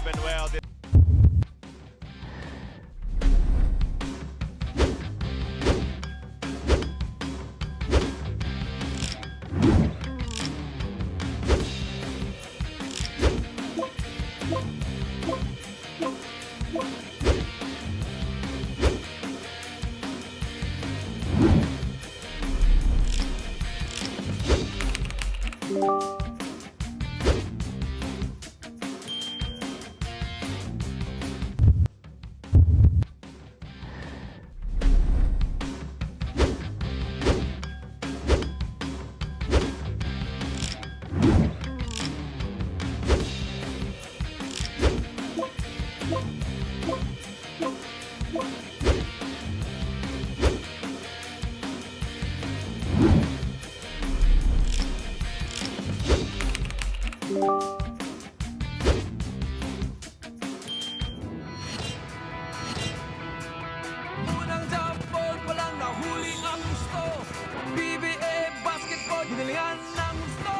and well. Unang jump-ball pa lang nahuli ang gusto. PBA basketball, ginilihan ng gusto.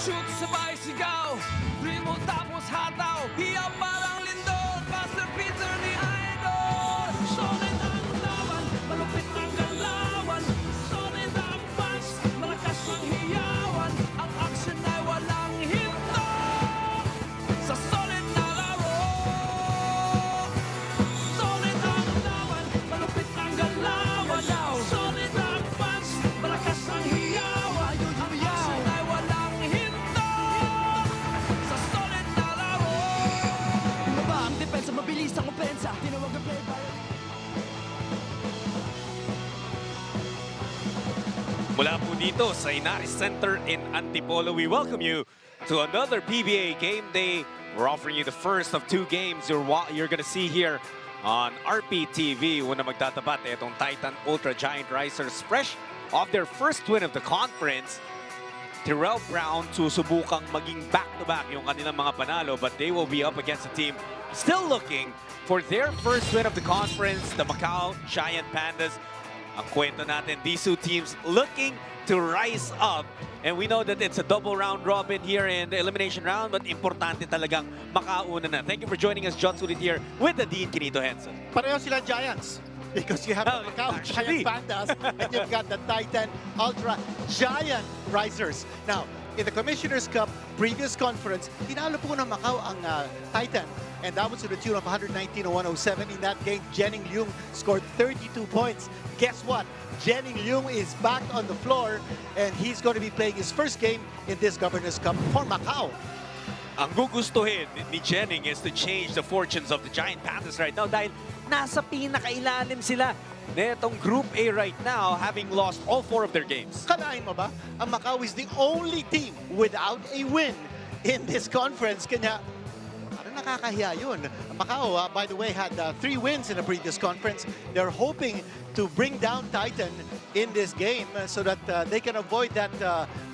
Shoot sabay sigaw, dribble tapos hataw. Hiyaw parang lindol, Master Peter ni Idol. Solid ang laban, malupit ang galawan. Solid ang punch, malakas ang hiyawan. Ang action ay walang hinto. Sa solid na laro. Solid ang laban, malupit ang galawan. Solid ang punch, malakas ang hiyawan. Ang action ay walang hinto. Sa solid na laro. Baba ang depensa, mabilis ang opensa. Tinawag ang play by Mula po dito sa Inaris Center in Antipolo, we welcome you to another PBA game day. We're offering you the first of 2 games you're gonna see here on RPTV. Una magtatapat itong Titan Ultra Giant Risers, fresh off their first win of the conference. Terrell Brown susubukang maging back-to-back yung kanilang mga panalo, but they will be up against a team still looking for their first win of the conference, the Macau Giant Pandas. Ang kwento natin, these 2 teams looking to rise up. And we know that it's a double round robin here in the elimination round, but importante talagang makauna na. Thank you for joining us, John Sulit here with the Dean Quinito Henson. Pareho sila Giants because you have the Macau Giant Pandas and you've got the Titan Ultra Giant Risers. Now, in the Commissioner's Cup previous conference, tinalo po ng Macau ang Titan, and that was to the tune of 119-107. In that game, Jenning Leung scored 32 points. Guess what? Jenning Leung is back on the floor, and he's going to be playing his first game in this Governor's Cup for Macau. Ang gugustuhin ni Jenning is to change the fortunes of the Giant Pandas right now dahil nasa pinakailalim sila netong Group A right now, having lost all 4 of their games. Kalain mo ba? Ang Macau is the only team without a win in this conference. Kanya, parang nakakahiya yun. Macau, by the way, had 3 wins in the previous conference. They're hoping to bring down Titan in this game so that they can avoid that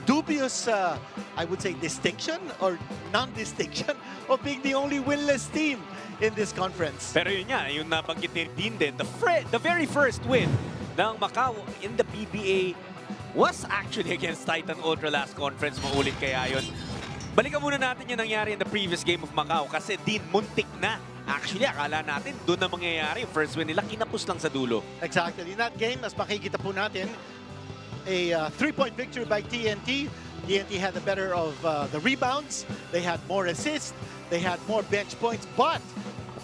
dubious, I would say, distinction or non-distinction of being the only winless team in this conference. Pero yun nga, yung nabanggit ni Dean din, the very first win ng Macau in the PBA was actually against Titan Ultra last conference. Maulit kaya yun. Balikan muna natin yung nangyari in the previous game of Macau kasi Dean, muntik na. Actually, akala natin doon na mangyayari yung first win nila, kinapos lang sa dulo. Exactly. In that game, as makikita po natin, a 3-point victory by TNT. TNT had the better of the rebounds. They had more assists. They had more bench points. But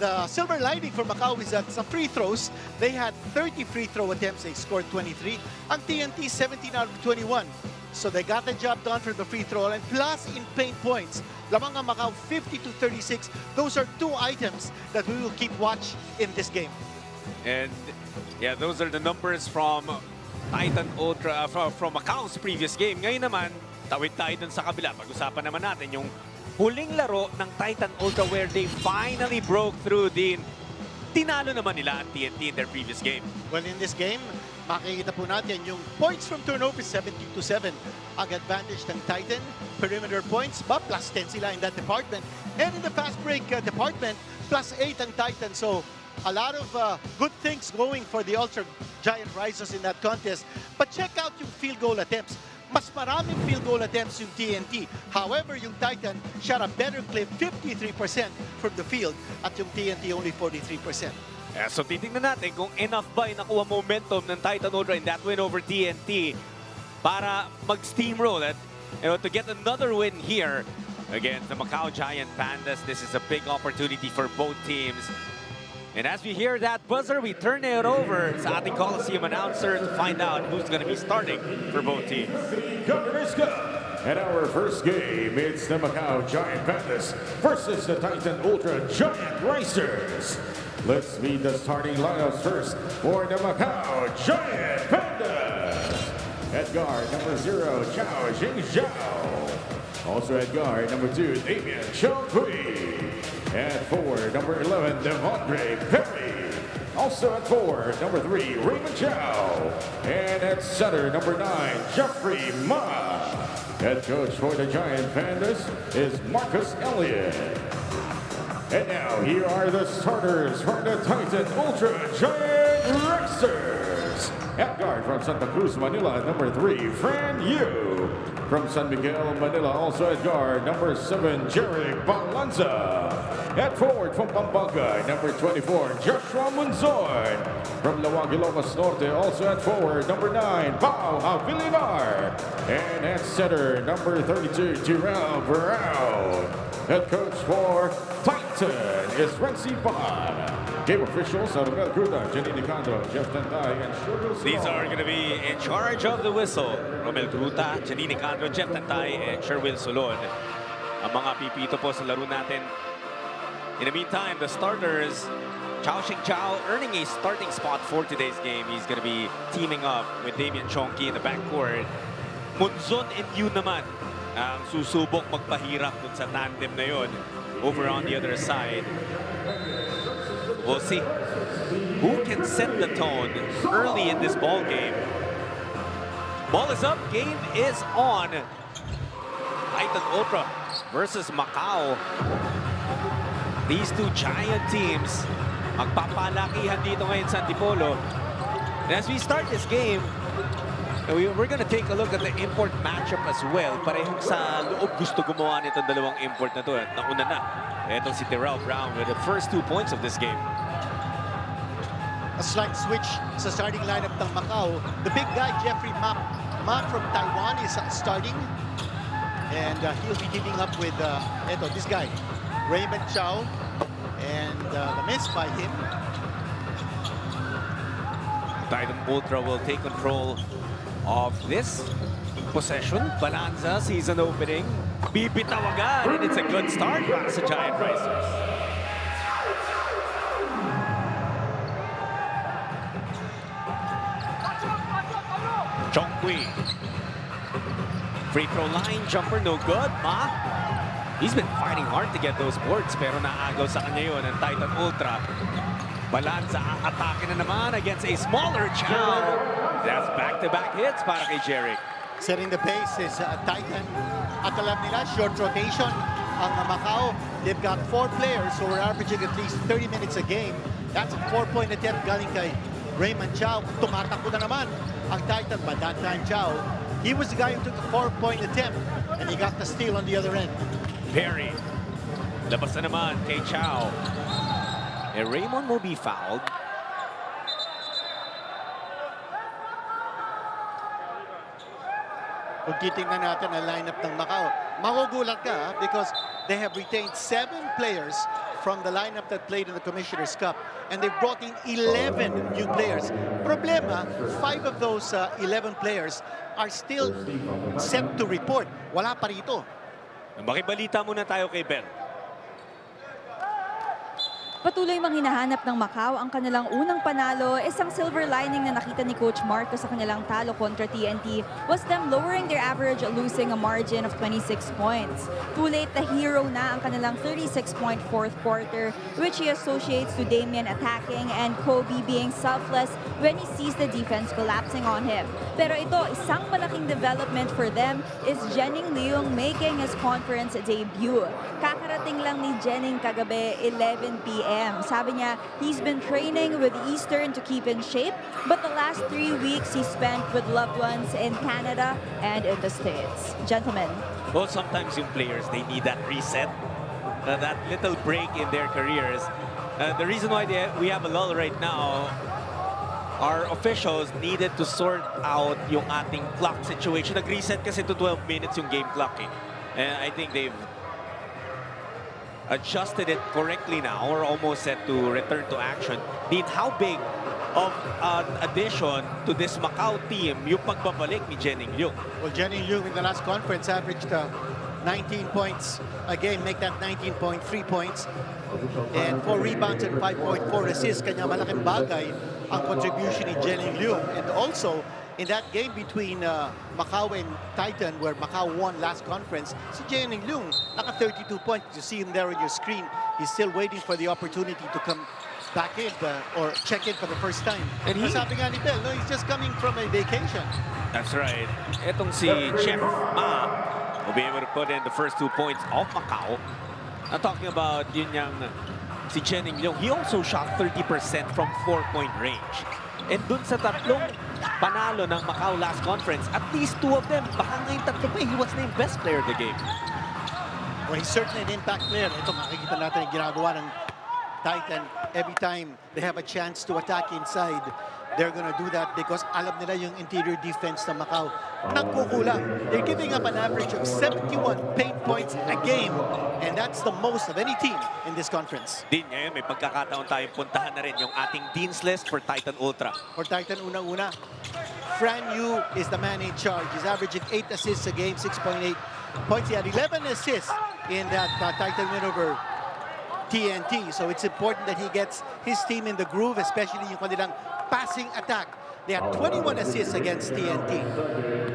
the silver lining for Macau is that some free throws, they had 30 free throw attempts. They scored 23. Ang TNT, 17 out of 21. So they got the job done for the free throw. And plus in paint points, lamang ang Macau 50-36. Those are 2 items that we will keep watch in this game. And yeah, those are the numbers from Titan Ultra, from Macau's previous game. Ngayon naman, tawid tayo dun sa kabila. Pag-usapan naman natin yung huling laro ng Titan Ultra where they finally broke through din. Tinalo naman nila ang TNT in their previous game. Well, in this game, makikita po natin yung points from turnovers, 17-7 ang advantage ng Titan. Perimeter points, ba plus 10 sila in that department. And in the fast break department, plus 8 ang Titan. So a lot of good things going for the Ultra Giant Risers in that contest. But check out yung field goal attempts. mas maraming field goal attempts yung TNT. However, yung Titan shot a better clip, 53% from the field, at yung TNT only 43%. Yeah, so titingnan natin kung enough ba yung nakuha momentum ng Titan Ultra in that win over TNT para mag-steamroll it, to get another win here against the Macau Giant Pandas. This is a big opportunity for both teams. And as we hear that buzzer, we turn it over sa ating Coliseum announcer to find out who's going to be starting for both teams. Governor's Cup. And our first game, it's the Macau Giant Pandas versus the Titan Ultra Giant Racers. Let's meet the starting lineups first for the Macau Giant Pandas. At guard, number 0, Chao Jingzhao. Also at guard, number 2, Damien Chongqui. At 4, number 11, Devondre Perry. Also at 4, number 3, Raymond Chow. And at center, number 9, Jeffrey Ma. Head coach for the Giant Pandas is Marcus Elliott. And now, here are the starters for the Titan Ultra Giant Racers. At guard from Santa Cruz, Manila, number 3, Fran Yu. From San Miguel, Manila, also at guard, number 7, Jeric Balanza. At forward from Pampanga, number 24, Joshua Munzon. From Lawag, Ilocos Norte, also at forward, number 9, Pao Avilinar. And at center, number 32, Terrell Brown. Head coach for Titan is Renzi Bond. Game officials are Romel Gruda, Janine Cando, Jeff Tantay, and Shuril Salon. These are going to be in charge of the whistle. Romel Gruta, Janine Cando, Jeff Tantay, and Sherwin Solon. Ang mga pipito po sa laro natin. In the meantime, the starters, Chao Xingzhao earning a starting spot for today's game. He's going to be teaming up with Damien Chongqui in the backcourt. Munzon and Yu naman ang susubok magpahirap dun sa tandem na yun over on the other side. We'll see who can set the tone early in this ball game. Ball is up, game is on. Titan Ultra versus Macau. These two giant teams magpapalakihan dito ngayon sa Antipolo. And as we start this game, we're gonna take a look at the import matchup as well. Parehong sa loob gusto gumawa nitong dalawang import na to. At nauna na. Itong si Terrell Brown with the first 2 points of this game. A slight switch sa starting lineup ng Macau. The big guy, Jeffrey Ma from Taiwan, is starting. And he'll be teaming up with this guy, Raymond Chow. And the miss by him. Titan Ultra will take control of this possession. Balanza sees an opening. Bibitaw agad, and it's a good start para sa Giant Racers. Chongqui. Free throw line jumper, no good. Ma, he's been fighting hard to get those boards, pero naagaw sa kanya yun ang Titan Ultra. Balanza atake na naman against a smaller Chow. That's back-to-back hits para kay Jeric. Setting the pace is Titan. At alam nila, short rotation ang Macau. They've got 4 players, so we're averaging at least 30 minutes a game. That's a 4-point attempt galing kay Raymond Chow. Tumatakbo na naman ang Titan, but that time Chow, he was the guy who took the 4-point attempt, and he got the steal on the other end. Perry. Labas na naman kay Chow. And Raymond will be fouled. Kung titingnan natin ang lineup ng Macau, magugulat ka because they have retained 7 players from the lineup that played in the Commissioner's Cup, and they've brought in 11 new players. Problema, 5 of those 11 players are still set to report. Wala pa rito. Makibalita muna tayo kay Ben. Patuloy mang hinahanap ng Macau ang kanilang unang panalo. Isang silver lining na nakita ni Coach Marco sa kanilang talo kontra TNT was them lowering their average, losing a margin of 26 points. Too late, the hero na ang kanilang 36-point fourth quarter, which he associates to Damien attacking and Kobe being selfless when he sees the defense collapsing on him. Pero ito, isang malaking development for them is Jenning Leung making his conference debut. Kakarating lang ni Jenning kagabi, 11 p.m. AM. Sabi niya, he's been training with Eastern to keep in shape, but the last 3 weeks he spent with loved ones in Canada and in the States. Gentlemen. Well, sometimes yung players, they need that reset, that little break in their careers. The reason why we have a lull right now, our officials needed to sort out yung ating clock situation. Nag-reset kasi to 12 minutes yung game clock. And I think they've adjusted it correctly now. We're almost set to return to action. Dean, how big of an addition to this Macau team yung pagbabalik ni Jening Liu? Well, Jening Liu in the last conference averaged 19 points a game, make that 19.3 points. And 4 rebounds and 5.4 assists. Kanya malaking bagay ang contribution ni Jening Liu. And also, in that game between Macau and Titan, where Macau won last conference, si Jening Liu naka 32 points. You see him there on your screen. He's still waiting for the opportunity to come back in or check in for the first time. And sabi nga ni Bell, no, he's just coming from a vacation. That's right. Etong si Chef Ma will be able to put in the first 2 points of Macau. I'm talking about yun yang si Jening Liu. He also shot 30% from 4-point range. And dun sa tatlong panalo ng Macau last conference, at least 2 of them, baka ngayong tatlo pa, he was named best player of the game. Well, he's certainly an impact player. Ito, makikita natin yung ginagawa ng Titan. Every time they have a chance to attack inside, they're gonna do that because alam nila yung interior defense ng Macau. Nagkukulang. They're giving up an average of 71 paint points a game, and that's the most of any team in this conference. Din, ngayon may pagkakataon tayong puntahan na rin yung ating Dean's List for Titan Ultra. For Titan, unang-una, Fran Yu is the man in charge. He's averaging 8 assists a game, 6.8 points. He had 11 assists in that Titan win over TNT. So it's important that he gets his team in the groove, especially yung kanilang passing attack. They had 21 assists against TNT.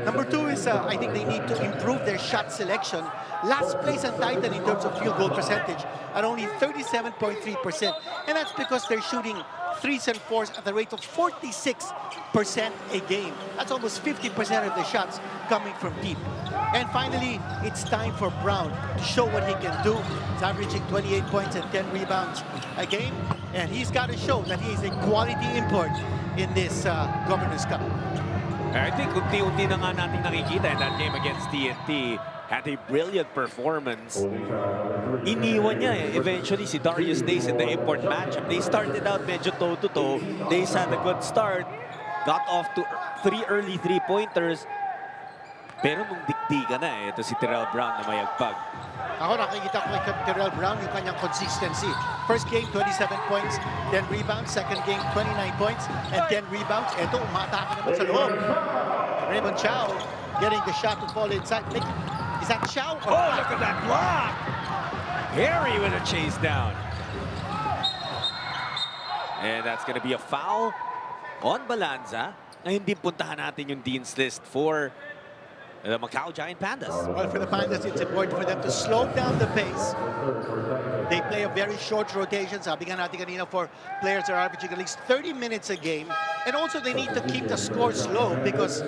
Number 2 is, I think they need to improve their shot selection. Last place on Titan in terms of field goal percentage at only 37.3%. And that's because they're shooting 3s and 4s at the rate of 46% a game. That's almost 50% of the shots coming from deep. And finally, it's time for Brown to show what he can do. He's averaging 28 points and 10 rebounds a game. And he's got to show that he is a quality import in this Governor's Cup. I think unti-unti na nga natin nakikita in that game against TNT. Had a brilliant performance. Iniwan niya eventually si Darius Days in the import matchup. They started out medyo toe-to-toe. Days had a good start. Got off to 3 early 3-pointers. Pero nung dikdikan na ito si Terrell Brown na mayagpag. Ako nakikita ko kay Terrell Brown yung kanyang consistency. First game, 27 points, 10 rebounds. Second game, 29 points and 10 rebounds. Ito, umatake naman sa loob. Raymond Chow getting the shot to fall inside. Is that Chow? Oh, look at that block! Harry with a chase down. And that's gonna be a foul on Balanza. Ngayon din puntahan natin yung Dean's List for the Macau Giant Pandas. Well, for the Pandas, it's important for them to slow down the pace. They play a very short rotation. Sabi nga natin kanina, for players are averaging at least 30 minutes a game. And also, they need to keep the score slow because,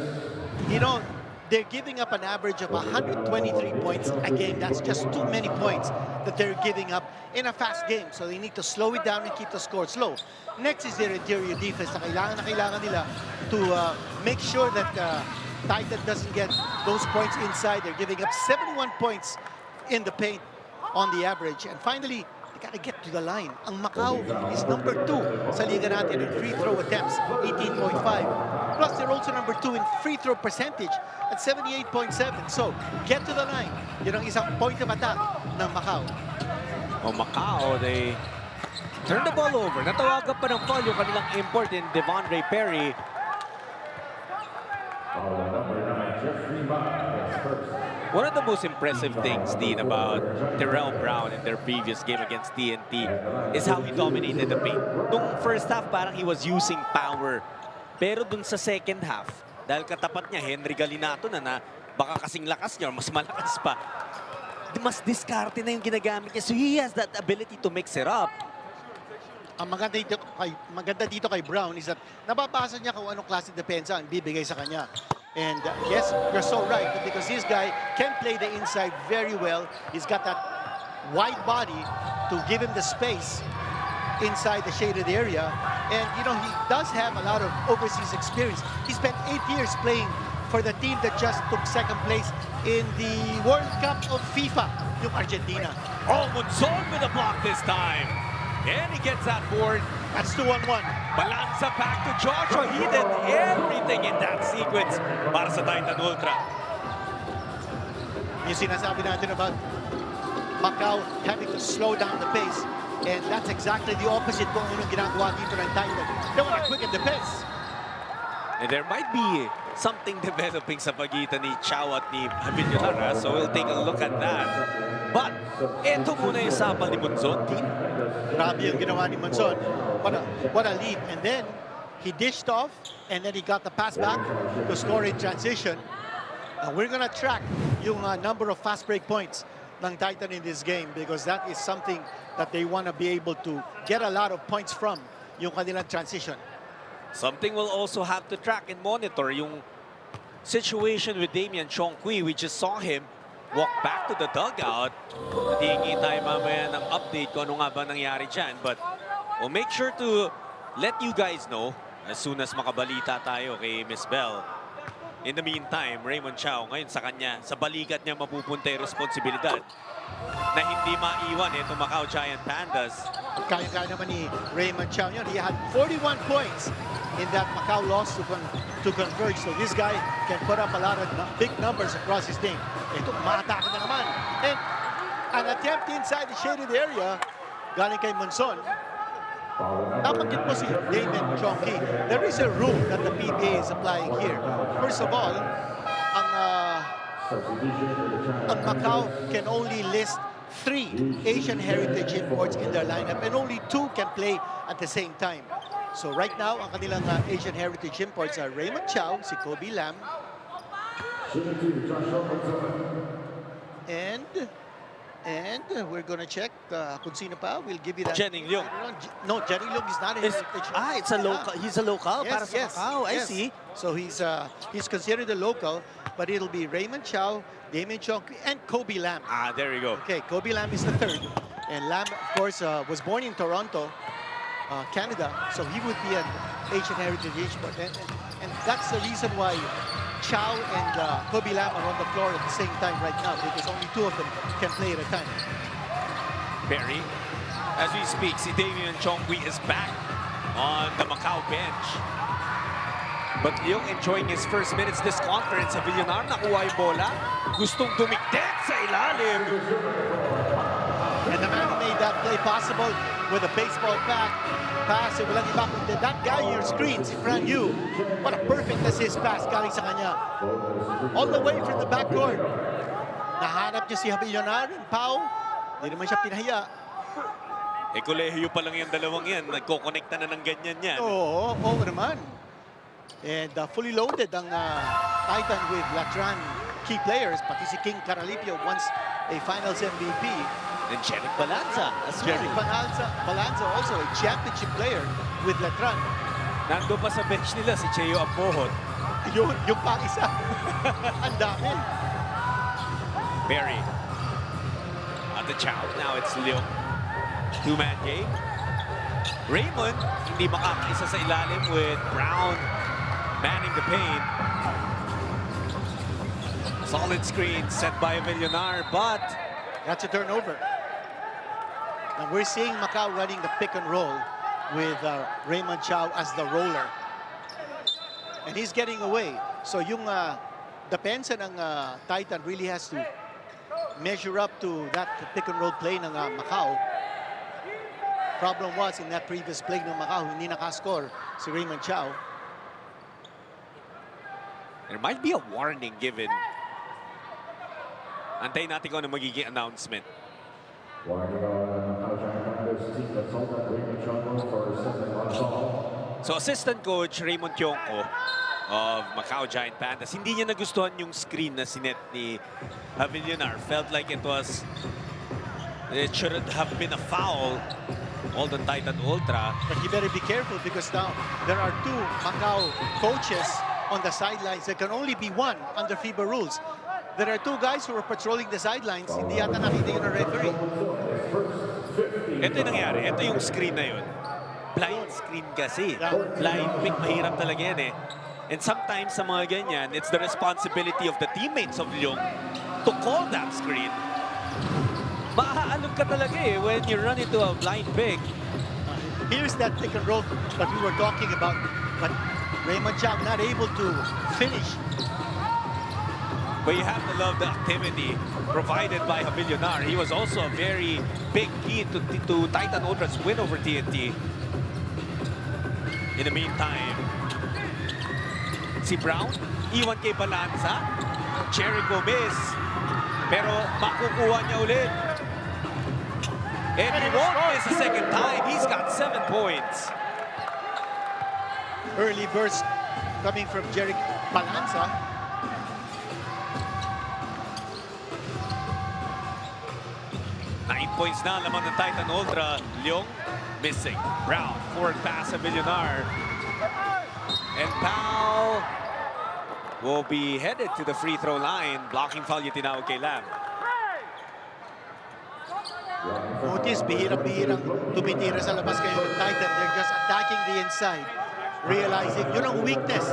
you know, they're giving up an average of 123 points a game. That's just too many points that they're giving up in a fast game. So they need to slow it down and keep the score slow. Next is their interior defense na kailangan nila to make sure that Titan doesn't get those points inside. They're giving up 71 points in the paint on the average. And finally, they gotta get to the line. Ang Macau is number 2 sa liga natin in free throw attempts, 18.5. Plus, they're also number 2 in free throw percentage at 78.7. So, get to the line. Yun ang isang point of attack ng Macau. Oh, Macau, they turned the ball over. Natawagan pa ng foul yung kanilang import in Devondre Perry. One of the most impressive things, Dean, about Terrell Brown in their previous game against TNT is how he dominated the paint. Nung first half, parang he was using power. Pero dun sa second half, dahil katapat niya, Henry Galinato na baka kasing lakas niya, mas malakas pa, mas diskarte na yung ginagamit niya. So he has that ability to mix it up. Ang maganda dito kay Brown is that nababasa niya kung anong klase depensa ang bibigay sa kanya. And yes, you're so right, because this guy can play the inside very well. He's got that wide body to give him the space inside the shaded area. And, you know, he does have a lot of overseas experience. He spent 8 years playing for the team that just took second place in the World Cup of FIFA, yung Argentina. Oh, Monzon with a block this time. And he gets that board. That's 2-on-1. Balanza back to Joshua. He did everything in that sequence para sa Titan Ultra. Yung sinasabi natin about Macau having to slow down the pace. And that's exactly the opposite kung anong ginagawa dito ng Titan. They want to quicken the pace. And there might be something developing sa pagitan ni Chao at ni Villar, so we'll take a look at that. But eto muna yung sapal ni Monzon. Grabe yung ginawa ni Monzon. What a lead. And then he dished off and then he got the pass back to score in transition. We're gonna track yung number of fast break points ng Titan in this game because that is something that they want to be able to get a lot of points from yung kanilang transition. Something we'll also have to track and monitor yung situation with Damien Chongqui. We just saw him walk back to the dugout. Hihingi tayo mamaya ng update kung ano nga ba nangyari dyan. But we'll make sure to let you guys know as soon as makabalita tayo kay Miss Bell. In the meantime, Raymond Chao, ngayon sa kanya, sa balikat niya mapupunta yung responsibilidad na hindi maiwan itong Macau Giant Pandas. Kaya-kaya naman ni Raymond Chao yun. He had 41 points in that Macau loss to converge. So this guy can put up a lot of big numbers across his team. Ito, umatake na naman. And an attempt inside the shaded area, galing kay Monzon. Nabanggit po si Damien Chongqui. There is a rule that the PBA is applying here. First of all, ang Macau can only list 3 Asian heritage imports in their lineup and only 2 can play at the same time. So right now, ang kanilang Asian heritage imports are Raymond Chao, si Kobe Lam, and we're gonna check kung sino pa. We'll give you that. Jenning Leung. No, Jenning Leung is not a heritage. It's a local. He's a local para sa Macau. I see. So he's considered a local, but it'll be Raymond Chao, Damien Chongqui, and Kobe Lam. There you go. Okay, Kobe Lam is the third. And Lam, of course, was born in Toronto, Canada, so he would be an Asian heritage expert. And that's the reason why Chao and Kobe Lam are on the floor at the same time right now, because only 2 of them can play at a time. Barry, as we speak, si Damien Chongqui is back on the Macau bench. But Leung enjoying his first minutes this conference. Sa Villar, nakuha yung bola. Gustong dumiktek sa ilalim. And the man who made that play possible with a baseball bat pass, walang iba kundi that guy in your screen, si Fran Yu. What a perfect assist pass galing sa kanya. All the way from the backcourt. Nahanap niya si Villar and Pau. Hindi naman siya pinahiya. Kolehiyo pa lang yung dalawang yan. Nagko-connecta na ng ganyan yan. Oo naman. And fully loaded ang Titan with Latran key players, pati si King Caralipio, once a Finals MVP. And Jeric Balanza as well. Jeric Balanza also a championship player with Latran. Nando pa sa bench nila si Cheo Apohon. Yung pang isa. Ang dami. Barry. At the Chao. Now it's Leung. 2-man game. Raymond hindi makakaisa sa ilalim with Brown manning the paint. Solid screen set by Villar, but that's a turnover. Now we're seeing Macau running the pick and roll with Raymond Chao as the roller. And he's getting away. So yung depensa ng Titan really has to measure up to that pick and roll play ng Macau. Problem was in that previous play ng Macau, hindi nakascore si Raymond Chao. There might be a warning given. Antayin natin kung ano magiging announcement. So assistant coach Raymond Chongqui of Macau Giant Pandas, hindi niya nagustuhan yung screen na sinet ni Villar. Felt like it should have been a foul. All the Titan Ultra. But you better be careful because now there are 2 Macau coaches on the sidelines. There can only be 1 under FIBA rules. There are 2 guys who are patrolling the sidelines. Hindi yata nakita yun ng referee. Ito yung nangyari. Ito yung screen na yun. Blind screen kasi. Blind pick, mahirap talaga yan eh. And sometimes sa mga ganyan, it's the responsibility of the teammates of Leong to call that screen. Maaalog ka talaga eh when you run into a blind pick. Here's that pick and roll that we were talking about, but Raymond Chong not able to finish. But you have to love the activity provided by Havillonar. He was also a very big key to Titan Ultra's win over TNT. In the meantime, si Brown, iwan kay Balanza. Jericho miss. Pero makukuha niya ulit. And he won't miss a second time. He's got 7 points. Early burst coming from Jericho Balanza. Nine points na laman ng Titan Ultra. Leong missing. Brown, forward pass of Havillonar. And Pau will be headed to the free throw line. Blocking foul yung tinawag kay Lam. Notice, bihirang-bihirang tumitira sa labas kayo ng Titan. They're just attacking the inside. Realizing yun ang weakness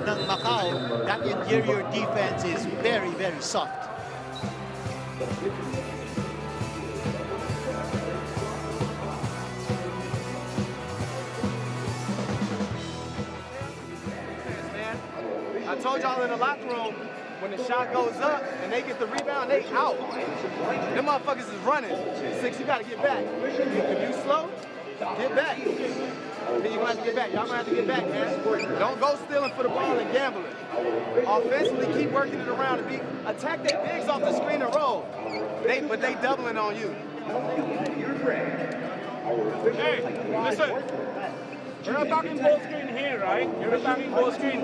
ng Macau. That interior defense is very, very soft. I told y'all in the locker room, when the shot goes up and they get the rebound, they out. Them motherfuckers is running. Six, you gotta get back. If you slow, get back. Then you're gonna have to get back. Y'all gonna have to get back, man. Don't go stealing for the ball and gambling. Offensively, keep working it around and attack their bigs off the screen and roll. But they doubling on you. Hey, listen. You're attacking ball screen here, right? You're attacking ball screen.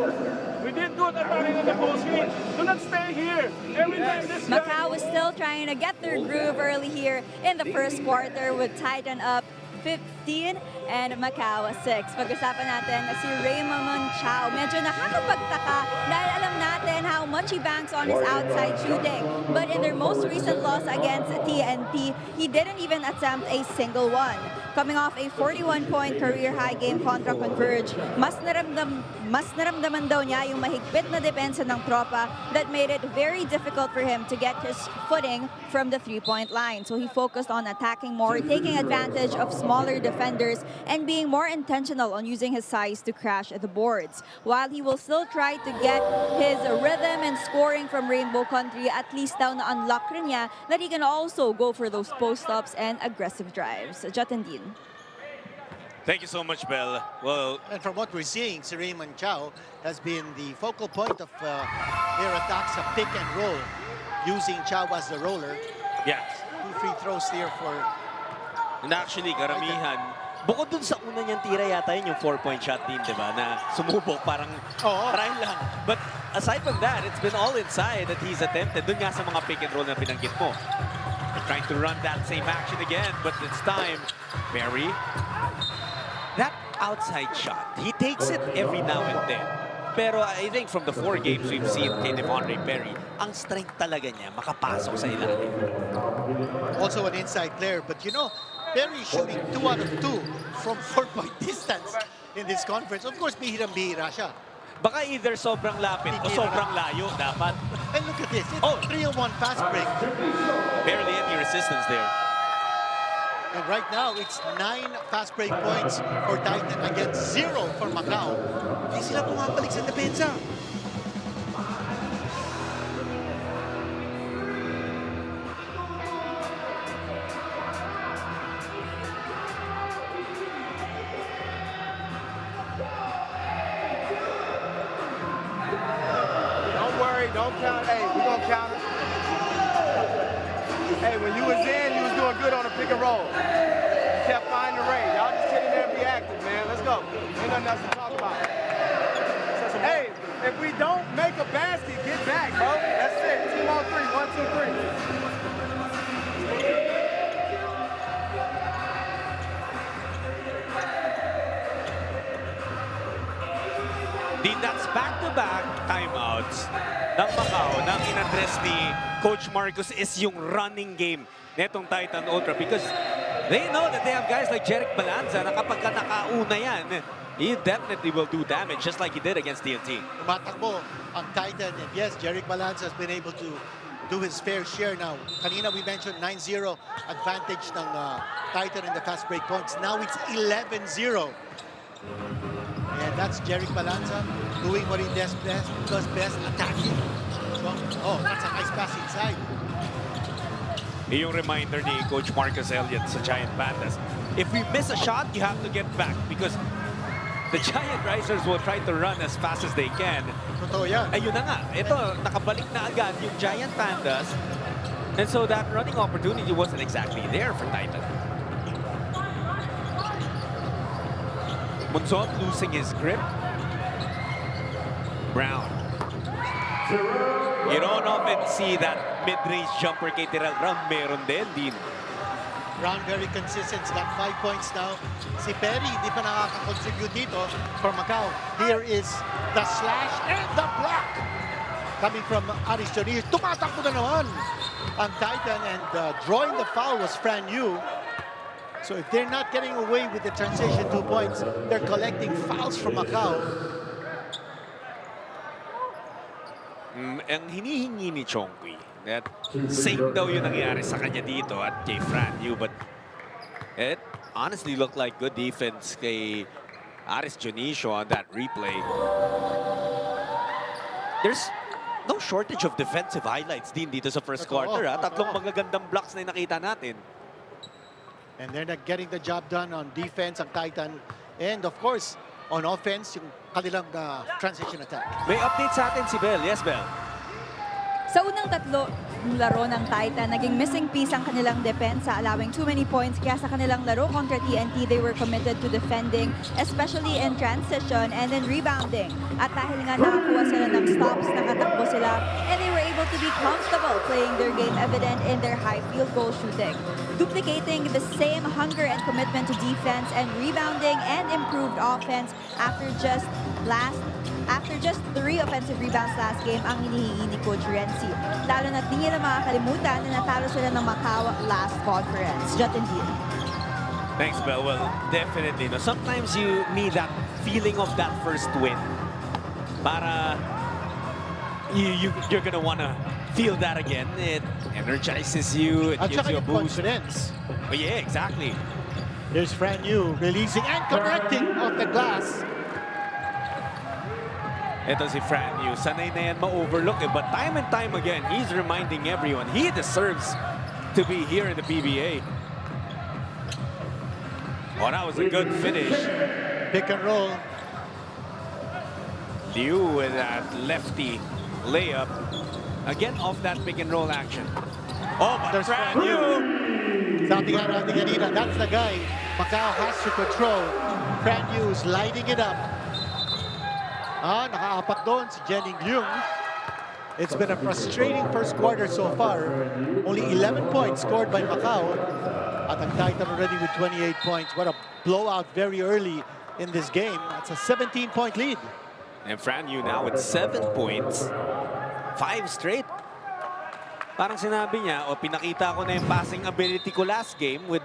We did good attacking on the ball screen. Do not stay here. Every time this Macau was still trying to get their groove early here in the first quarter with Titan up 15 and Macau 6. Pag-usapan natin si Raymond Chao. Medyo nakakapagtaka dahil alam natin how much he banks on his outside shooting. But in their most recent loss against TNT, he didn't even attempt a single one. Coming off a 41-point career-high game contra Converge, mas naramdaman daw niya yung mahigpit na depensa ng tropa that made it very difficult for him to get his footing from the three-point line. So he focused on attacking more, taking advantage of smaller defenders, and being more intentional on using his size to crash the boards. While he will still try to get his rhythm and scoring from Rainbow Country, at least daw na-unlock rin niya that he can also go for those post-ups and aggressive drives. Jatandin. Thank you so much, Bell. Well, And from what we're seeing, si Raymond Chao has been the focal point of their attacks, a pick and roll, using Chao as the roller. yeah. 2 free throws there for... And actually, karamihan, bukod dun sa una niyang tira yata yun yung 4-point shot din, di ba? Na sumubok, parang try lang. But aside from that, it's been all inside that he's attempted. Dun nga sa mga pick and roll na binanggit mo. They're trying to run that same action again, but this time, Perry, that outside shot, he takes it every now and then. Pero I think from the 4 games we've seen kay Devonre Perry, ang strength talaga niya makapasok sa ilalim. Also an inside player, but you know, Perry shooting 2 out of 2 from 4-point distance in this conference. Of course, bihirang-bihira siya. Baka either sobrang lapit o sobrang layo dapat. And look at this, it's 3-on-1 fast break. Barely any resistance there. And right now, it's 9 fast break points for Titan against 0 for Macau. Hindi sila pumapalik sa depensa. Don't worry, don't count. Hey, we're gonna count it. Hey, when you was in, you was doing good on the pick and roll. You kept finding the range. Y'all just get in there and be active, man. Let's go. Ain't nothing else to talk about. Hey, if we don't make a basket, get back, bro. That's it. Team on 3. 1, 2, 3. That's back-to-back timeouts ng Macau nang in-address ni Coach Marcos is yung running game netong Titan Ultra because They know that they have guys like Jeric Balanza na kapag ka nakauna yan, he definitely will do damage just like he did against TNT. Tumatakbo ang Titan. And yes, Jeric Balanza has been able to do his fair share now. Kanina we mentioned 9-0 advantage ng Titan in the fast break points. Now it's 11-0. And that's Jeric Balanza doing what he does best, attacking. Oh, that's a nice pass inside. Yung reminder ni Coach Marcus Elliott sa Giant Pandas. If we miss a shot, you have to get back because the Giant Risers will try to run as fast as they can. Totoo yan. Ayun na nga. Ito, nakabalik na agad yung Giant Pandas. And so that running opportunity wasn't exactly there for Titan. Monzon losing his grip. Brown. You don't often see that mid-range jumper kay Tirel Brown. Meron din. Brown very consistent. He's got 5 points now. Si Perry hindi pa nakaka-contribute dito for Macau. Here is the slash and the block. Coming from Aris Johnny. Tumatakbo na naman ang Titan, and drawing the foul was Fran Yu. So if they're not getting away with the transition 2 points, they're collecting fouls from Macau. Ang hinihingi ni Chongqui, that same daw yung nangyari sa kanya dito at kay Fran Yu, but it honestly looked like good defense kay Aris Dionisio on that replay. There's no shortage of defensive highlights din dito sa first quarter. Tatlong magagandang blocks na nakita natin. And they're not getting the job done on defense ang Titan. And of course, on offense, yung kanilang transition attack. May update sa atin si Bel. Yes, Bel. Sa unang tatlo laro ng Titan, naging missing piece ang kanilang depensa, allowing too many points. Kaya sa kanilang laro kontra TNT, they were committed to defending, especially in transition and then rebounding. At dahil nga nakakuha sila ng stops, nakatakbo sila, and they were able to be comfortable playing their game evident in their high field goal shooting. Duplicating the same hunger and commitment to defense and rebounding and improved offense after just 3 offensive rebounds last game ang hinihingi ni Coach Renzi. Lalo na't di niya na makakalimutan na natalo sila ng Macau last conference. Justin Dean. Thanks, Bel. Well, definitely. No, sometimes you need that feeling of that first win. Para you're gonna wanna feel that again. It energizes you. It At gives you a boost. confidence. Oh, yeah, exactly. Here's Fran Yu releasing and connecting off the glass. Ito si Fran Yu. Sanay na yan ma-overlook eh. But time and time again, he's reminding everyone he deserves to be here in the PBA. Oh, that was a good finish. Pick and roll. Liu with that lefty layup. Again, off that pick and roll action. Oh, but There's Fran Fran Yu. Sabi nga natin kanina, that's the guy Macau has to control. Fran Yu is lighting it up. Nakaapat doon si Jenning Leung. It's been a frustrating first quarter so far. Only 11 points scored by Macau. At ang Titan already with 28 points. What a blowout very early in this game. That's a 17-point lead. And Fran Yu now with 7 points. 5 straight. Parang sinabi niya, pinakita ko na yung passing ability ko last game with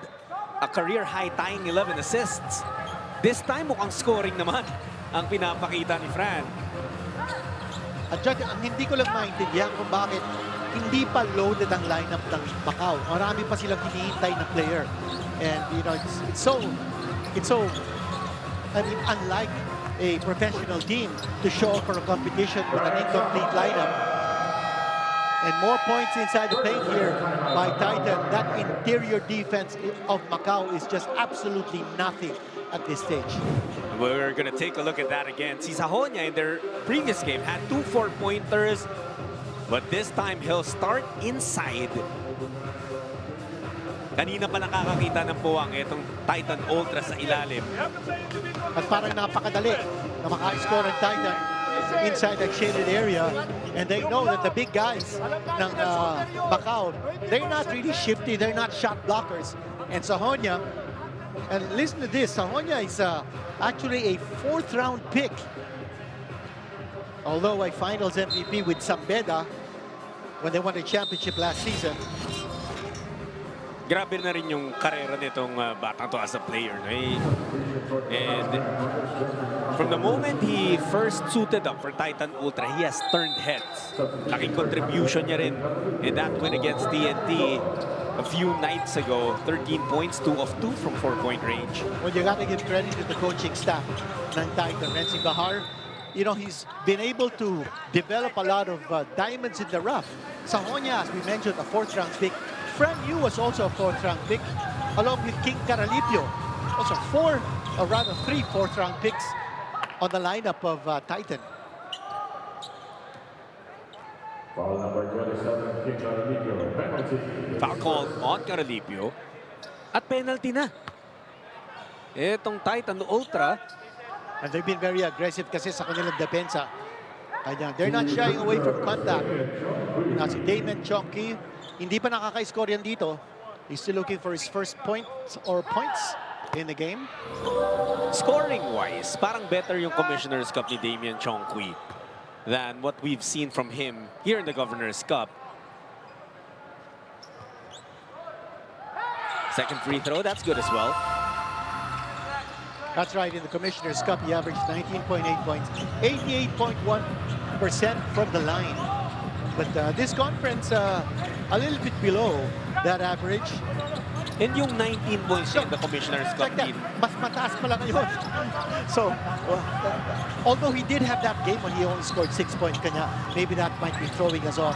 a career-high tying 11 assists. This time mukhang scoring naman ang pinapakita ni Fran. At Judge, ang hindi ko lang maintindihan kung bakit hindi pa loaded ang lineup ng Macau. Marami pa silang hinihintay na player. And you know, it's so I mean, unlike a professional team to show up for a competition with an incomplete lineup. And more points inside the paint here by Titan. That interior defense of Macau is just absolutely nothing at this stage. We're going to take a look at that again. Si Sajonia in their previous game had 2 4-pointers, but this time he'll start inside. Kanina pa nakakakita ng puwang itong Titan Ultra sa ilalim. At parang napakadali na maka-score ang Titan inside that shaded area. And they know that the big guys ng Macau, they're not really shifty, they're not shot blockers. And Sajonia, and listen to this, Sajonia is actually a 4th-round pick. Although a finals MVP with Sambeda when they won the championship last season. Grabe na rin yung karera nitong batang to as a player. No? And from the moment he first suited up for Titan Ultra, he has turned heads. Laking contribution niya rin in that win against TNT a few nights ago. 13 points, 2 of 2 from 4-point range. Well, you got to give credit to the coaching staff ng Titan. Renzi Bahar, you know, he's been able to develop a lot of diamonds in the rough. Sajonia, as we mentioned, a 4th-round pick. Fran Yu was also a 4th-round pick, along with King Caralipio. Also 3 4th-round picks on the lineup of Titan. Foul number 27, King Caralipio, penalty. Foul called on Caralipio. At penalty na. Itong Titan Ultra. And they've been very aggressive kasi sa kanilang depensa. Kaya they're not shying away from contact. Na si Damien Chongqui, hindi pa nakaka-score yan dito. He's still looking for his first points in the game. Scoring-wise, parang better yung Commissioner's Cup ni Damien Chongqui than what we've seen from him here in the Governor's Cup. Second free throw, that's good as well. That's right, in the Commissioner's Cup, he averaged 19.8 points, 88.1% from the line. But this conference, a little bit below that average. And yung 19 points in the Commissioner's Cup Like that, mas mataas pa lang yun. So, although he did have that game when he only scored 6 points kanya, maybe that might be throwing us off.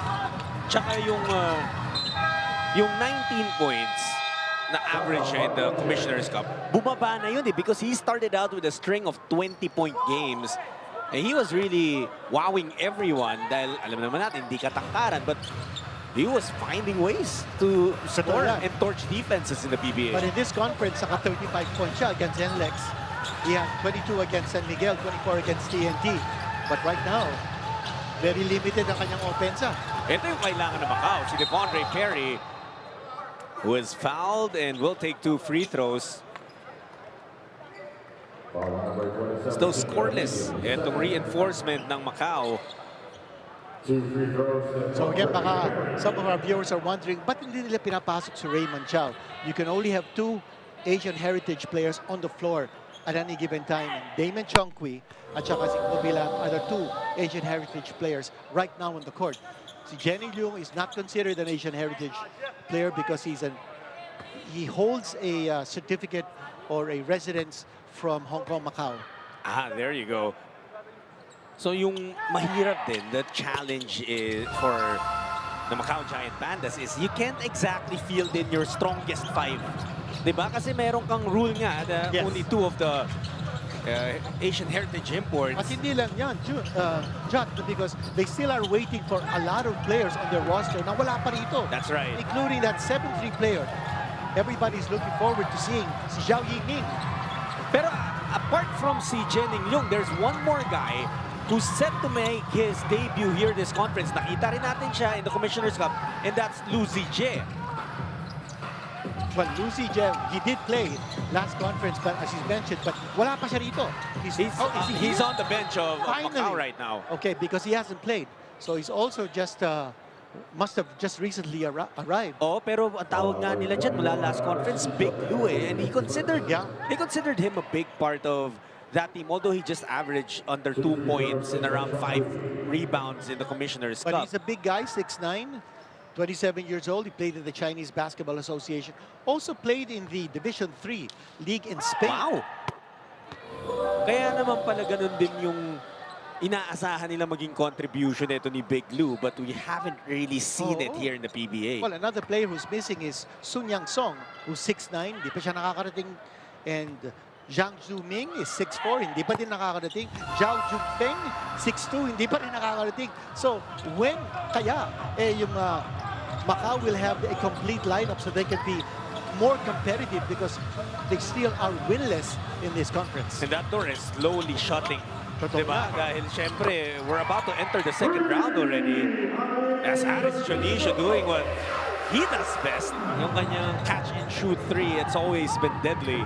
Tsaka yung 19 points na average in the Commissioner's Cup, bumaba na yun because he started out with a string of 20-point games. And he was really wowing everyone dahil alam naman natin, hindi katangkaran, but he was finding ways to score and torch defenses in the PBA. But in this conference, saka 35 points siya against NLEX. He had 22 against San Miguel, 24 against TNT. But right now, very limited ang kanyang opensa. Ito yung kailangan na Macau, si Devondre Perry, who is fouled and will take 2 free throws. Still scoreless. Itong reinforcement ng Macau. So again, baka some of our viewers are wondering, ba't hindi nila pinapasok si Raymond Chow? You can only have 2 Asian heritage players on the floor at any given time. And Damien Chongqui at saka si Kobilan are the 2 Asian heritage players right now on the court. Si Jenny Leung is not considered an Asian heritage player because he holds a certificate or a residence from Hong Kong, Macau. Ah, there you go. So yung mahirap din, the challenge is for the Macau Giant Pandas is you can't exactly field in your strongest 5. Diba? Kasi meron kang rule nga na only 2 of the Asian heritage imports. At hindi lang yan, John, because they still are waiting for a lot of players on their roster na wala pa rito. That's right. Including that 7-3 player. Everybody's looking forward to seeing si Zhao Yiming. Pero apart from si Jenning Leung, there's one more guy who's set to make his debut here this conference. Nakita rin natin siya in the Commissioner's Cup, and that's Lu Zijie. Well, Lu Zijie, he did play last conference, but as he's mentioned, but wala pa siya rito. He's on the bench of Macau right now. Okay, because he hasn't played. So he's also just, must have just recently arrived. Oh, pero ang tawag nga nila dyan mula last conference, Big Lou eh. And he considered him a big part of that team, although he just averaged under 2 points and around 5 rebounds in the Commissioner's Cup. But he's a big guy, 6'9", 27 years old. He played in the Chinese Basketball Association. Also played in the Division 3 League in Spain. Wow! Kaya naman pala ganun din yung inaasahan nila maging contribution nito ni Big Lou, but we haven't really seen it here in the PBA. Well, another player who's missing is Sun Yang Song, who's 6'9", di pa siya nakakarating. And Zhang Zuming is 6'4", hindi pa din nakakarating. Zhao Junpeng, 6'2", hindi pa rin nakakarating. So, when kaya yung Macau will have a complete lineup so they can be more competitive because they still are winless in this conference. And that door is slowly shutting. Diba? Dahil syempre, we're about to enter the second round already. As Aris Janisha doing what he does best. Yung kanyang catch and shoot 3, it's always been deadly.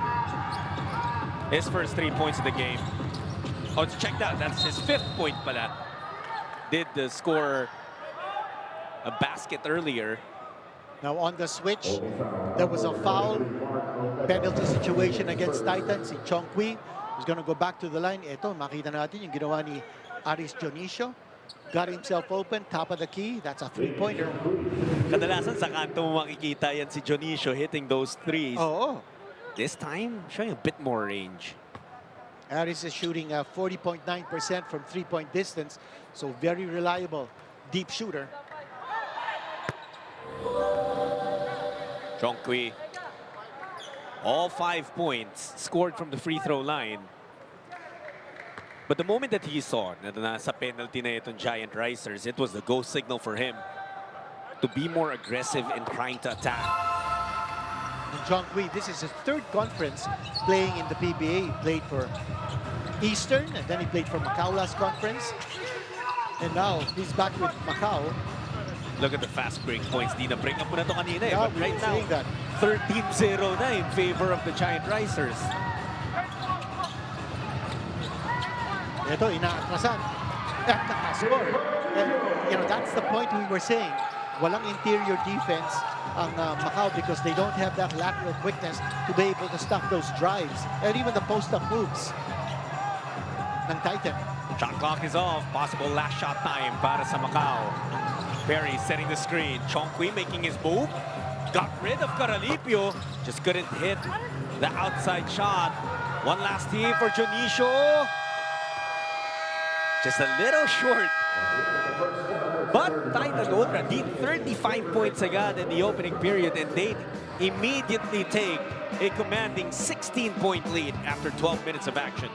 His first 3 points of the game. Oh, check that. That's his 5th point pala. Did score a basket earlier. Now on the switch, there was a foul penalty situation against Titans. Si Chongqui is going to go back to the line. Ito, makita natin yung ginawa ni Aris Dionisio. Got himself open, top of the key. That's a three-pointer. Kadalasan sa kanto mo makikita yan si Dionisio hitting those threes. Oo. This time, showing a bit more range. Aris is shooting 40.9% from three-point distance. So very reliable, deep shooter. Chongqui, all 5 points scored from the free throw line. But the moment that he saw na nasa penalty na itong Giant Risers, it was the go signal for him to be more aggressive in trying to attack. And Chongqui, this is his third conference playing in the PBA. He played for Eastern, and then he played for Macau last conference. And now he's back with Macau. Look at the fast break points. Di na-bring up mo na ito kanina eh. Yeah, But we right were now, saying that. 13-0 na in favor of the Giant Risers. Ito, inaatrasan. At nakascore. And, you know, that's the point we were saying. Walang interior defense ang Macau because they don't have that lateral quickness to be able to stop those drives. And even the post-up moves ng Titan. Shot clock is off. Possible last shot time para sa Macau. Perry setting the screen. Chongqui making his move. Got rid of Caralipio. Just couldn't hit the outside shot. One last tee for Dionisio. Just a little short. But Titan Ultra did 35 points agad in the opening period, and they immediately take a commanding 16-point lead after 12 minutes of action.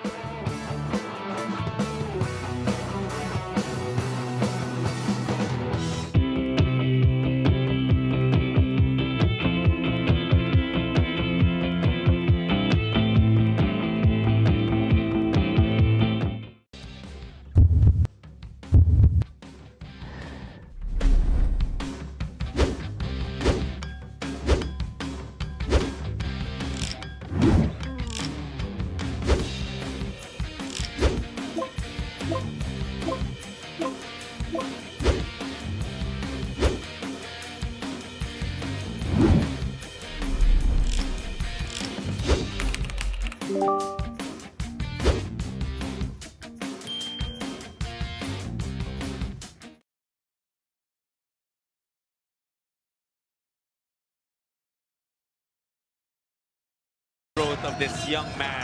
Growth of this young man.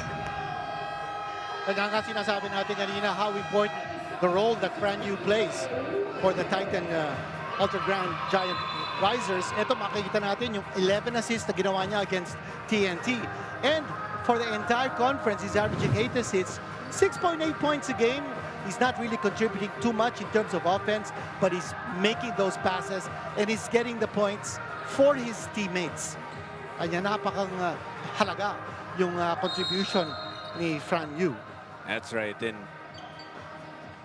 Kaya nga sinasabi natin kanina how important the role that Fran Yu plays for the Titan Ultra Grand Giant Risers. Ito makikita natin yung 11 assists na ginawa niya against TNT. And for the entire conference, he's averaging 8 assists, 6.8 points a game. He's not really contributing too much in terms of offense, but he's making those passes and he's getting the points for his teammates. Kanya napakang halaga yung contribution ni Fran Yu. That's right. And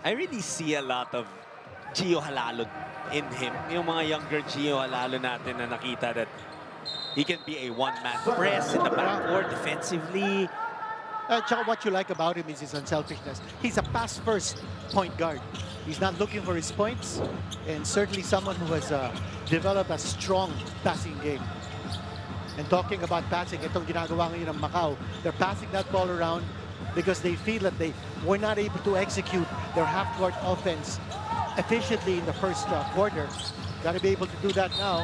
I really see a lot of Gio Halalo in him. Yung mga younger Gio Halalo natin na nakita that he can be a one-man press in the backcourt defensively. Tsaka what you like about him is his unselfishness. He's a pass-first point guard. He's not looking for his points, and certainly someone who has developed a strong passing game. And talking about passing, itong ginagawa ngayon ng Macau, they're passing that ball around because they feel that they were not able to execute their half-court offense efficiently in the first quarter. Got to be able to do that now.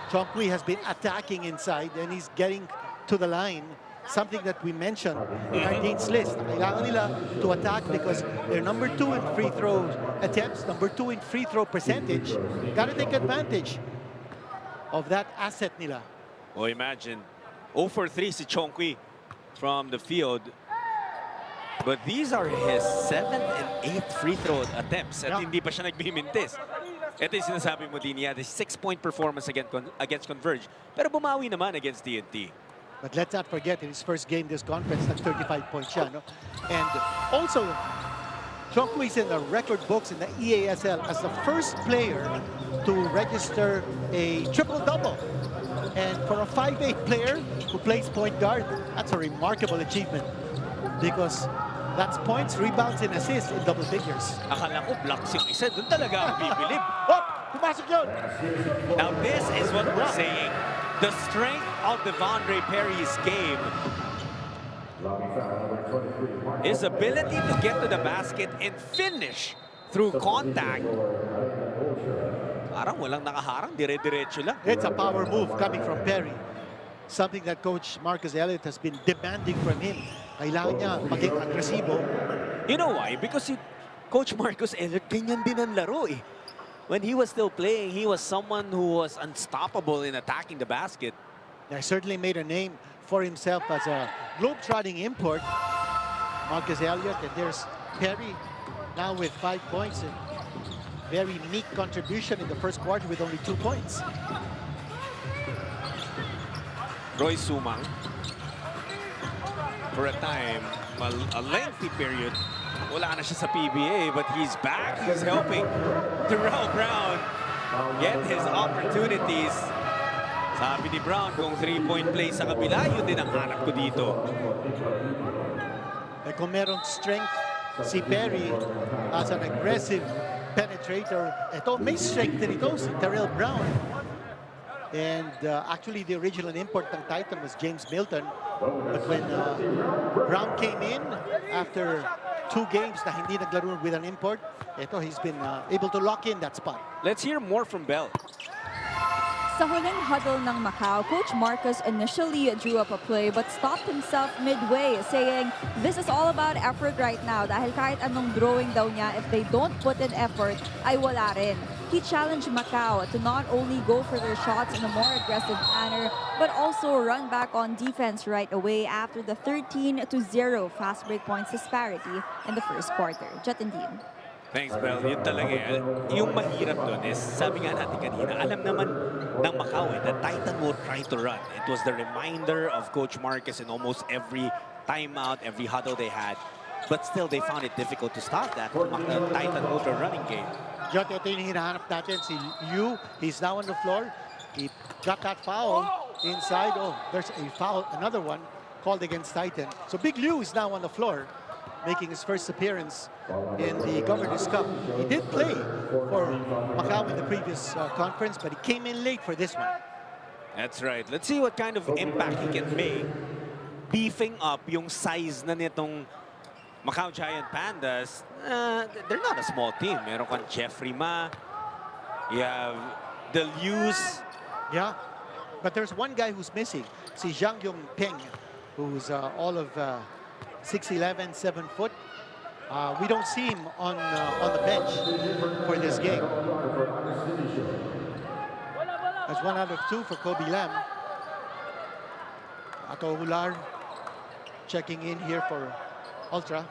Chongqui has been attacking inside and he's getting to the line. Something that we mentioned in our Dean's list. Kailangan nila to attack because they're number 2 in free throw attempts, number 2 in free throw percentage. Got to take advantage of that asset nila. Oh, imagine 0 for 3 si Chongqui from the field. But these are his 7th and 8th free throw attempts at hindi pa siya nagbimintis. Ito yung sinasabi mo din, he had a 6-point performance against Converge. Pero bumawi naman against TNT. But let's not forget, in his first game this conference, nag-35 points siya, no? And also, Chongqui is in the record books in the EASL as the first player to register a triple-double. And for a 5'8" player who plays point guard, that's a remarkable achievement because that's points, rebounds, and assists in double figures. Akala ko blocks yung isa. Doon talaga ako bibilib. Oh! Pumasok yun. Now this is what we're saying. The strength of Devondre Perry's game, his ability to get to the basket and finish through contact. Parang walang nakaharang, dire-diretso lang. It's a power move coming from Perry. Something that Coach Marcus Elliott has been demanding from him. Kailangan niya maging agresibo. You know why? Because Coach Marcus Elliott, ganyan din ang laro eh. When he was still playing, he was someone who was unstoppable in attacking the basket. He certainly made a name for himself as a globe-trotting import. Marcus Elliott, and there's Perry now with 5 points. And very meek contribution in the first quarter with only 2 points. Roy Sumang, for a time, a lengthy period, wala na siya sa PBA, but he's back. He's helping Terrell Brown get his opportunities. Sabi ni Brown, kung 3-point play sa kabila, yun din ang hanap ko dito. Eh, kung merong strength si Perry as an aggressive penetrator, ito, may strength din ito si Terrell Brown. And actually, the original import ng Titan was James Milton. But when Brown came in after 2 games na hindi naglaro with an import, ito, he's been able to lock in that spot. Let's hear more from Bell. Sa huling huddle ng Macau, Coach Marcus initially drew up a play but stopped himself midway, saying, "This is all about effort right now dahil kahit anong drawing daw niya, if they don't put in effort, ay wala rin." He challenged Macau to not only go for their shots in a more aggressive manner, but also run back on defense right away after the 13-0 fast break points disparity in the first quarter. Jet and Dean. Thanks, Bell. Yun talaga eh. Yung mahirap doon is, sabi nga natin kanina, alam naman ng Macau eh, that Titan will try to run. It was the reminder of Coach Marcus in almost every timeout, every huddle they had. But still, they found it difficult to stop that Titan ultra running game. Jot, ito yung hinahanap natin. Si Liu, he's now on the floor. He got that foul inside. Oh, there's a foul, another one called against Titan. So Big Liu is now on the floor, making his first appearance in the Governor's Cup. He did play for Macau in the previous conference, but he came in late for this one. That's right. Let's see what kind of impact he can make. Beefing up yung size na nitong Macau Giant Pandas. They're not a small team. Meron kang Jeffrey Ma. You have the Lius. Yeah, but there's one guy who's missing. Si Zhang Yong Peng, who's all of 6'11", 7 foot. We don't see him on the bench for this game. That's 1 out of 2 for Kobe Lam. Ato Hular checking in here for Ultra.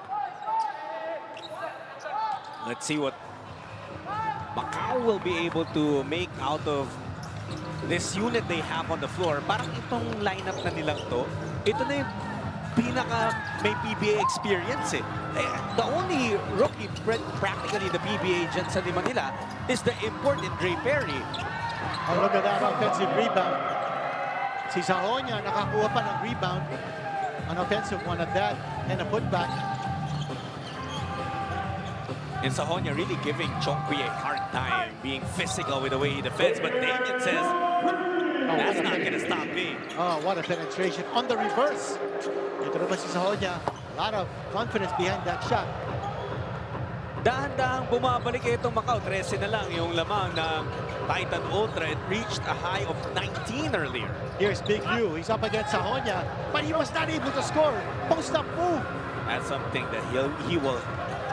Let's see what Macau will be able to make out of this unit they have on the floor. Parang itong lineup na nilang to, ito na yung pinaka may PBA experience eh. The only rookie practically the PBA dyan sa lima nila is the import in Dre Perry. Oh, look at that offensive rebound. Si Sajonia nakakuha pa ng rebound. An offensive one at that and a putback. And Sajonia really giving Chongqui a hard time, being physical with the way he defends. But Damien says, that's not going to stop me. Oh, what a penetration on the reverse. Ito naman si Sajonia. A lot of confidence behind that shot. Dahan-dahang bumabalik itong Macau. 13 na lang yung lamang ng Titan Ultra. It reached a high of 19 earlier. Here's Big Liu. He's up against Sajonia, but he was not able to score. Post-up move. That's something that he will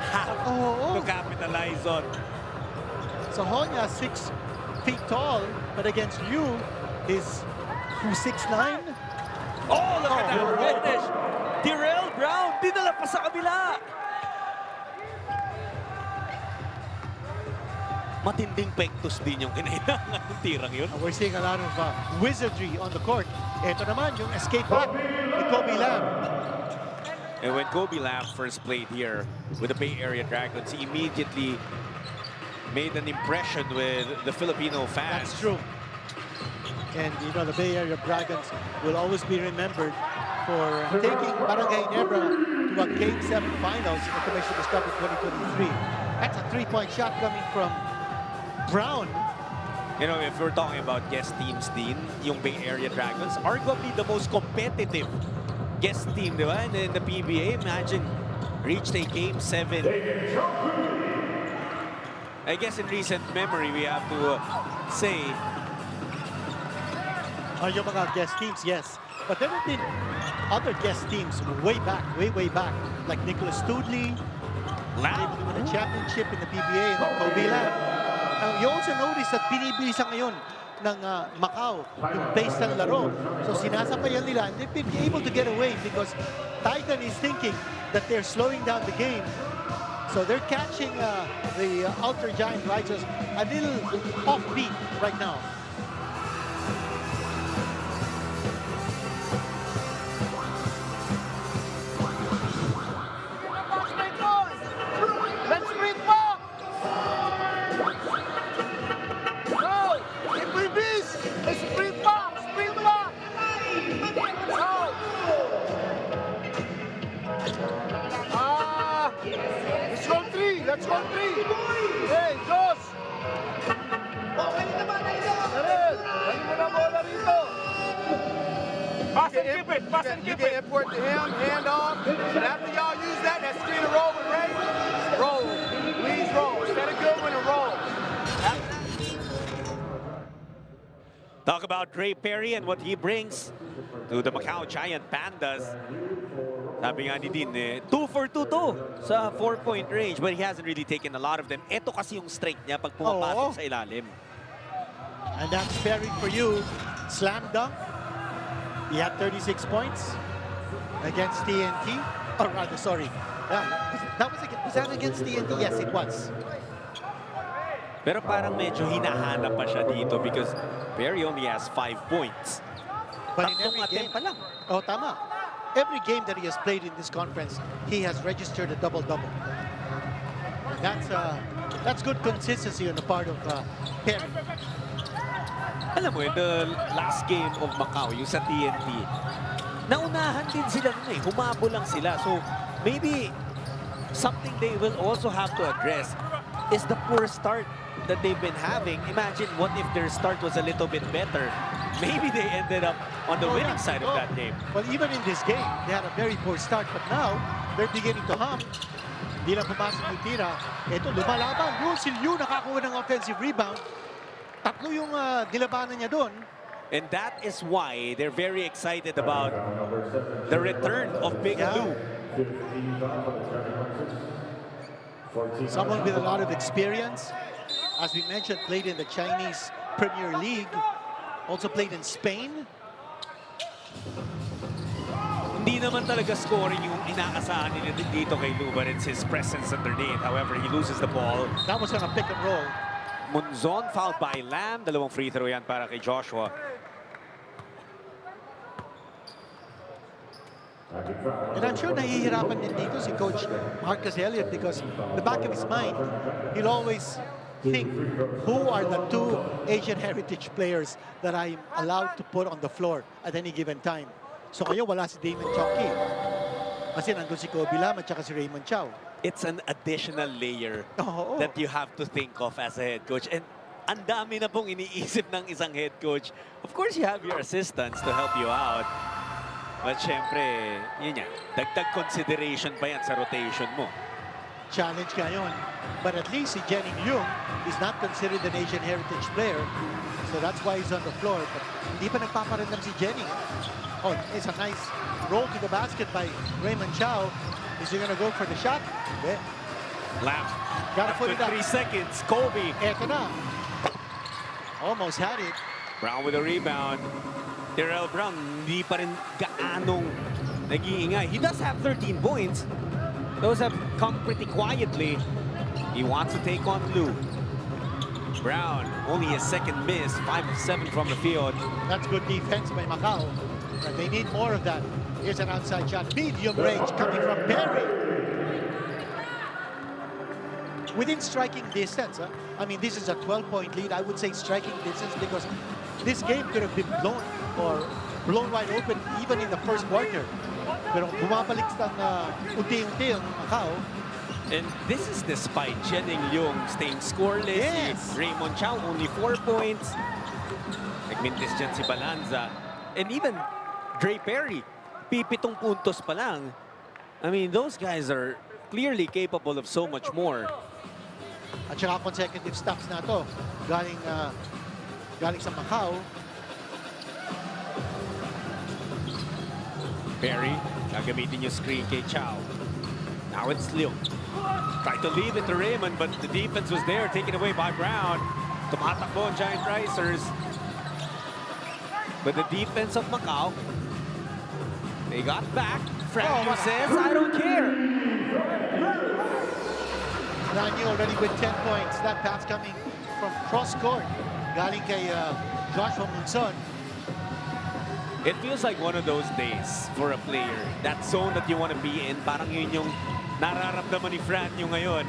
have to capitalize on. Sajonia 6 feet tall, but against Liu, who's 6'9". Oh, look at that finish. Terrell Brown, dinala pa sa kabila. Matinding pektos din yung kinailangan ng tirang yun. We're seeing a lot of wizardry on the court. Ito naman yung escape back ni Kobe Lam. And when Kobe Lam first played here with the Bay Area Dragons, he immediately made an impression with the Filipino fans. That's true. And you know, the Bay Area Dragons will always be remembered for taking Barangay Nebra to a Game 7 finals in the Commissioner's Cup in 2023. That's a 3-point shot coming from Brown. You know, if we're talking about guest teams din, yung Bay Area Dragons, arguably the most competitive guest team, di ba? In the PBA, imagine, reached a Game 7. I guess in recent memory, we have to say... Yung mga guest teams, yes. But there have been other guest teams way back, way back. Like Nicholas Studley, able to win a championship in the PBA in Kobe Land. You also notice that binibilisa ngayon ng Macau yung pace ng laro. So sinasabayan nila and they've been able to get away because Titan is thinking that they're slowing down the game. So they're catching the Ultra Giant Risers a little offbeat right now. Let's go 3! Hey, Jos! Dali mo na bola rito! Pass and keep it! Pass and You keep can it! import to him, hand off. But after y'all use that screen to roll with Ray, roll. Please roll. Instead of good one, roll. Talk about Ray Perry and what he brings to the Macau Giant Pandas. Sabi nga ni Dean, 2 for 2 to sa 4-point range, but he hasn't really taken a lot of them. Ito kasi yung strength niya pag pumapasok sa ilalim. And that's Perry for you. Slam dunk. He had 36 points against TNT. Or rather, sorry. Was that against TNT? Yes, it was. Pero parang medyo hinahanap pa siya dito because Perry only has 5 points. But in Tatlong every game, attempt pa lang. oh, tama. Every game that he has played in this conference, he has registered a double-double. That's good consistency on the part of Perry. Alam mo, in the last game of Macau, yung sa TNT, naunahan din sila nun eh. Humabo lang sila. So, maybe something they will also have to address is the poor start that they've been having. Imagine what if their start was a little bit better. Maybe they ended up on the winning side of that game. Well, even in this game, they had a very poor start, but now they're beginning to hum. Hindi lang pumasok yung tira. Ito, lumalaban. Russell Yu nakakuha ng offensive rebound. Tatlo yung nilabanan niya doon. And that is why they're very excited about the return of Big Lou. Someone with a lot of experience. As we mentioned, played in the Chinese Premier League. Also played in Spain. Hindi naman talaga scoring yung inaasahan nila dito kay Lou, but it's his presence underneath. However, he loses the ball. That was on a pick and roll. Munzon fouled by Lam. Dalawang free throw yan para kay Joshua. And I'm sure nahihirapan din dito si Coach Marcus Elliott because the back of his mind, he'll always think, who are the 2 Asian heritage players that I'm allowed to put on the floor at any given time? So kayo wala si Damien Chongqui. Kasi nandun si Kobe Lam at saka si Raymond Chow. It's an additional layer Oo. that you have to think of as a head coach. And ang dami na pong iniisip ng isang head coach. Of course, you have your assistants to help you out. But syempre, yun yan. Dagdag consideration pa yan sa rotation mo. Challenge ngayon. But at least si Jenning Yung is not considered an Asian heritage player. So that's why he's on the floor. But hindi pa nagpaparandam si Jenning. Oh, it's a nice roll to the basket by Raymond Chow. Is he gonna go for the shot? Yeah. Lam. Gotta put After it up. 3 seconds, Kobe. Eto na. Almost had it. Brown with a rebound. Terrell Brown, hindi pa rin gaanong nag-iingay. He does have 13 points. Those have come pretty quietly. He wants to take on Lou. Brown, only his second miss, 5 of 7 from the field. That's good defense by Macau. But they need more of that. Here's an outside shot. Medium range coming from Perry. Within striking distance. Huh? I mean, this is a 12-point lead. I would say striking distance because this game could have been blown or blown wide open even in the first quarter. Pero bumabalik ng unti-unti ang Macau. And this is despite Jianing Leung staying scoreless. Yes. Si Raymond Chow only 4 points. Nagmintis dyan si Balanza. And even Dre Perry, 7 puntos pa lang. I mean, those guys are clearly capable of so much more. At saka consecutive stops na to. Galing sa Macau. Perry, gagamitin yung screen kay Chow. Now it's Leung. Tried to leave it to Raymond, but the defense was there, taken away by Brown. Tumatakbo ang Giant Risers. But the defense of Macau, they got back. Frankie says, I don't care. Frankie already with 10 points. That pass coming from cross court. Galing kay Joshua Munson. It feels like one of those days for a player. That zone that you want to be in, parang yun yung nararamdaman ni Fran yung ngayon.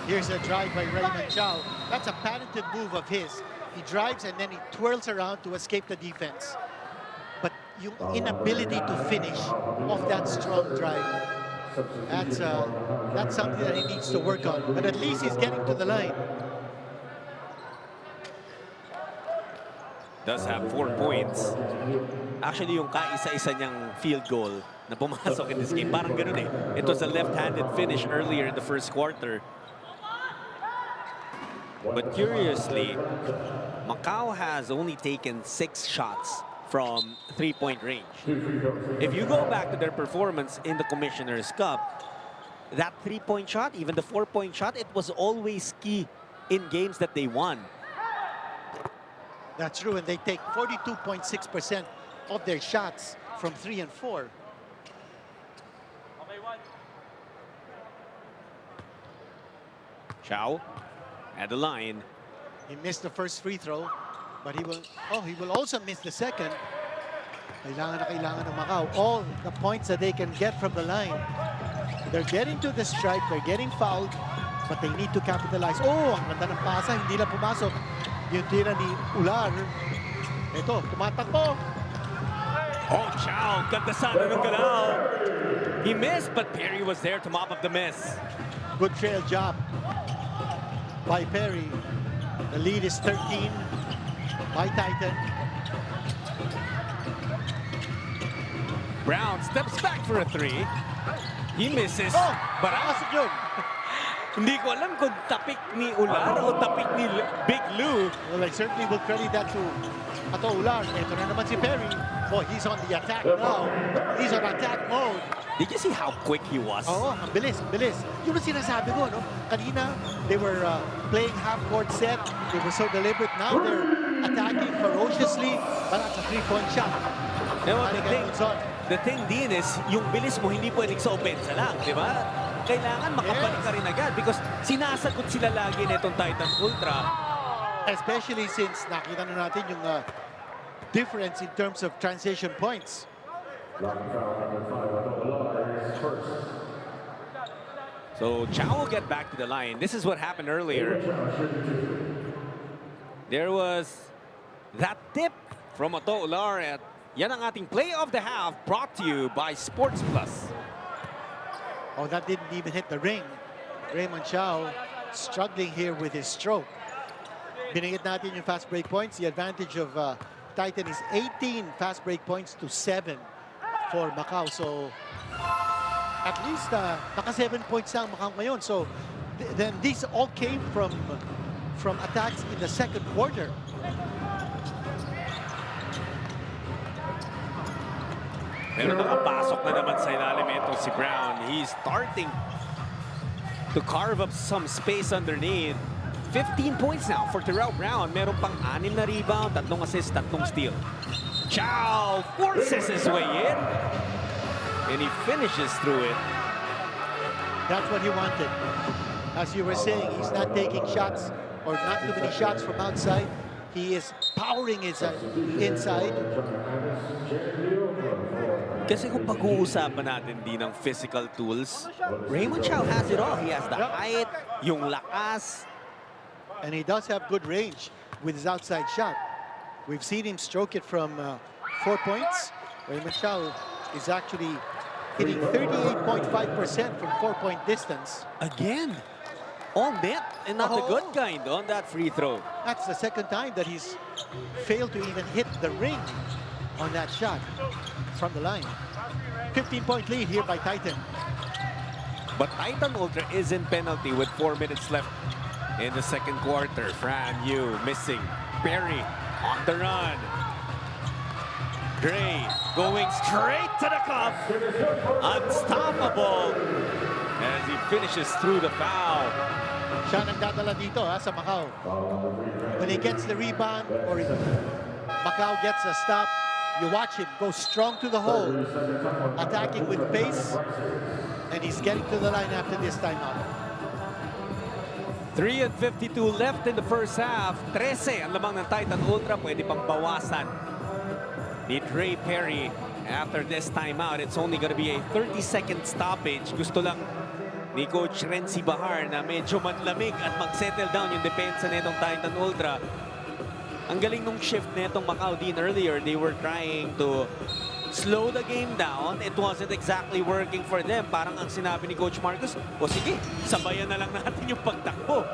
Here's a drive by Raymond Chow. That's a patented move of his. He drives and then he twirls around to escape the defense. But yung inability to finish off that strong drive, that's something that he needs to work on. But at least he's getting to the line. Does have 4 points. Actually, yung kaisa-isa niyang field goal na pumasok in this game, parang ganun eh. It was a left-handed finish earlier in the first quarter. But curiously, Macau has only taken 6 shots from 3-point range. If you go back to their performance in the Commissioner's Cup, that 3-point shot, even the 4-point shot, it was always key in games that they won. That's true, and they take 42.6% of their shots from 3 and 4. Chow at the line. He missed the first free throw, but he will also miss the second. Kailangan na kailangan ng Macau all the points that they can get from the line. They're getting to the stripe, they're getting fouled, but they need to capitalize. Oh, ang ganda ng pasa, hindi lang pumasok. Yung tira ni Ular. Ito, tumatakbo. Oh, Chow, ganda sana ng galaw. He missed, but Perry was there to mop up the miss. Good trail job by Perry. The lead is 13 by Titan. Brown steps back for a 3. He misses. Oh, but pasok yun. hindi ko alam kung tapik ni Ular o tapik ni Big Lou. Well, I certainly will credit that to Ular. Ito na naman si Perry. Oh, he's on the attack now. He's on attack mode. Did you see how quick he was? Oo, ang bilis, ang bilis. Yun ang sinasabi ko, no? Kanina, they were playing half-court set. They were so deliberate. Now they're attacking ferociously. But that's a 3-point shot. The thing din is, yung bilis mo hindi pwedeng sa opensa lang, di ba? Kailangan makabalik ka rin agad because sinasagot sila lagi nitong Titan Ultra. Especially since nakita na natin yung difference in terms of transition points. So Chow will get back to the line. This is what happened earlier. There was that tip from Otto Ular at yan ang ating play of the half brought to you by Sports Plus. Oh, that didn't even hit the ring. Raymond Chow struggling here with his stroke. Binigit natin yung fast break points. The advantage of Titan is 18 fast break points to 7 for Macau. So at least naka 7 points ang Macau ngayon. So then these all came from attacks in the second quarter. Pero nakapasok na naman sa ilalim ito si Brown. He's starting to carve up some space underneath. 15 points now for Terrell Brown. Meron pang 6 na rebound, 3 assists, 3 steal. Chow forces his way in. And he finishes through it. That's what he wanted. As you were saying, he's not taking shots or not too many shots from outside. He is powering his inside. Kasi kung pag-uusapan natin din ng physical tools, Raymond Chow has it all. He has the height, yung lakas. And he does have good range with his outside shot. We've seen him stroke it from 4 points. Raymond Chow is actually hitting 38.5% from 4-point distance. Again, all net and not the good kind on that free throw. That's the second time that he's failed to even hit the ring on that shot from the line. 15-point lead here by Titan. But Titan Ultra is in penalty with 4 minutes left in the second quarter. Fran Yu missing. Perry on the run. Gray going straight to the cup. Unstoppable as he finishes through the foul. Siya nagdadala dito sa Macau. When he gets the rebound or Macau gets a stop, you watch him go strong to the hole, attacking with pace, and he's getting to the line after this timeout. 3:52 left in the first half. 13 ang lamang ng Titan Ultra. Pwede pang bawasan ni Dre Perry after this timeout. It's only gonna be a 30-second stoppage. Gusto lang ni Coach Renzi Bahar na medyo manlamig at mag-settle down yung depensa nitong Titan Ultra. Ang galing nung shift nitong Macau din earlier. They were trying to slow the game down. It wasn't exactly working for them. Parang ang sinabi ni Coach Marcos, o sige, sabayan na lang natin yung pagtakbo.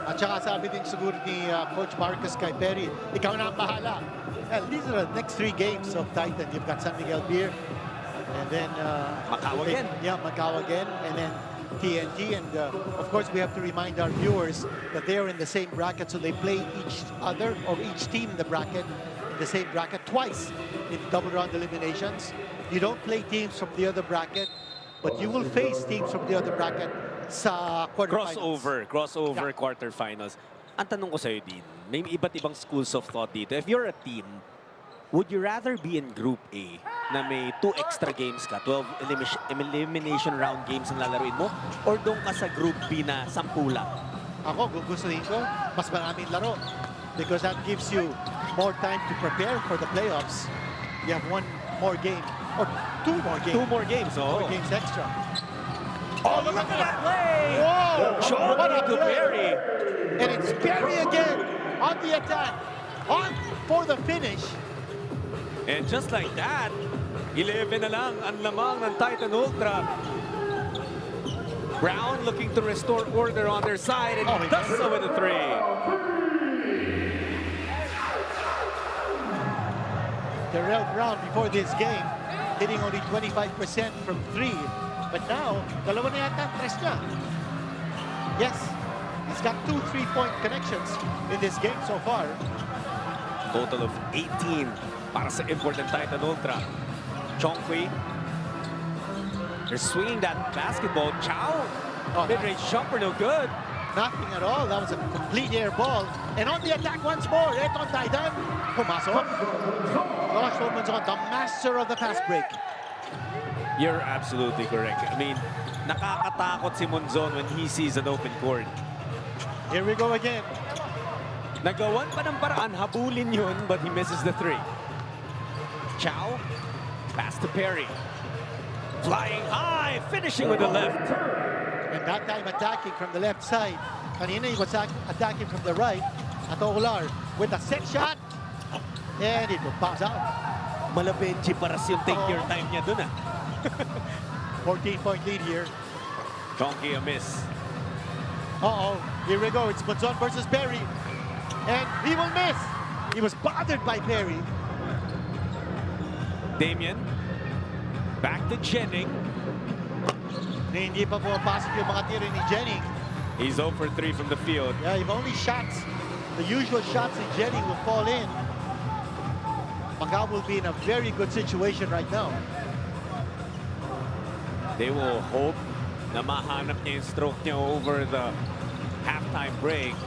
At saka sabi din siguro ni Coach Marcos kay Perry, ikaw na ang bahala. Well, these are the next 3 games of Titan. You've got San Miguel Beer, and then Macau again. Yeah, Macau again, and then TNT. And of course, we have to remind our viewers that they are in the same bracket, so they play each other or each team in the bracket in the same bracket twice in double round eliminations. You don't play teams from the other bracket, but you will face teams from the other bracket sa quarterfinals. Crossover quarterfinals. Ang tanong ko sa'yo din, may iba't ibang schools of thought dito. If you're a team, would you rather be in Group A na may 2 extra games ka, 12 elimination round games ang lalaruin mo, or doon ka sa Group B na 10 lang? Ako, gugustuhin ko, mas maraming laro. Because that gives you more time to prepare for the playoffs. You have 1 more game, or 2 more games. 2 more games, oh. 4 games extra. Oh, look at that play! Whoa! Chongqui to Perry. And it's Perry again on the attack, on for the finish. And just like that, 11 na lang ang lamang ng Titan Ultra. Brown looking to restore order on their side, and he does so with a 3. Terrell Brown before this game hitting only 25% from 3. But now, dalawa na yata ang 3 niya. Yes, he's got 2 3-point connections in this game so far. Total of 18 para sa important Titan Ultra. Chongqui. They're swinging that basketball. Chow. Mid-range jumper, no good. Nothing at all. That was a complete air ball. And on the attack once more. Eto ang Titan. Pumasok. Josh Romanson, the master of the fast break. You're absolutely correct. I mean, nakakatakot si Monzon when he sees an open court. Here we go again. Nagawan pa ng paraan, habulin yun, but he misses the 3. Chow, pass to Perry. Flying high, finishing with the left. And that time attacking from the left side. Kanina he was attacking from the right. Atolar with a set shot. And it will bounce out. Malabenchi para siyang take your time niya dun, ah. 14-point lead here. Chongqui a miss. Here we go. It's Monzon versus Perry. And he will miss. He was bothered by Perry. Damien. Back to Jennings. Hindi pa pumapasok yung mga tiro ni Jennings. He's 0 for 3 from the field. Yeah, if only shots, the usual shots ni Jennings will fall in. Macau will be in a very good situation right now. They will hope na mahanap niya yung stroke niya over the halftime break.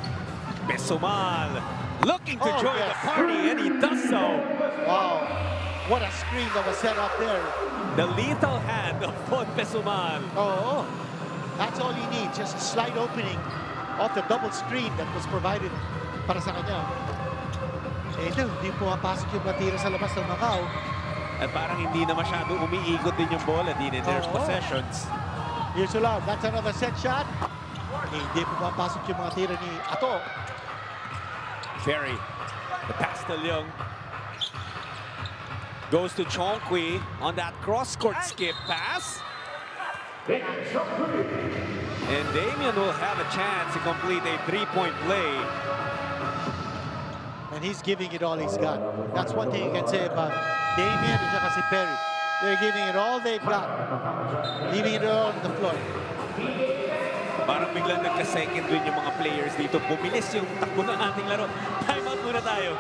Besumal looking to join the party, and he does so. Wow, what a screen that was set up there. The lethal hand of Bon Besumal. That's all he needs, just a slight opening off the double screen that was provided para sa kanya. Ito, hindi pumapasok yung batira sa labas ng Macau. At parang hindi na masyado umiikot din yung bola din in their possessions. Here's Ular, that's another set shot. Hindi pumapasok yung mga tira ni Ato. Perry, the pass to Leong. Goes to Chongqui on that cross-court skip pass. And Damien will have a chance to complete a three-point play. And he's giving it all he's got. That's one thing you can say about Damien and saka si Perry. They're giving it all they've got. Leaving it all on the floor. Parang biglang nagka-second win yung mga players dito. Bumilis yung takbo ng ating laro. Time out muna tayo.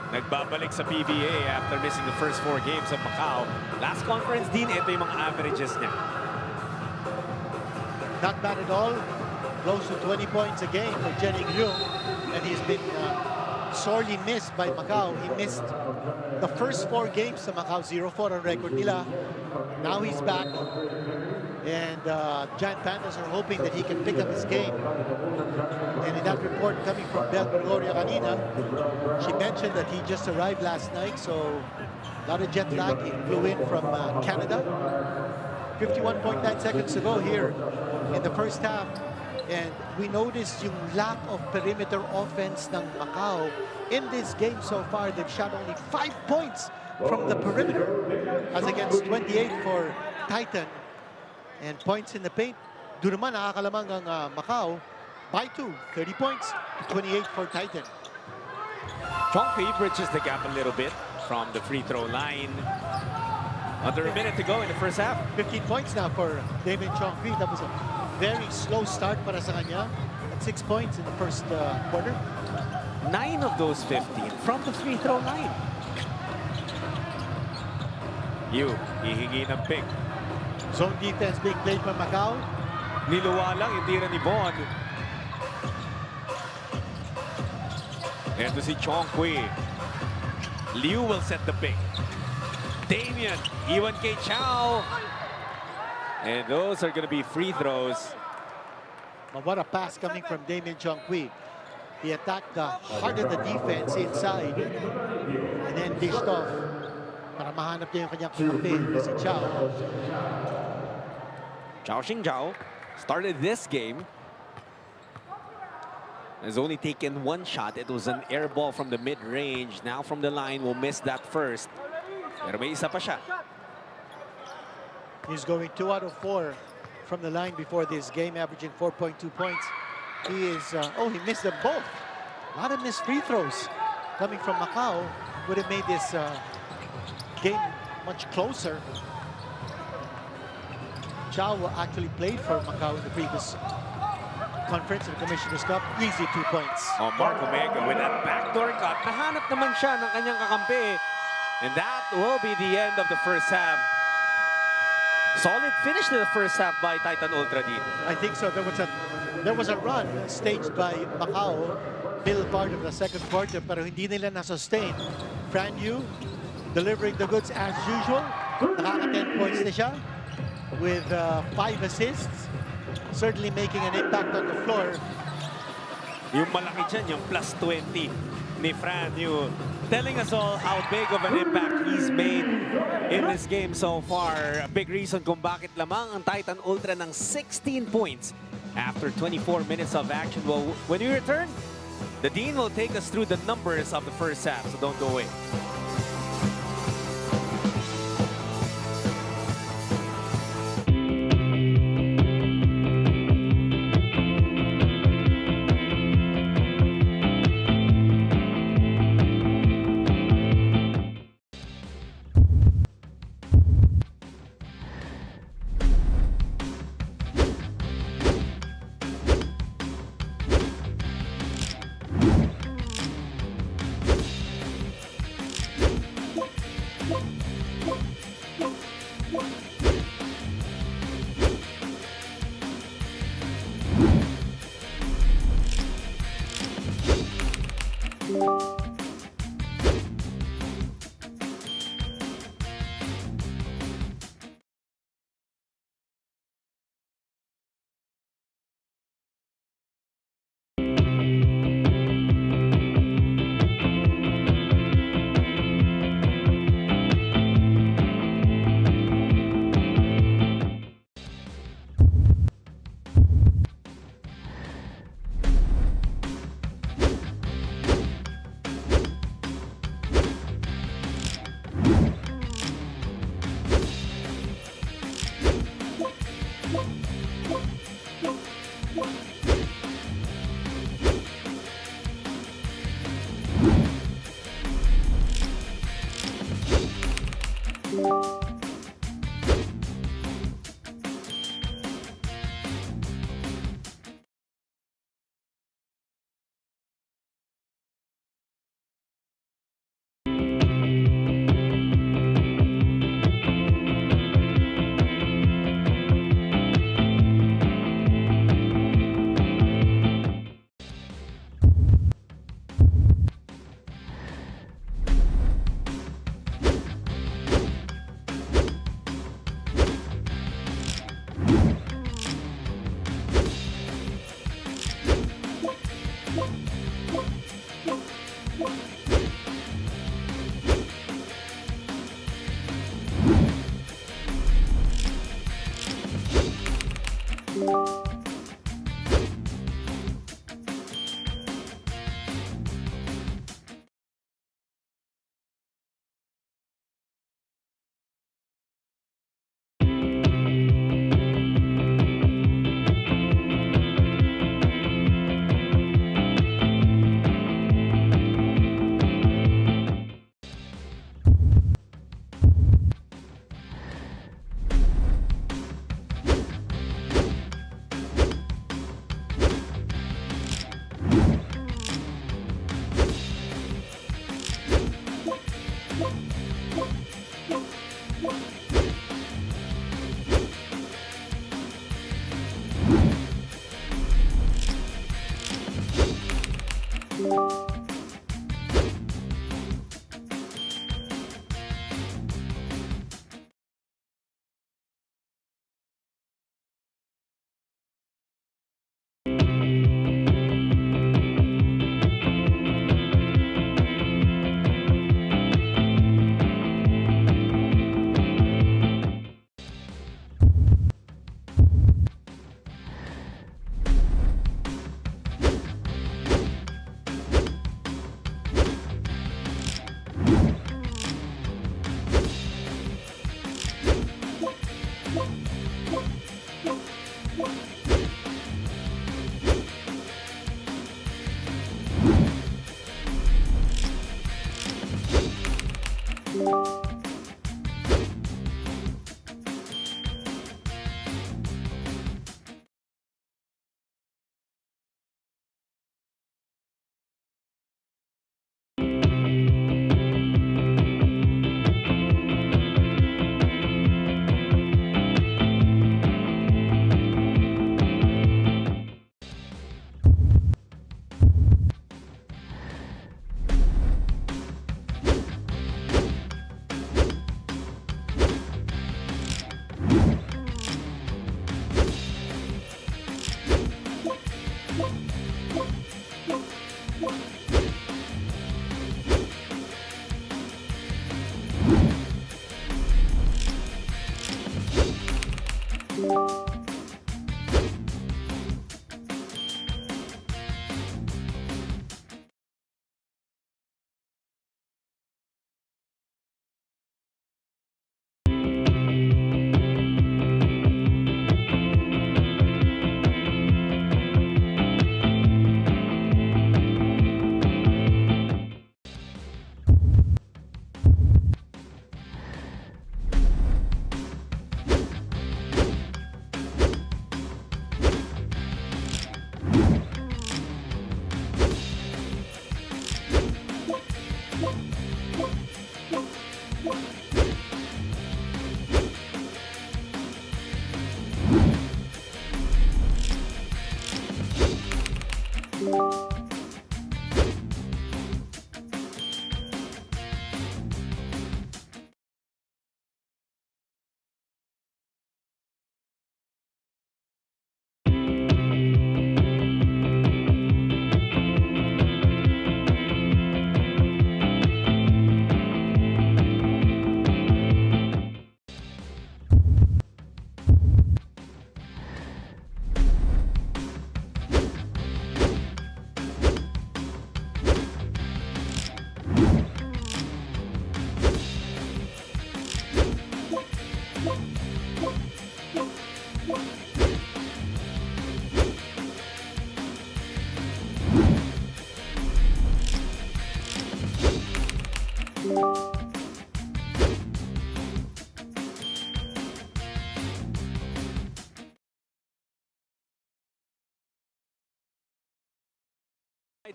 Nagbabalik sa PBA after missing the first 4 games of Macau. Last conference din, ito yung mga averages niya. Not bad at all. Close to 20 points a game for Chening Leung. And he's been sorely missed by Macau. He missed the first 4 games sa Macau, 0-4 on record nila. Now he's back. And Giant Pandas are hoping that he can pick up his game. And in that report coming from Bel Gregoria kanina, she mentioned that he just arrived last night, so a lot of jet lag. He flew in from Canada 51.9 seconds ago here in the first half. And we noticed yung lack of perimeter offense ng Macau. In this game so far, they've shot only 5 points from the perimeter as against 28 for Titan. And points in the paint, doon naman nakakalamang ang Macau by 2, 30 points, 28 for Titan. Chongqui bridges the gap a little bit from the free throw line. Under a minute to go in the first half. 15 points now for Damien Chongqui. That was a very slow start para sa kanya. At 6 points in the first quarter. 9 of those 15 from the free throw line. Hihingi ng pick. Zone defense being played by Macau. Niluwa lang, hindi rin ni Bon. Ito si Chongqui. Liu will set the pick. Damien, iwan kay Chow. And those are going to be free throws. But what a pass coming from Damien Chongqui. He attacked the heart of the defense inside and then dished off para mahanap niya yung kanyang kampi, si Chow. Zhao Xingzhao started this game. Has only taken 1 shot. It was an air ball from the mid-range. Now from the line, will miss that first. Pero may isa pa siya. He's going 2 out of 4 from the line before this game, averaging 4.2 points. He is, he missed them both. A lot of missed free throws coming from Macau. Would have made this game much closer. Chow actually played for Macau in the previous conference of the Commissioner's Cup. Easy 2 points. Oh, Mark Omega with that backdoor cut. Nahanap naman siya ng kanyang kakampi. And that will be the end of the first half. Solid finish to the first half by Titan Ultra D. I think so. There was a run staged by Macau, middle part of the second quarter, pero hindi nila na-sustain. Fran Yu delivering the goods as usual. Nakaka-10 points na siya with 5 assists. Certainly making an impact on the floor. Yung malaki dyan, yung plus 20 ni Fran Yu. Telling us all how big of an impact he's made in this game so far. A big reason kung bakit lamang ang Titan Ultra ng 16 points after 24 minutes of action. Well, when we return, the Dean will take us through the numbers of the first half, so don't go away.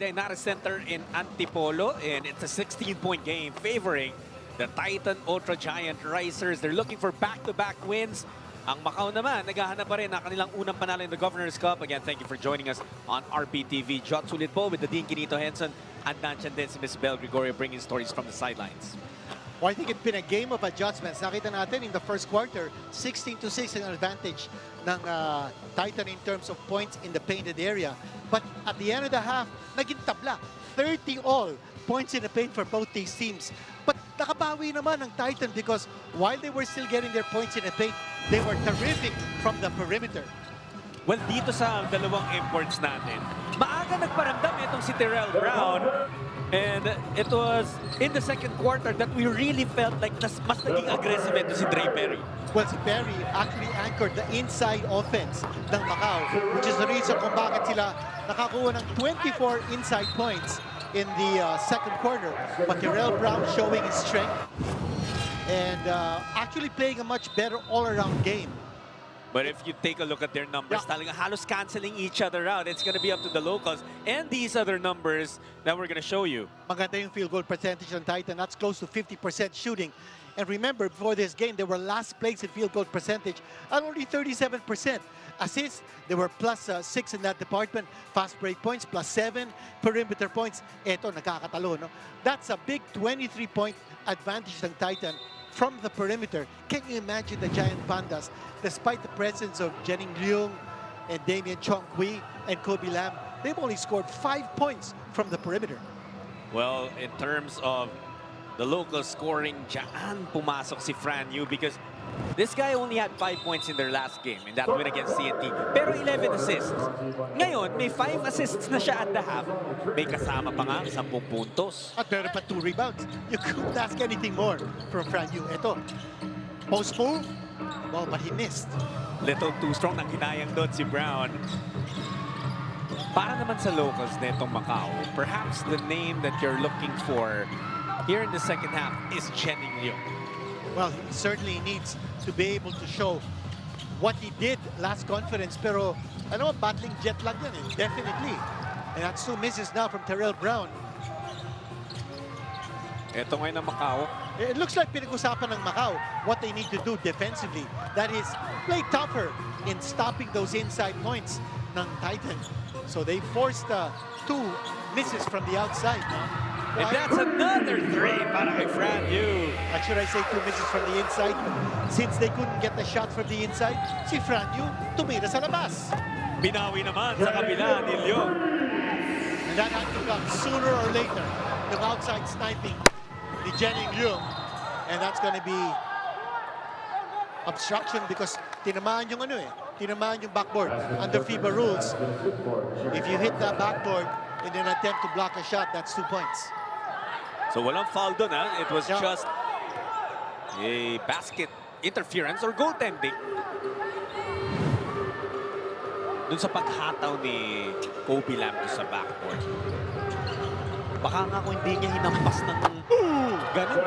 United Center in Antipolo, and it's a 16-point game favoring the Titan Ultra Giant Risers. They're looking for back-to-back wins. Ang Macau naman, naghahanap pa rin ng kanilang unang panalo in the Governor's Cup. Again, thank you for joining us on RPTV. Jot sulit po with the Dean Quinito Henson and nandiyan din si Miss Bel Gregorio bringing stories from the sidelines. Well, I think it's been a game of adjustments. Nakita natin in the first quarter, 16-6 ang advantage ng Titan in terms of points in the painted area. But at the end of the half, naging tabla. 30 all points in the paint for both these teams. But nakabawi naman ng Titan because while they were still getting their points in the paint, they were terrific from the perimeter. Well, dito sa dalawang imports natin, maaga nagparamdam itong si Terrell Brown. And it was in the second quarter that we really felt like mas naging aggressive ito si Dre Perry. Well, si Perry actually anchored the inside offense ng Macau, which is the reason kung bakit sila nakakuha ng 24 inside points in the second quarter. But Terrell Brown showing his strength and actually playing a much better all-around game. But if you take a look at their numbers, talagang halos canceling each other out. It's going to be up to the locals and these other numbers that we're going to show you. Maganda yung field goal percentage ng Titan. That's close to 50% shooting. And remember, before this game, they were last place in field goal percentage at only 37%. Assists, they were +6 in that department. Fast break points, +7. Perimeter points, eto, nakakatalo, no? That's a big 23-point advantage ng Titan from the perimeter. Can you imagine the Giant Pandas, despite the presence of Jening Leung and Damien Chongqui and Kobe Lam, they've only scored 5 points from the perimeter. Well, in terms of the local scoring, dyan pumasok si Fran Yu because this guy only had 5 points in their last game in that win against TNT. Pero 11 assists. Ngayon, may 5 assists na siya at the half. May kasama pa nga 10 puntos. At meron pa 2 rebounds. You couldn't ask anything more from Fran Yu. Ito, post move, well, but he missed. Little too strong nang hinayang doon si Brown. Para naman sa locals netong Macau, perhaps the name that you're looking for here in the second half is Jening Leung. Well, he certainly needs to be able to show what he did last conference. Pero, ano, battling jet lag yan eh. Definitely. And that's 2 misses now from Terrell Brown. Ito ngayon ng Macau. It looks like pinag-usapan ng Macau what they need to do defensively. That is, play tougher in stopping those inside points ng Titan. So they forced 2 misses from the outside. No? And that's another 3 para kay Fran Yu. Should I say 2 misses from the inside? Since they couldn't get the shot from the inside, si Fran Yu tumira sa labas. Binawi naman sa kabila ni Leung. And that had to come sooner or later. The outside sniping ni Jening Leung. And that's going to be obstruction because tinamaan yung ano eh. Tinamaan yung backboard. Under FIBA rules, if you hit that backboard in an attempt to block a shot, that's 2 points. So walang foul doon ha. It was just a basket interference or goaltending. Doon sa paghataw ni Kobe Lam sa backboard. Baka nga kung hindi niya hinampas ng ganun.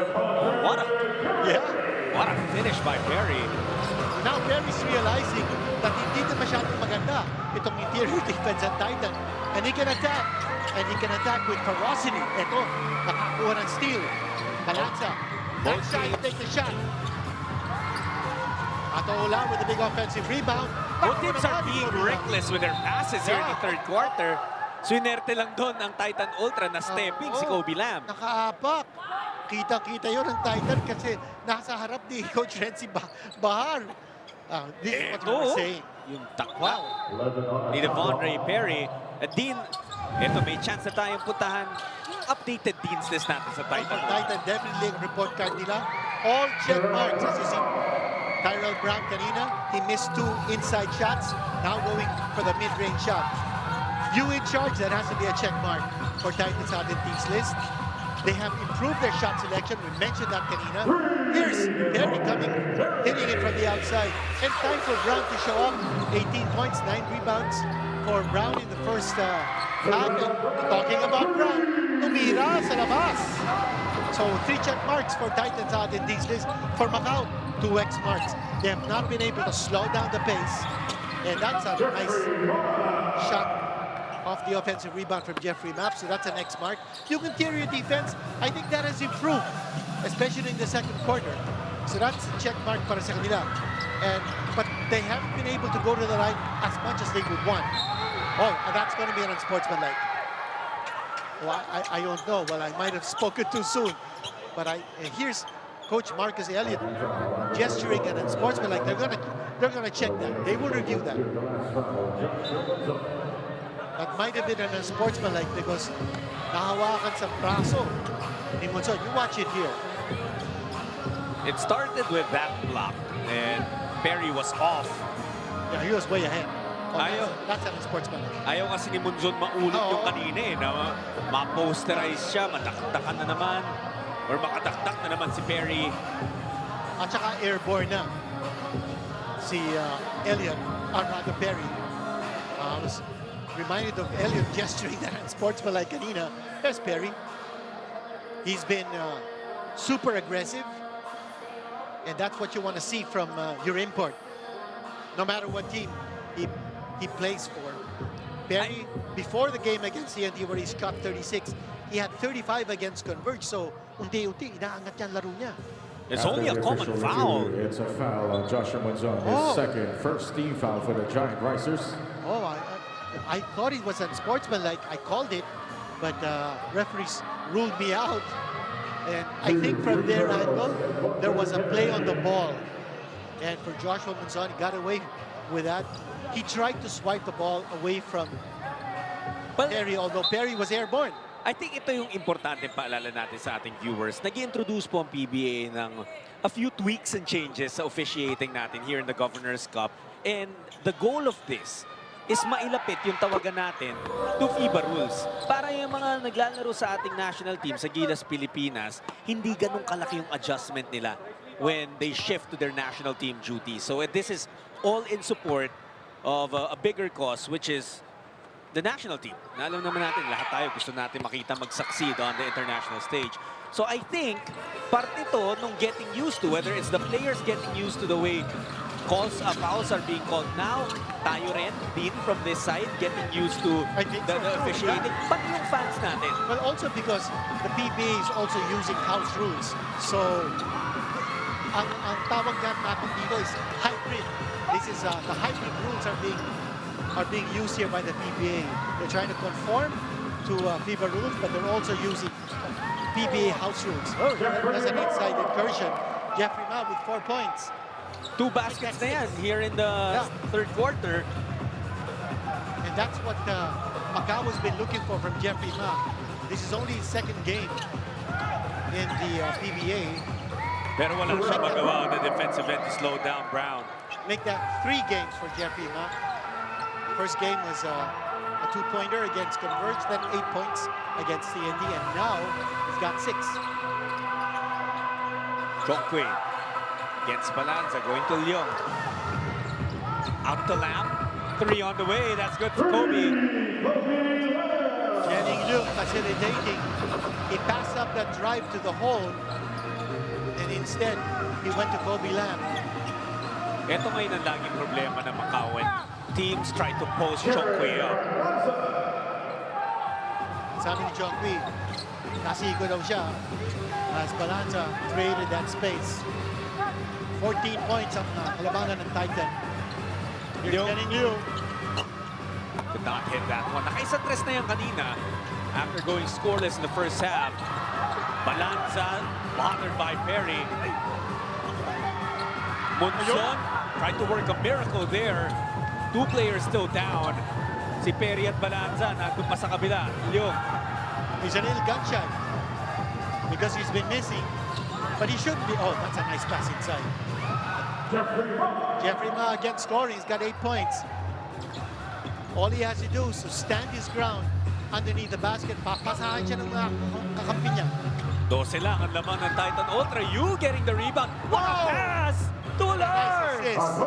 What a finish by Perry. Now Perry's realizing that hindi na masyadong maganda itong interior defense at Titan. And he can attack. And he can attack with ferocity. Ito, nakakuha ng steal. Balanza. Next shot, he takes the shot. Atola with a big offensive rebound. Both teams are being reckless with their passes here in the third quarter. Swinerte lang doon ang Titan Ultra na stepping si Kobe Lam. Nakaapak. Kita-kita yun ang Titan kasi nasa harap ni Coach Renzi Bahar. This is what you were saying. Yung takwa ni Devondre Perry. At Dean, ito may chance na tayong puntahan updated Dean's list natin sa Titan. Titan definitely ang report card nila. All check marks. As you see, Tyrell Brown kanina, he missed 2 inside shots. Now going for the mid-range shot. You in charge, that has to be a check mark for Titan's out in Dean's list. They have improved their shot selection. We mentioned that kanina. Here's Perry coming, hitting it from the outside. And time for Brown to show up. 18 points, 9 rebounds for Brown in the first half. And talking about Brown, tumira sa labas. So 3 check marks for Titans out in these lists. For Macau, 2 X marks. They have not been able to slow down the pace. And that's a nice shot off the offensive rebound from Jeffrey Mapp, so that's an X mark. Yung interior defense, I think that has improved, especially in the second quarter. So that's a check mark para sa kanila. But they haven't been able to go to the line as much as they would want. Oh, and that's going to be an unsportsmanlike. Well, I don't know. Well, I might have spoken too soon. But here's Coach Marcus Elliott gesturing an unsportsmanlike. They're gonna check that. They will review that. That might have been an unsportsmanlike because nahawakan sa braso ni Monzon. You watch it here. It started with that block, and Perry was off. Yeah, he was way ahead. Oh, Ayaw. that's an unsportsmanlike. Ayaw kasi ni Monzon maulit yung kanina na ma-posterize siya, mataktakan na naman, or makataktak na naman si Perry. At saka airborne na si Elliott, or rather Perry. I was reminded of Elliott gesturing that unsportsmanlike kanina. There's Perry. He's been super aggressive. And that's what you want to see from your import. No matter what team he plays for. Perry, before the game against TNT where he shot 36, he had 35 against Converge. So, unti-unti, inaangat yan laro niya. It's only a common foul. It's a foul on Joshua Monzon, his first team foul for the Giant Ricers. Oh, I thought it was unsportsmanlike. I called it, but referees ruled me out. And I think from their angle, there was a play on the ball. And for Joshua Monzon, he got away with that. He tried to swipe the ball away from Perry, although Perry was airborne. I think ito yung importante paalala natin sa ating viewers. Nag-introduce po ang PBA ng a few tweaks and changes sa officiating natin here in the Governor's Cup. And the goal of this is mailapit yung tawagan natin to FIBA rules. Para yung mga naglalaro sa ating national team sa Gilas, Pilipinas, hindi ganun kalaki yung adjustment nila when they shift to their national team duties. So this is all in support of a bigger cause, which is the national team. Na alam naman natin, lahat tayo gusto natin makita mag-succeed on the international stage. So I think, parte to nung getting used to, whether it's the players getting used to the way fouls are being called now, tayo rin, din from this side, getting used to the officiating, pati yung fans natin. Well, also because the PBA is also using house rules. So, ang tawag natin dito is hybrid. This is the hybrid rules are being used here by the PBA. They're trying to conform to FIBA rules, but they're also using PBA house rules. Oh, that's an inside incursion. Jeffrey Ma with 4 points. 2 baskets na yan here in the third quarter. And that's what Macau has been looking for from Jeffrey Ma. This is only his second game in the PBA. Pero walang siya magawa on the defensive end to slow down Brown. Make that 3 games for Jeffrey Ma. First game was a 2-pointer against Converge, then 8 points against TNT, and now he's got 6. Chongqui against Balanza, going to Leong. Out to Lamb. 3 on the way. That's good for Kobe. Jenning Leong facilitating. He passed up that drive to the hole, and instead, he went to Kobe Lamb. Ito ngayon ang laging problema ng Macau when teams try to post Chongqui up. Sabi ni Chongqui, nasigo daw siya as Balanza created that space. 14 points ang kalabangan ng Titan. Here's Jenning Leong. Did not hit that one. Nakaisa-tres na yan kanina after going scoreless in the first half. Balanza bothered by Perry. Monzon tried to work a miracle there. 2 players still down. Si Perry at Balanza nandun pa sa kabila. Leong. He's a little gun-shy because he's been missing, but he should be. Oh, that's a nice pass inside. Jeffrey Ma again scoring. He's got 8 points. All he has to do is to stand his ground underneath the basket. Papasahan siya ng mga kakampi niya. 12 lang ang laman ng Titan Ultra. You getting the rebound. What a pass! Tular! Nice assist.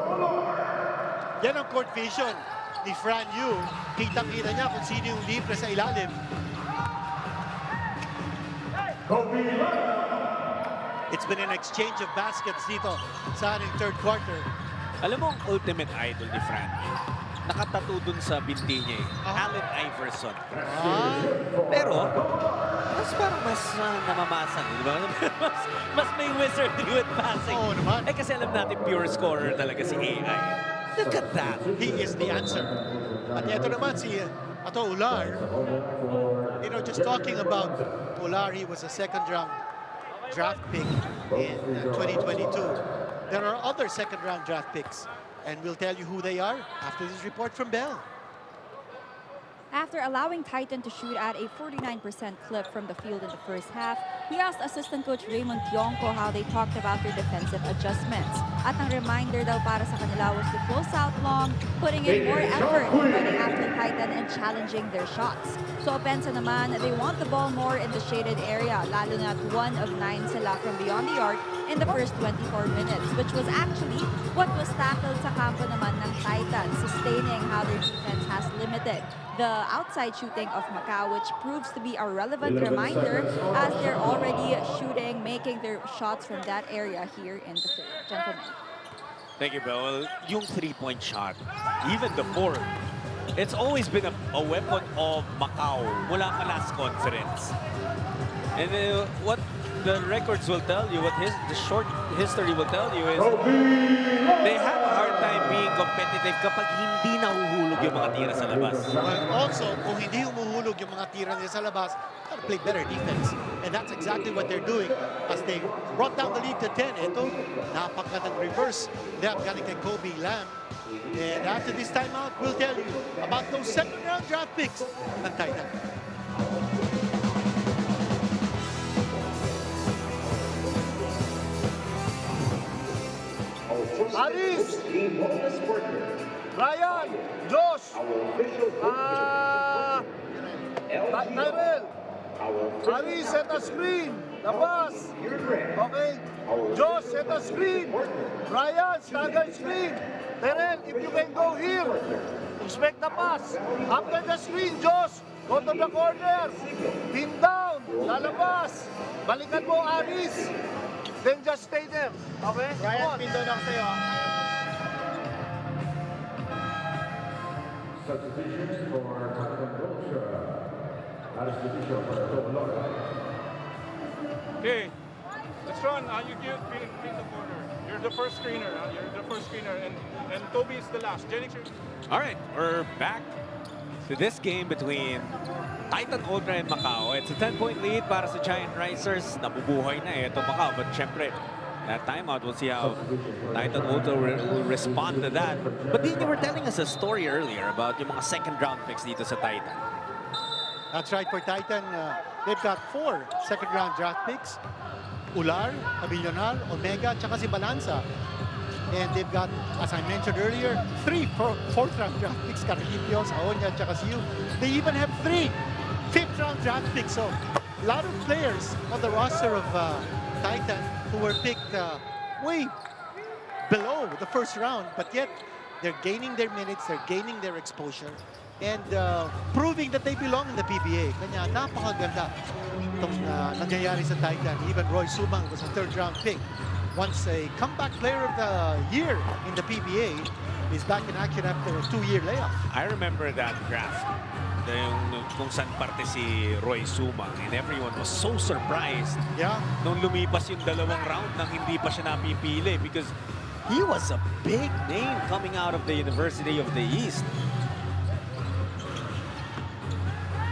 Yan ang court vision ni Fran Yu. Kitang-kita niya kung sino yung libre sa ilalim. It's been an exchange of baskets dito sa ating third quarter. Alam mo ang ultimate idol ni Fran? nakatato dun sa binti niya eh. Allen Iverson. Ah, Pero, parang mas namamasan. Di ba? mas may wizardry with passing. Oo naman. Eh kasi alam natin pure scorer talaga si AI. Look at that. he is the answer. At ito naman si Ular. You know, just talking about Ular, he was a second-round draft pick in 2022. There are other second-round draft picks, and we'll tell you who they are after this report from Bell. After allowing Titan to shoot at a 49% clip from the field in the first half, we asked assistant coach Damien Chongqui how they talked about their defensive adjustments. At ang reminder daw para sa kanila was to close out long, putting in more effort in running after Titan and challenging their shots. So opensa naman, they want the ball more in the shaded area, lalo na at 1 of 9 sila from beyond the arc in the first 24 minutes, which was actually what was tackled sa kampo naman ng Titan, sustaining how their defense has limited the outside shooting of Macau, which proves to be a relevant reminder as they're already shooting, making their shots from that area here in the third. Gentlemen. Thank you, Bell. Yung three-point shot, even the fourth, it's always been a weapon of Macau mula pa last conference. And what the records will tell you, what the short history will tell you is they have a hard time being competitive kapag hindi nahuhulog yung mga tira sa labas. Well, also, kung hindi humuhulog yung mga tira nila sa labas, gotta play better defense. And that's exactly what they're doing as they brought down the lead to 10. Ito, napakagandang reverse. They have galing kay Kobe Lam. And after this timeout, we'll tell you about those second-round draft picks ng Titan. Aris! Bryan! Josh! Tyrell! Aris, set a screen! Labas! Okay? Josh, set a screen! Bryan, stagger screen! Tyrell, if you can go here, expect the pass. After the screen, Josh, go to the corner. Pin down, lalabas. Balikan mo, Aris. Then just stay there. Okay? Bryan, pin down ako sa'yo. Substitution for Jonathan Ultra. Substitution for Doubleheader. Okay, let's run. You give pin the corner. You're the first screener. You're the first screener, and Toby is the last. Jennings, All right, we're back to this game between Titan Ultra and Macau. It's a 10-point lead para sa Giant Risers. Nabubuhay na ito Macau, but syempre, that timeout, we'll see how Titan Ultra will respond to that. But Dean, you were telling us a story earlier about yung mga second-round picks dito sa Titan. That's right, for Titan, they've got 4 second-round draft picks. Ular, Abilionar, Omega, tsaka si Balanza. And they've got, as I mentioned earlier, 3 fourth-round draft picks, Carlipio, Sajonia, tsaka si Yu. They even have 3 fifth-round draft picks. So, a lot of players on the roster of Titan who were picked way below the first round, but yet they're gaining their minutes, they're gaining their exposure, and proving that they belong in the PBA. Kanya napakaganda itong nangyayari sa Titan. Even Roy Sumang was a third-round pick. Once a comeback player of the year in the PBA, is back in action after a 2-year layoff. I remember that draft. Yung kung saan parte si Roy Sumang, and everyone was so surprised Yeah. nung lumipas yung dalawang round nang hindi pa siya napipili because he was a big name coming out of the University of the East.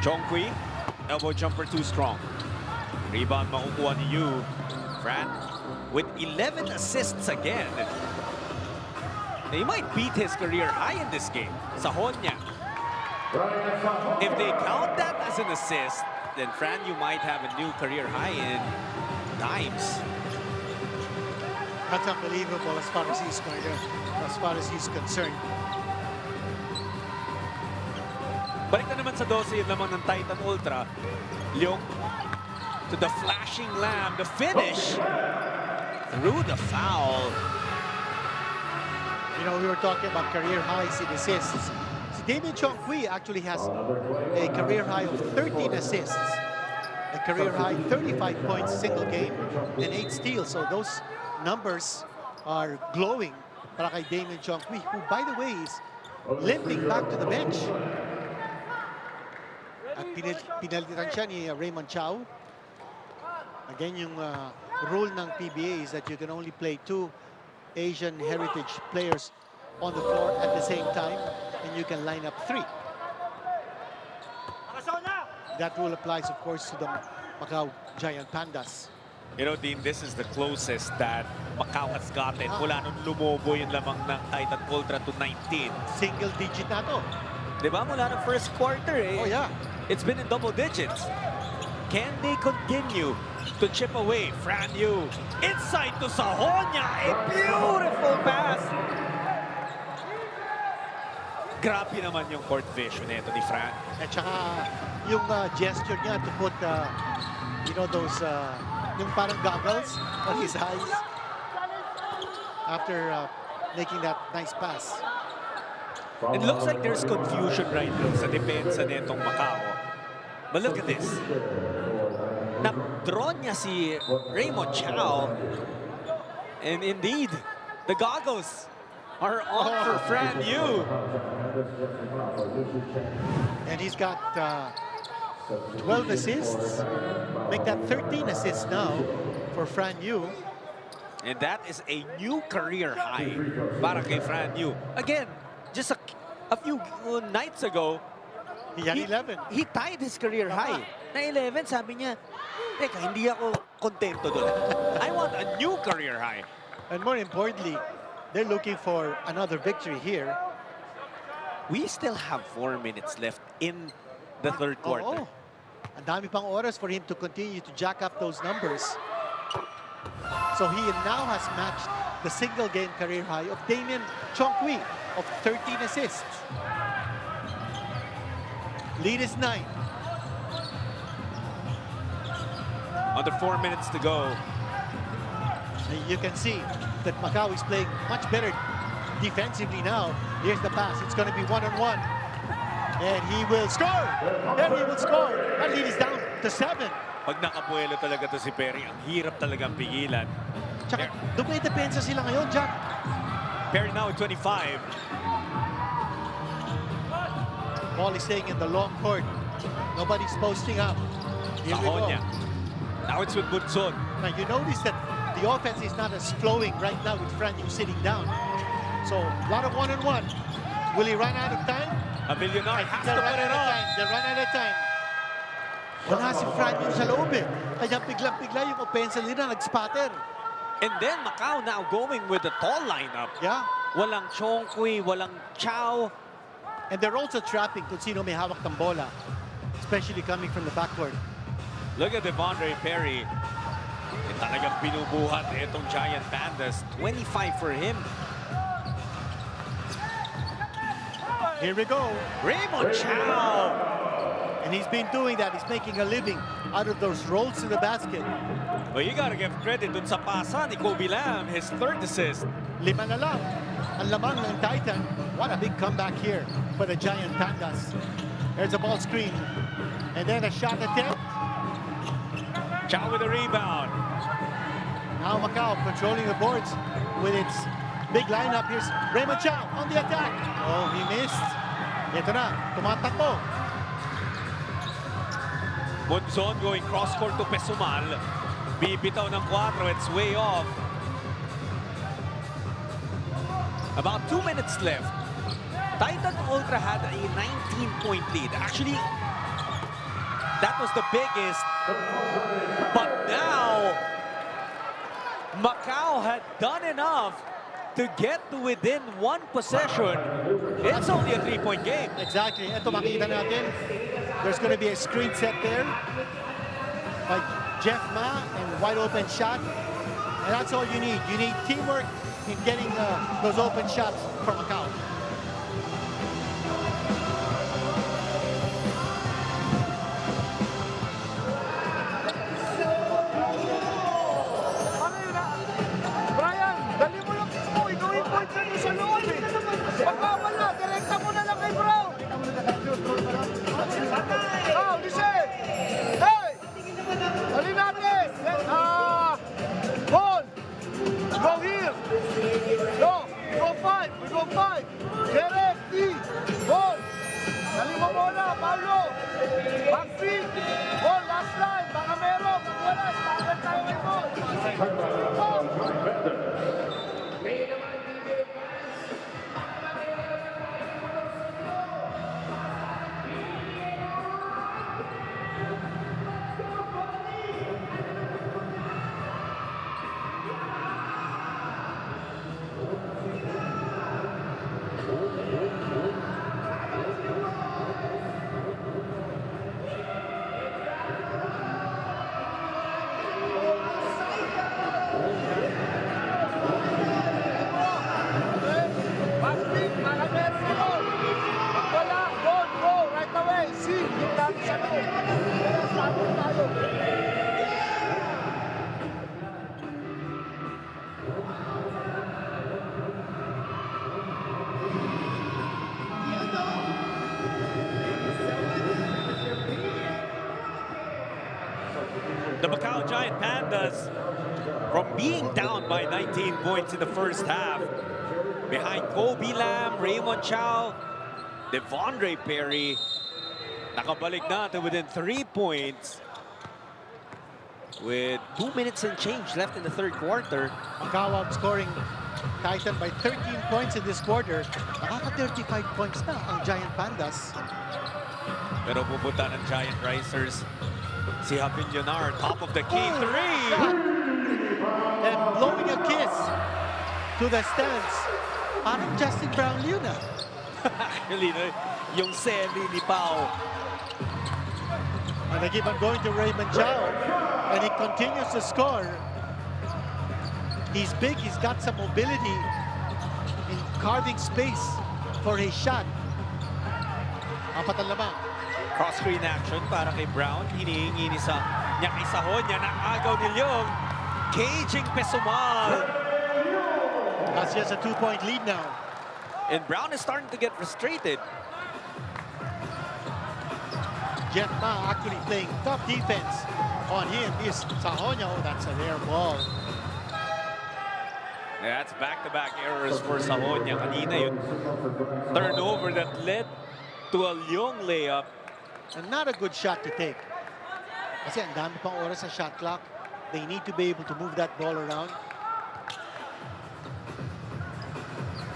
Chongqui, elbow jumper too strong. Rebound makukuha ni Yu. Fran with 11 assists again. They might beat his career high in this game. Sajonia. If they count that as an assist, then Fran, you might have a new career high in dimes. That's unbelievable as far as he's concerned. Balik na naman sa 12 yung lamang ng Titan Ultra. Leong to the flashing lamb, the finish through the foul. You know, we were talking about career highs in assists. So Damien Chongqui actually has a career high of 13 assists, a career high 35 points single game, and 8 steals. So those numbers are glowing para kay Damien Chongqui, who, by the way, is limping back to the bench. At pinalitan siya ni Raymond Chow. Again, yung rule ng PBA is that you can only play 2 Asian heritage players on the floor at the same time, and you can line up 3. That rule applies, of course, to the Macau Giant Pandas. You know, Dean, this is the closest that Macau has gotten mula nung lumobo yung lamang ng Titan Ultra to 19. Single digit na to. Diba? Mula ng first quarter eh. Oh yeah. It's been in double digits. Can they continue to chip away? Fran Yu inside to Sajonia. A beautiful pass. Grabe naman yung court vision nito ni Fran. At saka yung gesture niya to put, you know, those, yung parang goggles on his eyes after making that nice pass. It looks like there's confusion right now sa depensa nitong Macau. But look at this. Na-draw niya si Raymond Chow. And indeed, the goggles are on for Fran Yu. And he's got 12 assists. Make that 13 assists now for Fran Yu. And that is a new career high para kay Fran Yu. Again, just a few nights ago, He had 11. He tied his career high. Na 11, sabi niya, teka, hindi ako kontento doon. I want a new career high. And more importantly, they're looking for another victory here. We still have 4 minutes left in the third quarter. Ang dami pang oras for him to continue to jack up those numbers. So he now has matched the single game career high of Damien Chongqui of 13 assists. Lead is 9. Under 4 minutes to go. And you can see that Macau is playing much better defensively now. Here's the pass. It's going to be one-on-one. And he will score! And he will score! That lead is down to 7. Pag nakabuelo talaga to si Perry, ang hirap talagang pigilan. Tsaka, dumidepensa sila ngayon, Jack. Perry now at 25. Ball is staying in the long court. Nobody's posting up. Here we go. Sajonia. Now it's with Bunson. Now you notice that the offense is not as flowing right now with Fran Yu sitting down. So a lot of one-on-one. Will he run out of time? A millionaire has to They'll put run it out of on. time. They'll run out of time. Wala si Fran Yu sa loob eh. Kaya biglang-bigla yung offense nila nag-spatter. And then Macau now going with the tall lineup. Yeah. Walang Chongqui, walang Chow. And they're also trapping kung sino may hawak ng bola. Especially coming from the backcourt. Look at Devondre Perry. Talagang binubuhat itong Giant Pandas. 25 for him. Here we go. Raymond Chow. And he's been doing that. He's making a living out of those rolls to the basket. Well, you gotta give credit dun sa pasa ni Kobe Lam, his third assist. 5 na lang. Ang lamang ng Titan. What a big comeback here for the Giant Pandas. There's a ball screen. And then a shot attempt. Chow with a rebound. Now Macau controlling the boards with its big lineup. Here's Raymond Chow on the attack. Oh, he missed. Ito na, tumatakbo. Bunson going cross-court to Pesumal. Bibitaw ng 4, it's way off. About 2 minutes left. Titan Ultra had a 19-point lead. Actually, that was the biggest. But now, Macau had done enough to get to within 1 possession. It's only a 3-point game. Exactly. Ito makita natin. There's going to be a screen set there by Jeff Ma and wide open shot. And that's all you need. You need teamwork in getting those open shots from Macau. Bryan, dali mo lang ito. Ikaw yung point na sa loob eh. Pagka wala, direkta mo na lang kay Brown. Oh, listen! Hey! Dali natin! Ball! Go here! No! Go 5! We go 5! Backseat. Ball, last line. Baka meron. Pag wala, started tayo may ball. Backseat, baka meron ball. Pag wala, go right away. See, yung dami sa loob. Started tayo. The Macau Giant Pandas, from being down by 19 points in the first half, behind Kobe Lam, Raymond Chow, Devondre Perry, nakabalik na to within 3 points with 2 minutes and change left in the third quarter. Macau outscoring Titan by 13 points in this quarter. Nakaka-35 points na ang Giant Pandas. Pero pupunta ng Giant Risers si Habinyonar, top of the key, three! And blowing a kiss to the stands. Parang Justin Brown yun ah. Actually, yung semi ni Pao. And they keep on going to Raymond Chow. And he continues to score. He's big, he's got some mobility in carving space for his shot. Apat ang lamang. Cross-screen action para kay Brown. Hinihingi ni kay Sajonia. Nakagaw ni Leong. Caging Pesumal. That's just a 2-point lead now. And Brown is starting to get frustrated. Jeff Ma actually playing tough defense on him. Is Sajonia. Oh, that's an air ball. Yeah, that's back-to-back errors for Sajonia. Kanina yung turnover that led to a Leong layup. And not a good shot to take. Kasi ang dami pang oras sa shot clock. They need to be able to move that ball around.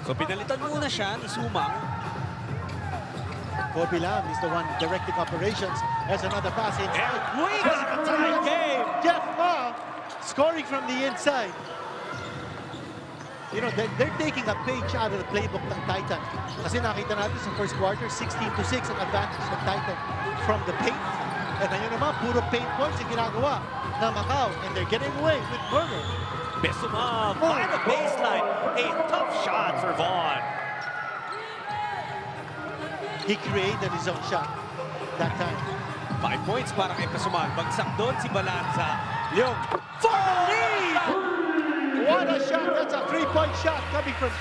So pinalitan muna siya ni Sumang. Kobe Lam is the one directing operations. There's another pass inside. Wait, a tie game! Jeff Ma scoring from the inside. You know, they're taking a page out of the playbook ng Titan. Kasi nakita natin sa first quarter, 16-6 ang advantage ng Titan from the paint. And ayun naman, puro paint points yung ginagawa ng Macau. And they're getting away with murder. Besuma by the baseline. A tough shot for Vaughn. He created his own shot that time. 5 points para kay Besuma. Bagsak doon si Balanza. Leong for the lead! What a shot! That's a 3-point shot coming from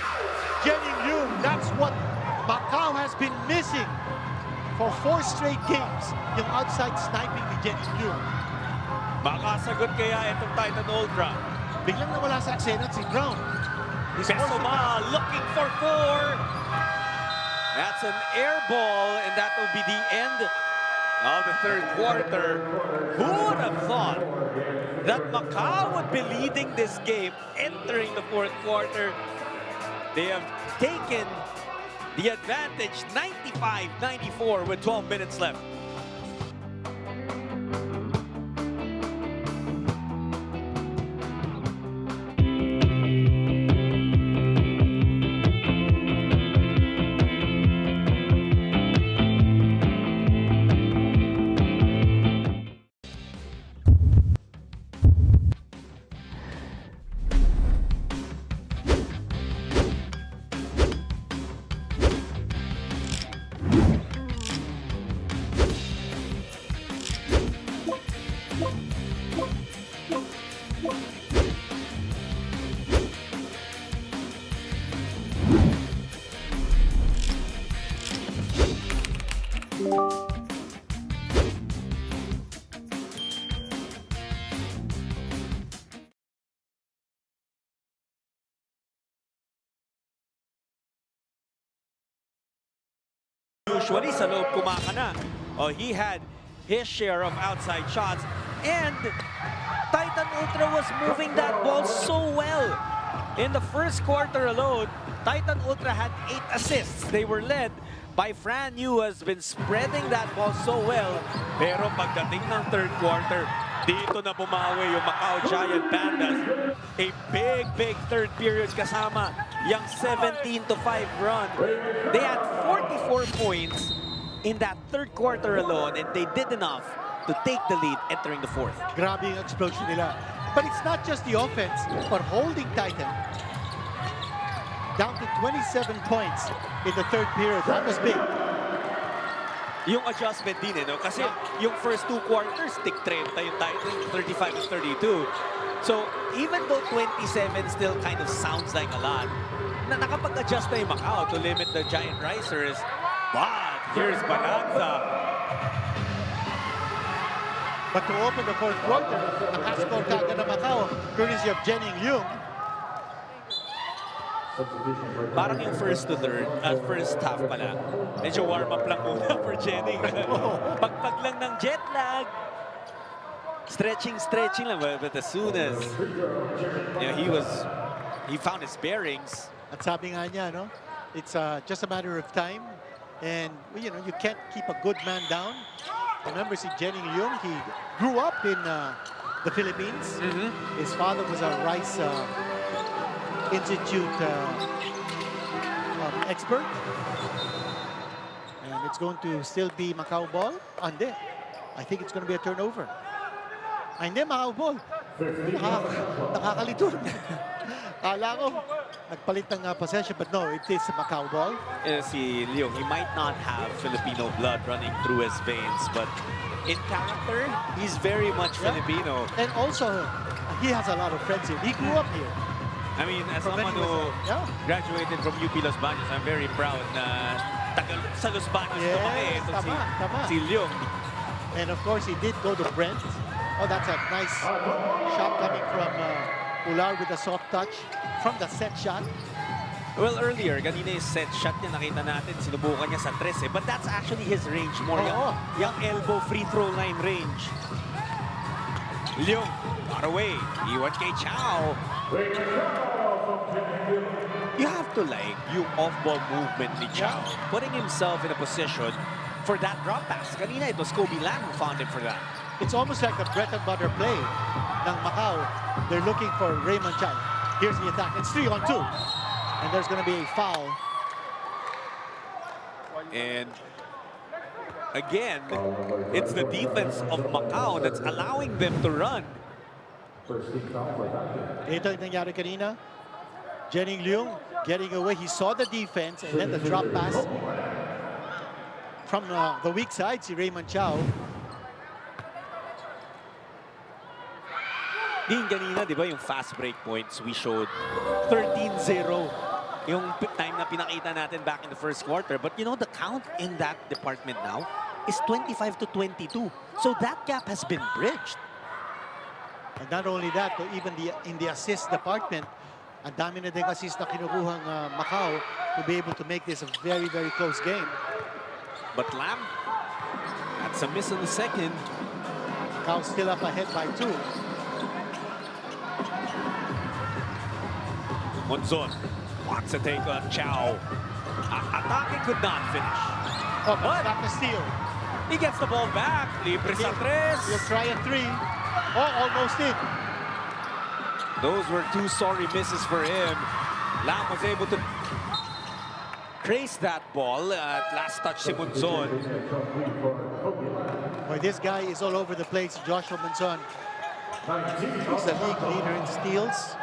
Jenny Liu. That's what Macau has been missing for 4 straight games. Yung outside sniping ni Jenny Liu. Makasagot kaya itong Titan Ultra. Biglang nawala sa eksena si Brown. Besuma looking for 4. That's an air ball, and that will be the end of the third quarter. Who would have thought that Macau would be leading this game entering the fourth quarter? They have taken the advantage 95-94 with 12 minutes left. Usually sa loob kumaka na. Oh, he had his share of outside shots. And Titan Ultra was moving that ball so well. In the first quarter alone, Titan Ultra had 8 assists. They were led by Fran Yu, who has been spreading that ball so well. Pero pagdating ng third quarter, dito na bumawi yung Macau Giant Pandas. A big third period kasama yung 17-5 run. They had 44 points in that third quarter alone, and they did enough to take the lead entering the fourth. Grabe yung explosion nila. But it's not just the offense, but holding Titan down to 27 points in the third period. That was big. Yung adjustment din, no? Kasi yung first 2 quarters, tick 30 yung Titan, 35 and 32. So, even though 27 still kind of sounds like a lot, nakapag-adjust na yung Macau to limit the Giant Risers. But here's Bonanza. But to open the fourth quarter, nakascore kagad na Macau, courtesy of Jenning Yung. Parang yung first to third, first half pala, medyo warm-up lang muna for Jenning. Pagpag lang ng jet lag. Stretching lang. But as soon as he found his bearings. At sabi nga niya, no? It's just a matter of time. And, you know, you can't keep a good man down. Remember, si Jenning Yung, he grew up in the Philippines. His father was a rice institute expert. And it's going to still be Macau ball. Ande. I think it's going to be a turnover. Hindi, Macau ball. Nakakalito. Kala ko, nagpalit ng possession, but no, it is Macau ball. Si Leong, he might not have Filipino blood running through his veins, but in character, he's very much Filipino. And also, he has a lot of friends here. He grew up here. I mean, as someone who graduated from UP Los Baños, I'm very proud na sa Los Baños Yes, itong tama. si Leong. And of course, he did go to Brent. Oh, that's a nice shot coming from Ular with a soft touch from the set shot. Well, earlier, kanina yung set shot niya, nakita natin, sinubukan niya sa 13, but that's actually his range more. Yung elbow free throw line range. Leong, got away. Iwan kay Chow. You have to like yung off-ball movement ni Chow, putting himself in a position for that drop pass. Kanina, it was Kobe Lam who found him for that. It's almost like a bread and butter play ng Macau. They're looking for Raymond Chow. Here's the attack. It's 3-on-2. And there's going to be a foul. And again, it's the defense of Macau that's allowing them to run. Ito yung nangyari kanina. Jenning Leung getting away. He saw the defense and then the drop pass from the weak side, si Raymond Chow. Din kanina, di ba, yung fast break points we showed 13-0 yung time na pinakita natin back in the first quarter. But you know, the count in that department now is 25-22. So that gap has been bridged. And not only that, but even in the assist department, ang dami na din assist na kinukuhang Macau to be able to make this a very, very close game. But Lam, that's a miss in the second. Macau still up ahead by 2. Monzon wants to take on Chow. Atake could not finish. Oh, but back to steal. He gets the ball back. Libre sa 3. He'll try a 3. Oh, almost in. Those were 2 sorry misses for him. Lam was able to trace that ball at last touch si Monzon. Boy, this guy is all over the place, Joshua Monzon. He's the league leader in steals.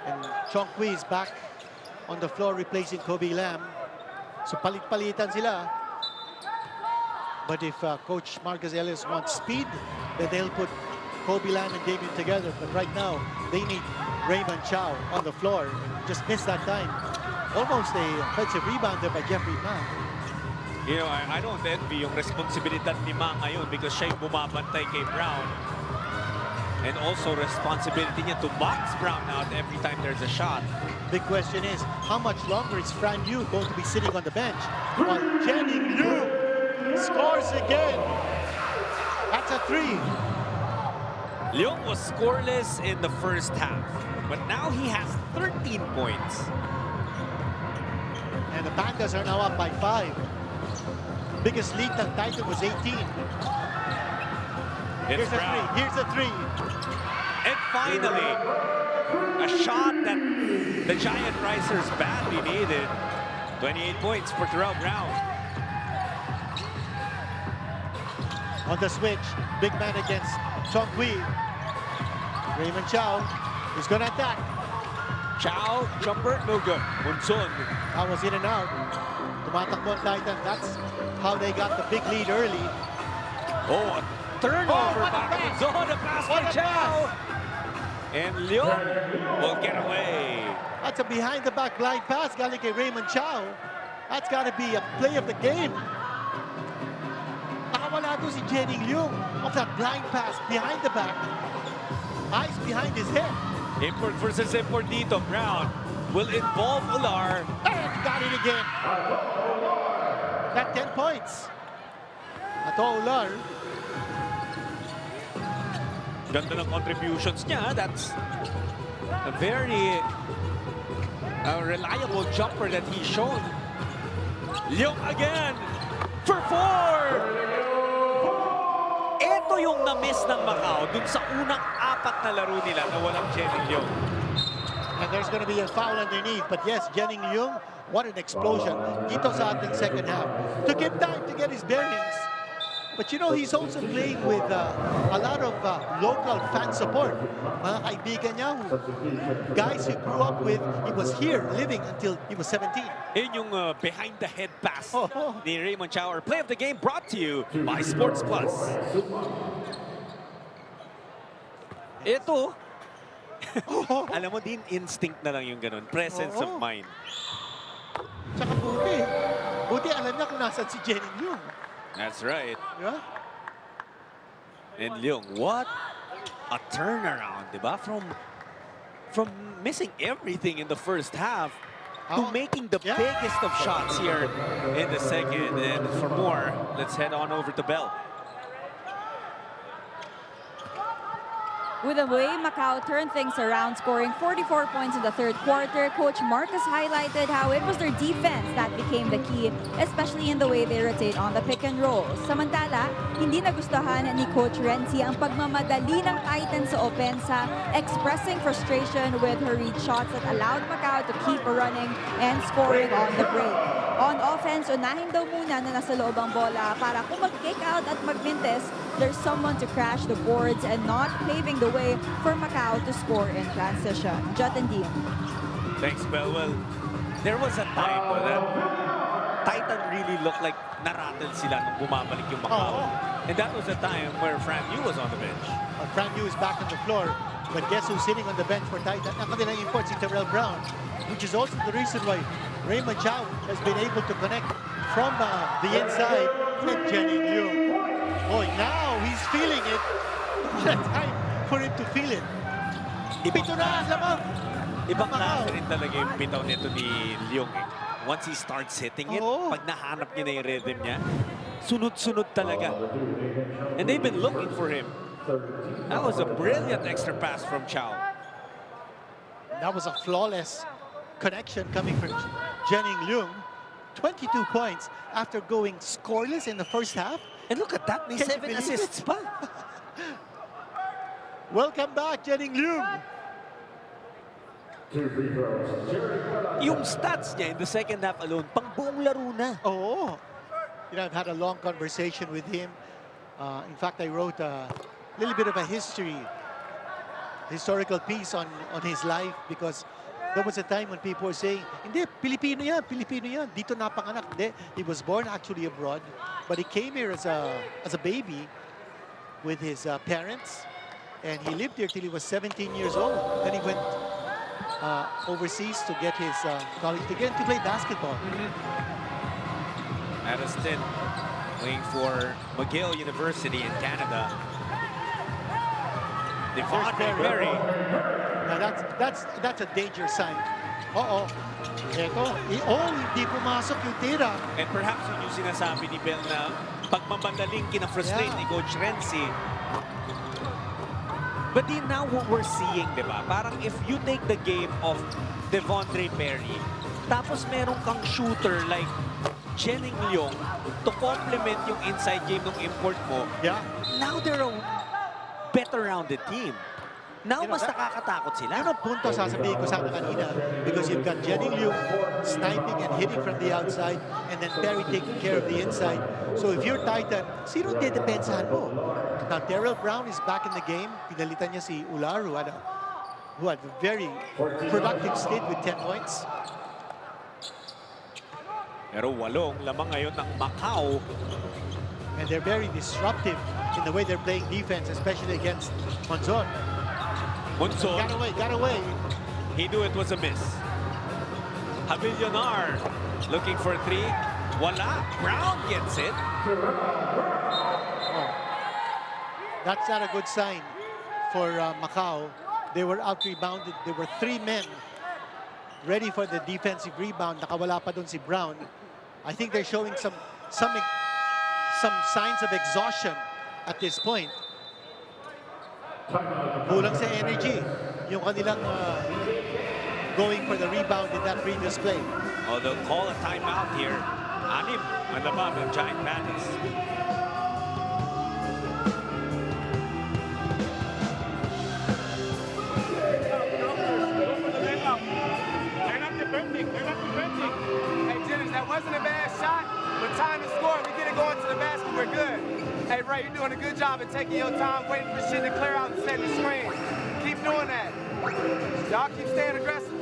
And Chongqui is back on the floor replacing Kobe Lam. So palit-palitan sila. But if Coach Marcus Ellis wants speed, then they'll put Kobe Lam and Damien together. But right now, they need Raymond Chow on the floor. Just missed that time. Almost a offensive rebound there by Jeffrey Ma. You know, I don't envy yung responsibilidad ni Ma ngayon because siya yung bumabantay kay Brown. And also responsibility niya to box Brown out every time there's a shot. Big question is, how much longer is Fran Yu going to be sitting on the bench? While Jenning Yu scores again. At That's a 3. Leung was scoreless in the first half, but now he has 13 points. And the Pandas are now up by 5. Biggest lead ng Titan was 18. Here's a 3. Here's a 3. And finally, a shot that the Giant Risers badly needed. 28 points for Terrell Brown. On the switch, big man against Chongqui. Raymond Chow is going to attack. Chow, jumper, no good. Munson. That was in and out. Tumatakbo ang Titan. That's how they got the big lead early. Oh, a turnover what a back in pass! zone. A pass What for a Chow. And Leung will get away. That's a behind-the-back blind pass galing kay Raymond Chow. That's got to be a play of the game. Nakawala doon si Jenning Leung of that blind pass behind the back. Eyes behind his head. Import versus import dito. Brown will involve Ular. And got it again. Got 10 points. Ato Ular. Ganda ng contributions niya. That's a very reliable jumper that he's shown. Leung again for 4! Ito yung na-miss ng Macau dun sa unang 4 na laro nila na walang Jenning Leung. And there's going to be a foul underneath. But yes, Jenning Leung, what an explosion. Dito sa ating second half. Took him time to get his bearings. But you know, he's also playing with a lot of local fan support. Mga kaibigan niya, guys he grew up with. He was here living until he was 17. Yun yung behind-the-head pass Oh. ni Raymond Chow. Our play of the game brought to you by Sports Plus. Ito, alam mo din, instinct na lang yung ganun. Presence of mind. Tsaka buti. Buti alam niya kung nasan si Jenning Leung. That's right. Yeah? And Leung, what a turnaround, diba? From missing everything in the first half to making the biggest of shots here in the second. And for more, let's head on over to Bell. With the way Macau turned things around, scoring 44 points in the third quarter, Coach Marcus highlighted how it was their defense that became the key, especially in the way they rotate on the pick and roll. Samantala, hindi nagustuhan ni Coach Renzi ang pagmamadali ng Titan sa opensa, expressing frustration with her read shots that allowed Macau to keep running and scoring on the break. On offense, unahin daw muna na nasa loob ang bola para kung mag-kick out at magmintes, there's someone to crash the boards and not paving the way for Macau to score in transition. Jot and Dean. Thanks, Bell. Well, there was a time that Titan really looked like narattle sila nung bumabalik yung Macau. And that was a time where Fran Yu was on the bench. Fran Yu is back on the floor. But guess who's sitting on the bench for Titan? Ang kanilang import si Terrell Brown, which is also the reason why Raymond Chow has been able to connect from the inside with Jenning Leung. Boy, now he's feeling it. It's time for him to feel it. Pito na lamang. Ibang klase rin talaga yung bitaw nito ni Leung. Once he starts hitting it, pag nahanap niya na yung rhythm niya, sunod-sunod talaga. And they've been looking for him. That was a brilliant extra pass from Chow. That was a flawless connection coming from Jenning Leung. 22 points after going scoreless in the first half. And look at that, may 7 assists pa. Welcome back, Jenning Leung. Yung stats niya in the second half alone, pang buong laro na. Oh, you know, I've had a long conversation with him. In fact, I wrote a little bit of a historical piece on his life because there was a time when people were saying, hindi, Pilipino yan, dito napanganak. Hindi, he was born actually abroad, but he came here as a baby with his parents, and he lived here till he was 17 years old. Then he went overseas to get his college degree to play basketball. At a stint playing for McGill University in Canada. Devon Berry. Now that's a danger sign. Eko. Hindi pumasok yung tira. And perhaps when you yung sinasabi ni Bell na pagmamandaling kina-frustrate ni Coach Renzi. But now what we're seeing, di ba? Parang if you take the game of Devondre Perry, tapos meron kang shooter like Jenning Leong to complement yung inside game ng import mo, now they're a better rounded team. Now, mas nakakatakot sila. Yun ang punto sasabihin ko sana kanina because you've got Jenning Leong sniping and hitting from the outside and then Perry taking care of the inside. So if you're Titan, sino dedepensahan mo? Now, Terrell Brown is back in the game. Pinalitan niya si Ular who had a very productive stint with 10 points. Pero 8 lamang ngayon ng Macau. And they're very disruptive in the way they're playing defense, especially against Monzon. Monzon. Got away. He knew it was a miss. Havillonar looking for 3. Wala. Brown gets it. Oh. That's not a good sign for Macau. They were out-rebounded. There were 3 men ready for the defensive rebound. Nakawala pa dun si Brown. I think they're showing some signs of exhaustion at this point. Kulang sa energy yung kanilang going for the rebound in that previous play. Oh, they'll call a timeout here. 6 ang laban ng Giant Pandas. They're not defending. Hey, Jennings, that wasn't a bad shot, but time to score. We get it going to the basket, we're good. Hey, Ray, you're doing a good job of taking your time, waiting for shit to clear out and setting the screen. Keep doing that. Y'all keep staying aggressive.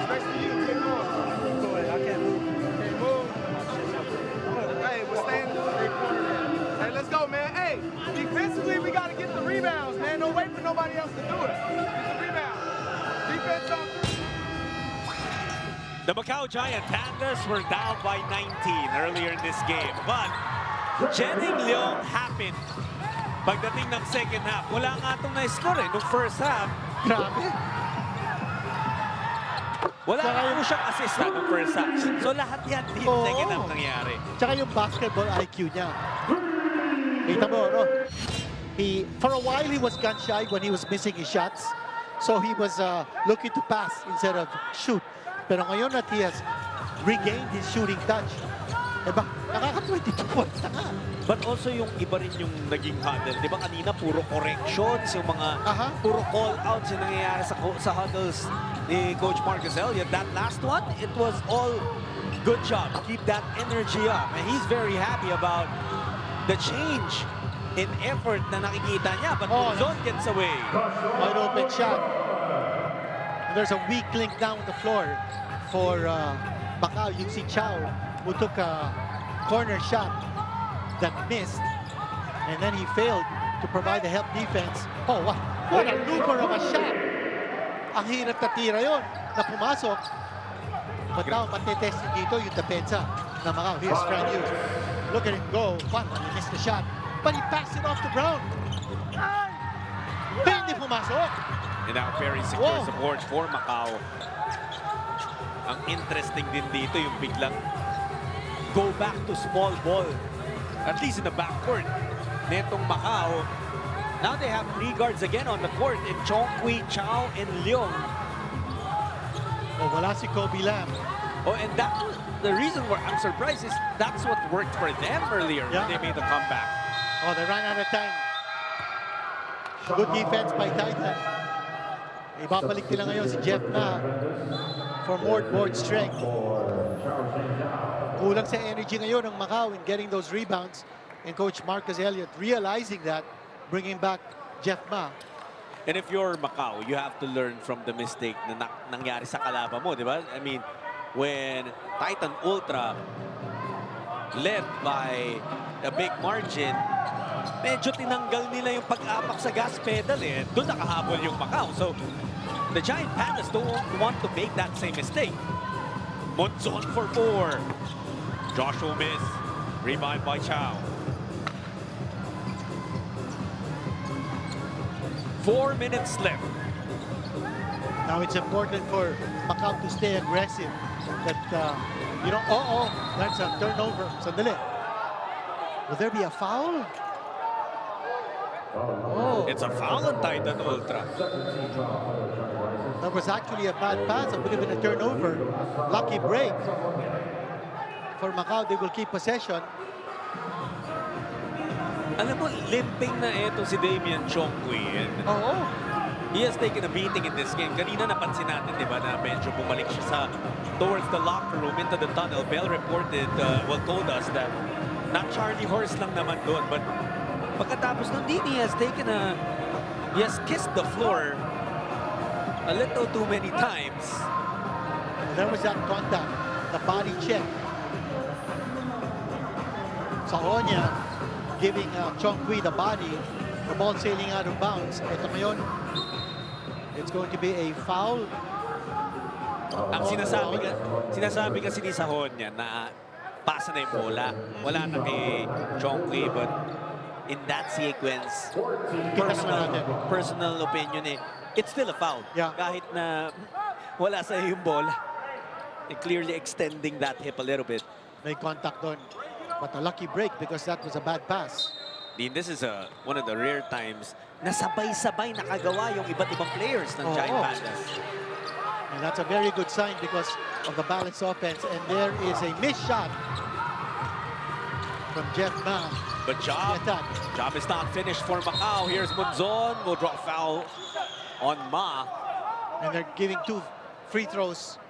Especially you, keep going. I can't move. Can't move. Hey, we're staying in the three-quarter. Hey, let's go, man. Hey, defensively, we got to get the rebounds, man. Don't wait for nobody else to do it. Get the rebound. Defense on 3. The Macau Giant Pandas were down by 19 earlier in this game. But Jenning Leong happened pagdating ng second half. Wala nga itong na-score nung first half. Grabe. Wala nga siyang assist na nung first half. So lahat yan din second half nangyari. Tsaka yung basketball IQ niya. Kita mo, no? For a while, he was gun shy when he was missing his shots. So he was looking to pass instead of shoot. Pero ngayon that he has regained his shooting touch, diba? Nakaka-22 points na nga. But also yung iba rin yung naging huddle. Di ba kanina puro corrections, yung mga puro call-outs yung nangyayari sa huddles ni Coach Marcus Elliott. That last one, it was all good job. Keep that energy up. And he's very happy about the change in effort na nakikita niya. But Monzon gets away. Wide open shot. And there's a weak link down the floor for Macau. You see Chow, who took a corner shot that missed. And then he failed to provide the help defense. Oh, what a looper of a shot. Ang hirap na tira yun na pumasok. But now, matetesting dito yung depensa na Macau. Here's Fran Yu. Look at him go. He missed the shot. But he passed it off to Brown. Hindi pumasok. And now very secure support for Macau. Ang interesting din dito yung biglang go back to small ball. At least in the backcourt. Netong Macau. Now they have 3 guards again on the court in Chongqui, Chow, and Leong. Oh, wala si Kobe Lam. Oh, and that the reason why I'm surprised is that's what worked for them earlier when they made the comeback. Oh, they ran out of time. Good defense by Titan. Ibabalik nila ngayon si Jeff Na for more board strength. Kulang sa energy ngayon ng Macau in getting those rebounds. And Coach Marcus Elliott realizing that, bringing back Jeff Ma. And if you're Macau, you have to learn from the mistake na nangyari sa kalaban mo, di ba? I mean, when Titan Ultra led by a big margin, medyo tinanggal nila yung pag-apak sa gas pedal eh. Doon nakahabol yung Macau. So, the Giant Pandas don't want to make that same mistake. Monzon for 4. Joshua miss. Rebound by Chow. 4 minutes left. Now it's important for Macau to stay aggressive. That You know, that's a turnover. Sandali. Will there be a foul? Oh, It's a foul on Titan Ultra. that was actually a bad pass. It would have been a turnover. Lucky break. For Macau, they will keep possession. Alam mo, limping na ito si Damien Chongqui. Oo. He has taken a beating in this game. Kanina napansin natin, di ba, na medyo bumalik siya towards the locker room, into the tunnel. Bell reported, told us that not Charlie Horse lang naman doon, but pagkatapos nun din, he has kissed the floor a little too many times. There was that contact, the body check. Sajonia giving Chongqui the body, the ball sailing out of bounds. Ito ngayon, it's going to be a foul. Ang sinasabi kasi ni Sajonia na pasa na yung bola. Wala na kay Chongqui, but in that sequence, personal opinion it's still a foul. Yeah. Kahit na wala sa yung bola, clearly extending that hip a little bit. May contact doon. But a lucky break because that was a bad pass. Dean, this is one of the rare times na sabay-sabay nakagawa yung iba't ibang players ng Giant Pandas. And that's a very good sign because of the balanced offense. And there is a missed shot from Jeff Ma. But job is not finished for Macau. Here's Munzon. Will draw foul on Ma. And they're giving 2 free throws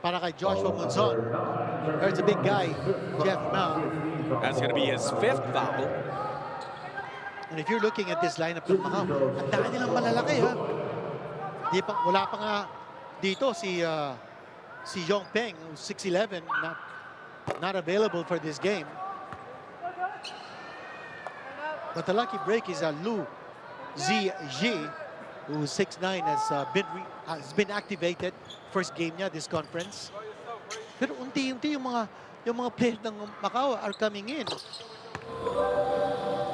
para kay Joshua Munzon. There's a big guy, Jeff Ma. That's going to be his 5th foul. And if you're looking at this lineup ng Macau, ang dami nilang malalaki, ha? Wala pa nga dito si Yong Peng, who's 6'11", not available for this game. But the lucky break is Lu Ziji, who's 6'9", has been activated. First game niya this conference. Pero unti-unti yung mga players ng Macau are coming in.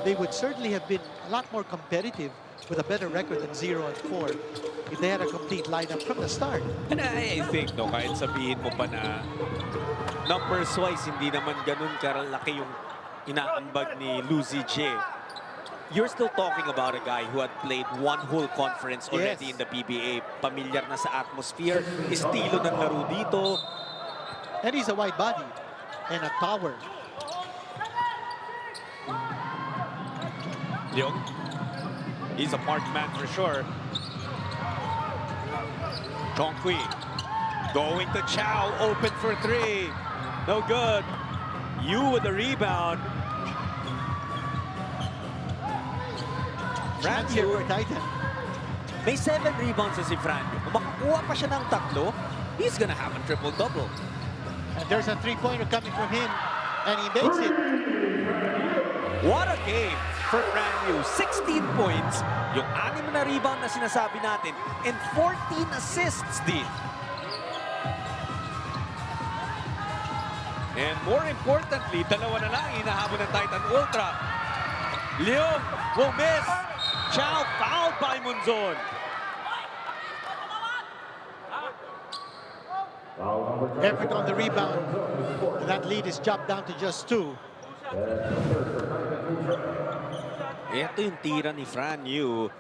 They would certainly have been a lot more competitive with a better record than 0-4 if they had a complete lineup from the start. And I think, no, kahit sabihin mo pa na numbers-wise, hindi naman ganun karalaki yung inaambag ni Lu Ziji. You're still talking about a guy who had played 1 whole conference already in the PBA. Pamilyar na sa atmosphere, estilo ng laro dito. And he's a wide body and a tower. Leung, he's a marked man for sure. Chongqui going to Chow, open for 3. No good. Yu with the rebound. Franyu or Titan. May 7 rebounds si Franyu. Kung makakuha pa siya ng 3, he's gonna have a triple-double. And there's a 3-pointer coming from him, and he makes it. What a game for Franyu. 16 points, yung 6 na rebound na sinasabi natin, and 14 assists din. And more importantly, 2 na lang hinahabol ng Titan Ultra. Leung will miss. Chow fouled by Munzon. Effort on the rebound. And that lead is chopped down to just 2. Ito yung tira ni Franyu.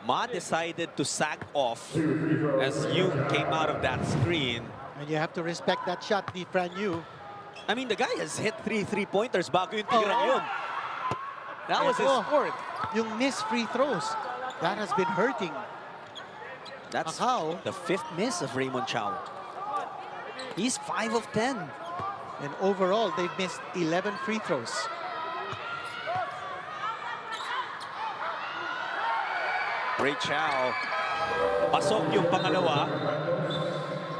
Ma decided to sag off as Yu came out of that screen. And you have to respect that shot, the Franyu. I mean, the guy has hit 3 3-pointers bago yung tira yun. That was his 4th. Yung missed free throws, that has been hurting. That's Macau. the 5th miss of Raymond Chow. He's 5 of 10. And overall, they've missed 11 free throws. Ray Chow. Pasok yung pangalawa.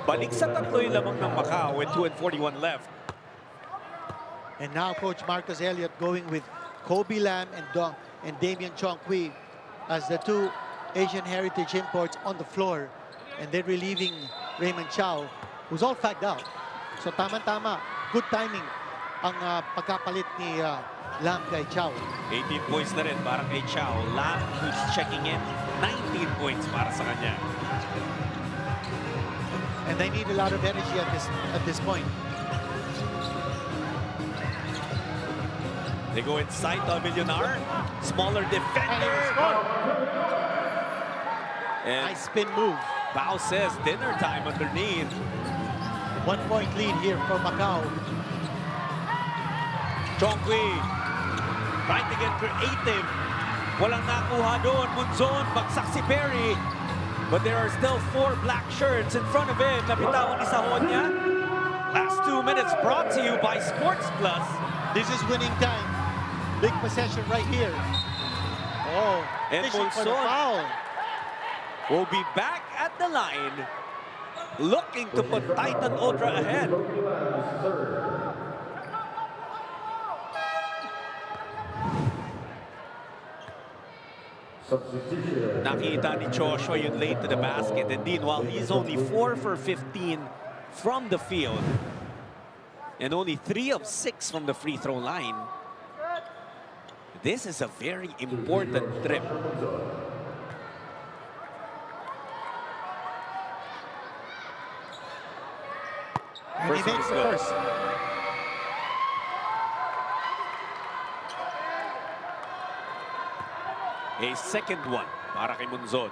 Balik sa 3 yung lamang ng Macau with 2:41 left. And now Coach Marcus Elliott going with Kobe Lam and Damien Chongqui as the 2 Asian heritage imports on the floor. And they're relieving Raymond Chow, who's all fagged out. So tama-tama, good timing ang pagkapalit ni Lam kay Chow. 18 points na rin para kay Chow. Lam, who's checking in, 19 points para sa kanya. And they need a lot of energy at this point. They go inside the Millionaire. Smaller defender. And Nice spin move. Bao says dinner time underneath. 1 point lead here for Macau. Chongqui trying to get creative. Walang nakuha doon. Munzon, bagsak si Perry. But there are still 4 black shirts in front of him. Napitawan ni Sajonia. Last 2 minutes brought to you by Sports Plus. This is winning time. Big possession right here. Oh, And fishing for the Monzon foul. will be back at the line, looking to put Titan Ultra ahead. Nakita ni Joshua yun late to the basket, and meanwhile he's only 4 for 15 from the field and only 3 of 6 from the free throw line. This is a very important trip. And he makes the first. A second one para kay Munzon.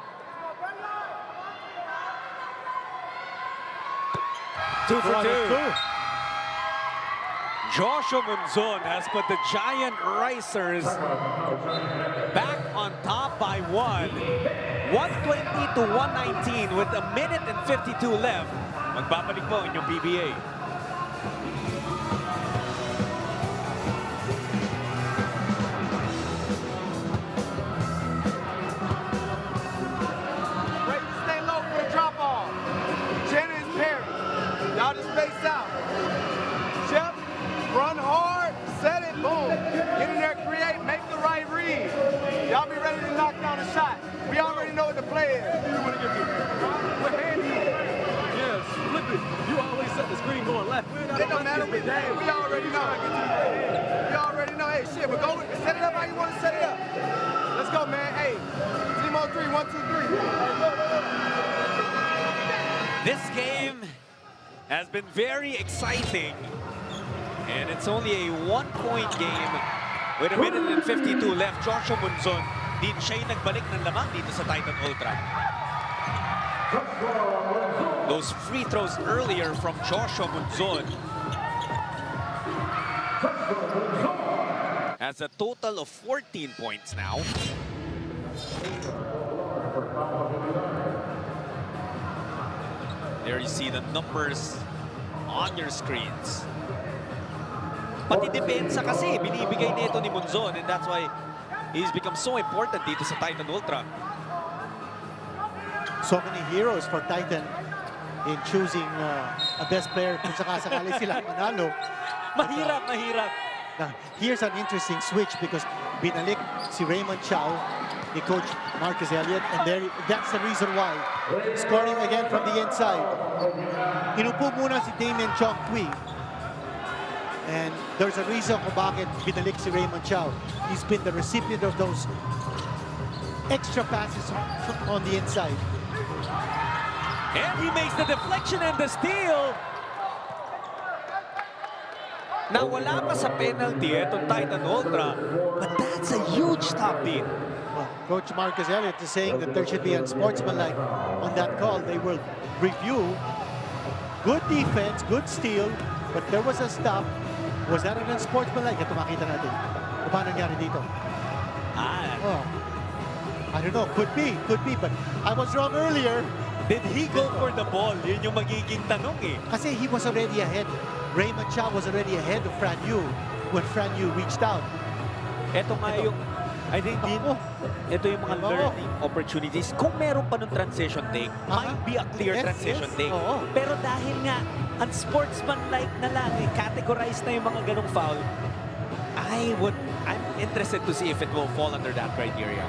2 for 2. Joshua Munzon has put the Giant Ricers back on top by 1. 120 to 119 with 1 minute and 52 left. Magbabalik po inyong PBA. Ready to stay low for the drop off. Jenna and Perry. Y'all just face out. Jeff, run hard, set it, boom. Get in there, create, make the right read. Y'all be ready to knock down a shot. We already know what the play is. You want to get to with hand. Yes, flip it. You always set the screen going left. It don't matter. We already know. We already know. Hey, shit, but go with it. Set it up how you want to set it up. Let's go, man. Hey, team on 3, 1, 2, 3. This game has been very exciting. And it's only a 1-point game with 1 minute and 52 left. Joshua Munzon, din siya yung nagbalik ng lamang dito sa Titan Ultra. Those free throws earlier from Joshua Munzon has a total of 14 points now. There you see the numbers on your screens. Pati depensa kasi, binibigay nito ni Munzon, and that's why he's become so important dito sa Titan Ultra. So many heroes for Titan in choosing a best player kung sakasakali sila manalo. Mahirap, mahirap. Now, here's an interesting switch because binalik si Raymond Chow ni Coach Marcus Elliott, and that's the reason why. Scoring again from the inside. Inupo muna si Damien Chongqui. And there's a reason kung bakit binalik si Raymond Chow. He's been the recipient of those extra passes on the inside. And he makes the deflection and the steal. Nawala pa sa penalty itong Titan Ultra, but that's a huge top beat. Well, Coach Marcus Elliott is saying that there should be unsportsmanlike on that call. They will review. Good defense, good steal, but there was a stop. Was that an unsportsmanlike? Ito makita natin. Paano nangyari dito? Oh, I don't know. Could be, but I was wrong earlier. Did he go for the ball? Yun yung magiging tanong eh. Kasi he was already ahead. Raymond Chow was already ahead of Fran Yu when Fran Yu reached out. Ito nga yung, I think, ito yung mga learning opportunities. Kung meron pa nung transition take, might be a clear transition take. Pero dahil nga, unsportsmanlike na lang, categorized na yung mga ganong foul, I'm interested to see if it will fall under that criteria.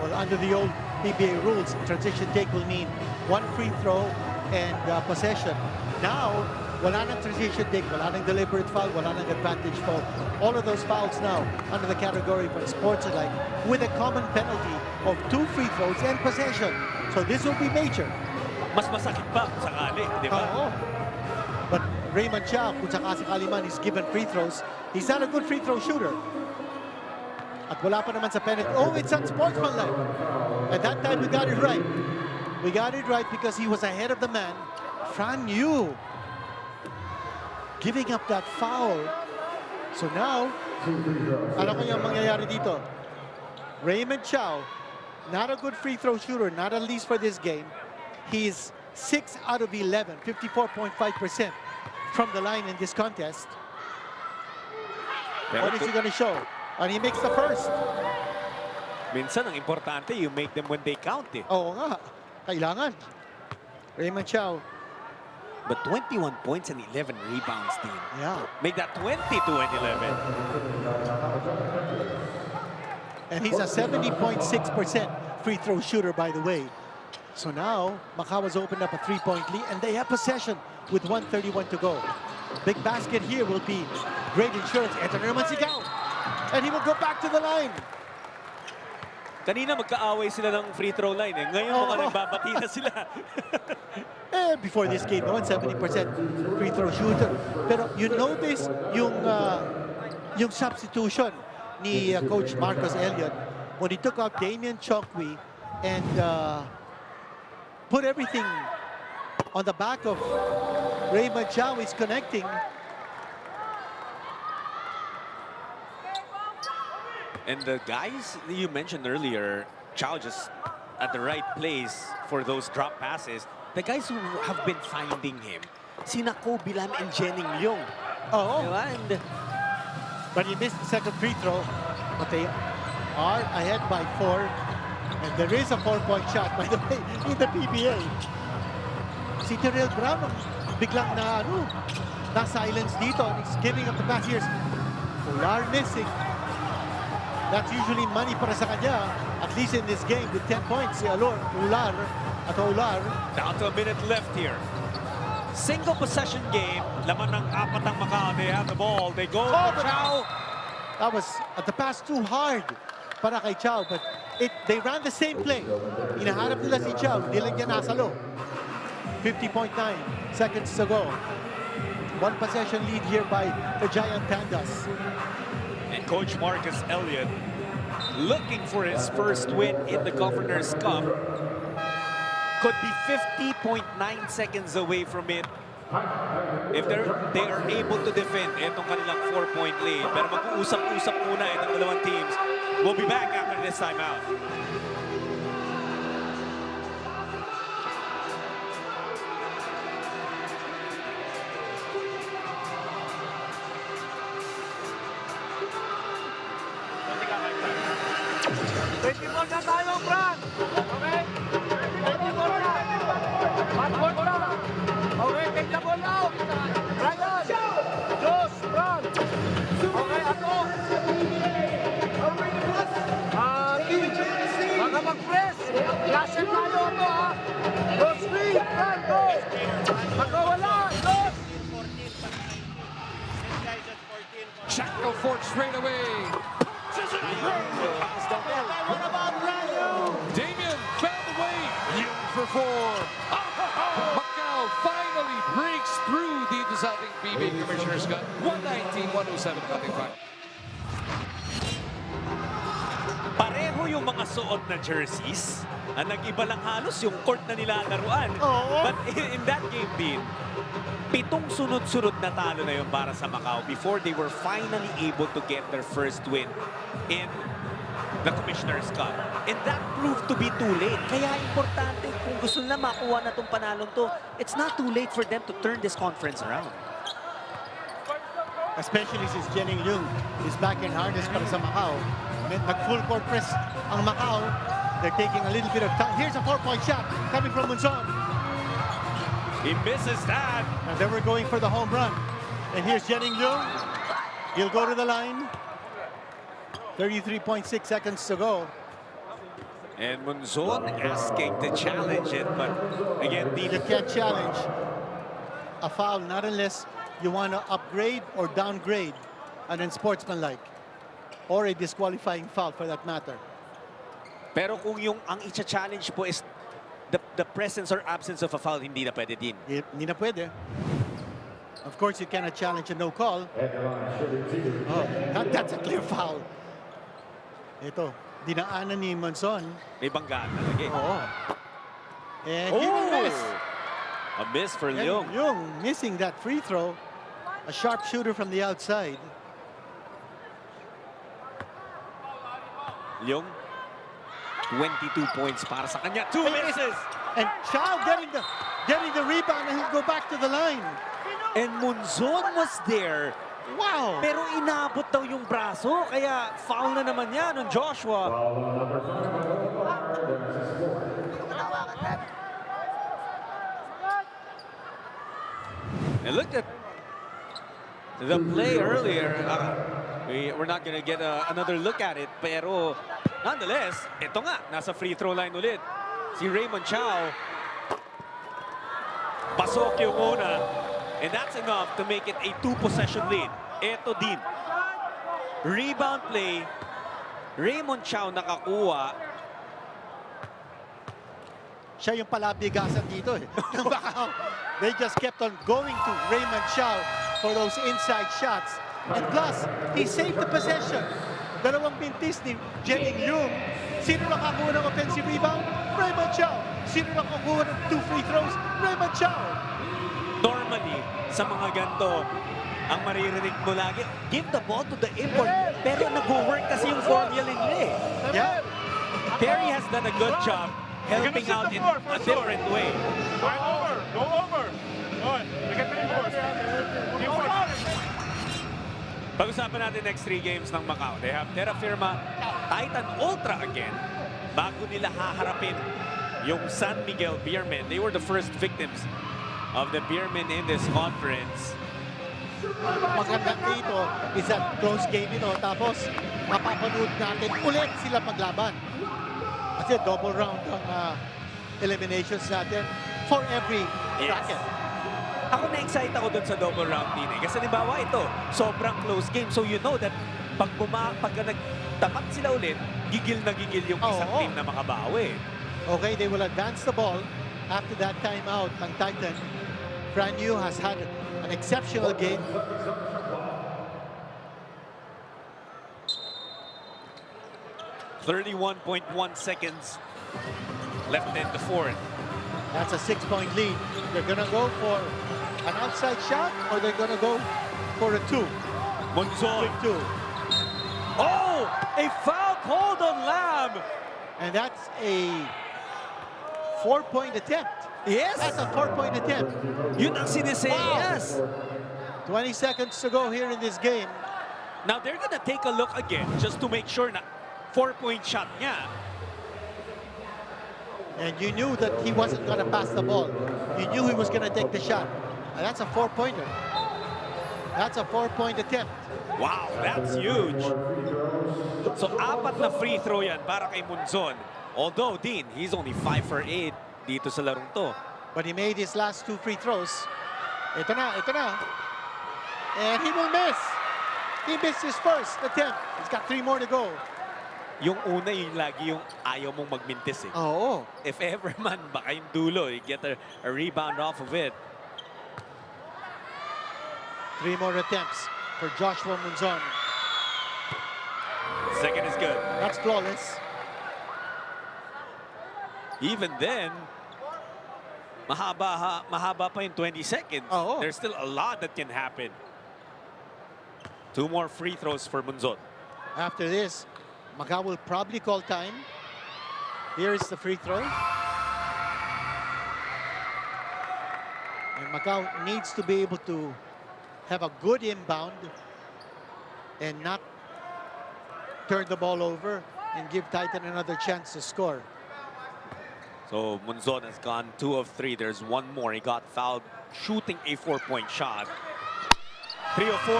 Well, under the old PBA rules, transition take will mean 1 free throw and possession. Now, wala nang transition take, wala nang deliberate foul, wala nang advantage foul. All of those fouls now under the category of unsportsmanlike with a common penalty of 2 free throws and possession. So this will be major. Mas masakit pa kung sakali, di ba? Oo. But Raymond Chow, kung sakasakali man is given free throws, he's not a good free throw shooter. At wala pa naman sa penalty. Oh, it's unsportsmanlike. At that time, we got it right. We got it right because he was ahead of the man. Fran Yu giving up that foul. So now, alam ko yung mangyayari dito. Raymond Chow, not a good free throw shooter, not at least for this game. He's 6 out of 11, 54.5% from the line in this contest. What is he going to show? And he makes the first. Minsan, ang importante, you make them when they count eh. Oo nga, kailangan. Raymond Chow. But 21 points and 11 rebounds, team. Yeah. Make that 22 and 11. And he's a 70.6% free throw shooter, by the way. So now, Macau has opened up a three-point lead, and they have possession with 1:31 to go. Big basket here will be great insurance. Ito na naman si Gao. And he will go back to the line. Kanina magkaaway sila ng free throw line eh. Ngayon mga nagbabati na sila. Before this game, naman 70% free throw shooter. Pero you notice yung substitution ni Coach Marcos Elliott when he took out Damien Chongqui and put everything on the back of Raymond Chow. Is connecting. And the guys that you mentioned earlier, Chow just at the right place for those drop passes. The guys who have been finding him, sina Kobe Lam and Jenning Leong. Oh, Diba? And but he missed the second free throw. But they are ahead by 4. And there is a 4-point shot, by the way, in the PBA. Si Terrell Brown, biglang na-silence dito. And he's giving up the pass. Here's Ular missing. That's usually money para sa kanya. At least in this game with 10 points. Si Ular. down to a minute left here. Single possession game. Laman ng apat ang Macau. They have the ball. They go to Chow. That was the pass too hard para kay Chow. But they ran the same play. Hinahanap nila si Chow. Hindi lang niya nasalo. 50.9 seconds to go. One possession lead here by the Giant Pandas. And Coach Marcus Elliott looking for his first win in the Governor's Cup. Could be 50.9 seconds away from it if they are able to defend itong kanilang 4-point lead. Pero mag-uusap-usap muna itong dalawang teams. We'll be back after this timeout. Na tayo, Fran! Okay? 24 na! Passport na! Okay, take the ball out! Brian! Dos! Fran! Okay, ako! Mga mag-press! Lasher tayo ako, ha! Dos, three! Fran, go! Magkawala! Dos! Shot go for it straight away. Damien found the way. Young for 4. Macau finally breaks through dito sa ating PBA Commissioner's Cup. 119-107 ating final. Pareho yung mga suot na jerseys. Ang nag-iba lang halos yung court na nilalaruan. But in that game din, 7 sunod-sunod na talo na yun para sa Macau before they were finally able to get their first win in the Commissioner's Cup. And that proved to be too late. Kaya importante kung gusto nila makuha na itong panalong to, it's not too late for them to turn this conference around. Especially since Jenning Leong is back in harness para sa Macau. Nag-full court press ang Macau. They're taking a little bit of time. Here's a 4-point shot coming from Munson. He misses that. And they were going for the home run. And here's Jenning Leong. He'll go to the line. 33.6 seconds to go. And Munzon asking to challenge it, but again, You can't challenge a foul, not unless you want to upgrade or downgrade an unsportsmanlike or a disqualifying foul for that matter. pero kung yung ang i-challenge po is the presence or absence of a foul, hindi na pwede din. Hindi na pwede. Of course, you cannot challenge a no call. Oh, that's a clear foul. Ito, dinaanan ni Monzon. May banggaan talaga. Oo. And he will miss. A miss for And Leung. Leung missing that free throw. A sharp shooter from the outside. Leung, 22 points para sa kanya. 2 misses. And Chow getting the rebound, and he'll go back to the line. And Monzon was there. Wow. Pero inabot daw yung braso, kaya foul na naman yan ng Joshua. And look at the play earlier. We're not gonna get another look at it, pero nonetheless, ito nga, nasa free throw line ulit. Si Raymond Chow. Pasok yung una. And that's enough to make it a 2-possession lead. Ito din. Rebound play. Raymond Chow nakakuha. Siya yung palabigasan dito eh. They just kept on going to Raymond Chow for those inside shots. And plus, he saved the possession. Dalawang bintis ni Jenning Leung. Sino nakakuha ng offensive rebound? Raymond Chow. Sino nakakuha ng 2 free throws? Raymond Chow. Normally, sa mga ganito, ang maririnig mo lagi, Give the ball to the import. Pero nag-work kasi yung formula nila eh. Yeah. Perry has done a good job helping out in a different way. Go over. Go over. Good. We get 3 boards. Keep fighting. Pag-usapan natin next 3 games ng Macau. They have Terra Firma, Titan Ultra again. Bago nila haharapin yung San Miguel Beermen. They were the first victims of the Beermen in this conference. Maganda dito is that close game ito. Tapos, mapapanood natin ulit sila maglaban. Kasi double round ang eliminations natin for every bracket. Ako na-excite ako dun sa double round din eh. Kasi halimbawa ito, sobrang close game. So you know that pag nagtapat sila ulit, gigil na gigil yung isang team na makabawi. Okay, they will advance the ball after that timeout ng Titan. Brand New has had an exceptional game. .1 seconds left in the fourth. That's a 6-point lead. They're gonna go for an outside shot, or they're gonna go for a 2. Monzon. Quick 2. Oh! A foul called on Lamb! And that's a 4-point attempt. Yes! That's a 4-point attempt. Yun ang sinisay. Wow. Yes! 20 seconds to go here in this game. Now they're gonna take a look again just to make sure na 4-point shot niya. And you knew that he wasn't gonna pass the ball. You knew he was gonna take the shot. And that's a 4-pointer. That's a 4-point attempt. Wow, that's huge. So 4 na free throw yan para kay Monzon. Although, Dean, he's only 5 for 8 dito sa larong to. But he made his last 2 free throws. Ito na, ito na. And he will miss. He missed his first attempt. He's got 3 more to go. Yung una, yung lagi yung ayaw mong magmintis eh. Oo. If ever man, baka yung dulo, you get a rebound off of it. 3 more attempts for Joshua Monzon. Second is good. That's flawless. Even then, mahaba pa yung 20 seconds. Oo. There's still a lot that can happen. 2 more free throws for Monzon. After this, Macau will probably call time. Here is the free throw. And Macau needs to be able to have a good inbound and not turn the ball over and give Titan another chance to score. So Monzon has gone 2 of 3. There's 1 more. He got fouled shooting a 4-point shot. 3 of 4.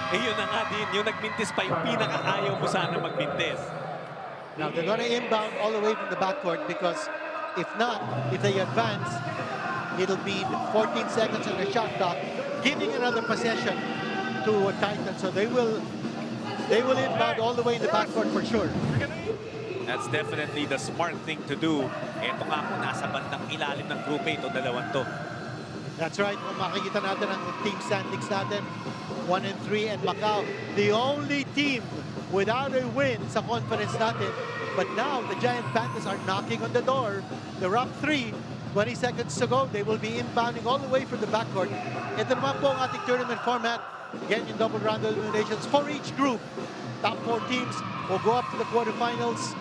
Eh yun na nga din, yung nagmintis pa yung pinaka-ayaw mo sana magmintis. Now they're going to inbound all the way from the backcourt, because if not, if they advance, it'll be 14 seconds on the shot clock, giving another possession to Titan. So they will inbound all the way in the backcourt for sure. That's definitely the smart thing to do. Ito nga po, nasa bandang ilalim ng Group A ito, dalawang to. That's right. Kung makikita natin ang team standings natin, 1 and 3 and Macau, the only team without a win sa conference natin. But now, the Giant Pandas are knocking on the door. They're up 3, 20 seconds to go. They will be inbounding all the way from the backcourt. Ito naman po ang ating tournament format. Again, in double round eliminations for each group. Top 4 teams will go up to the quarterfinals.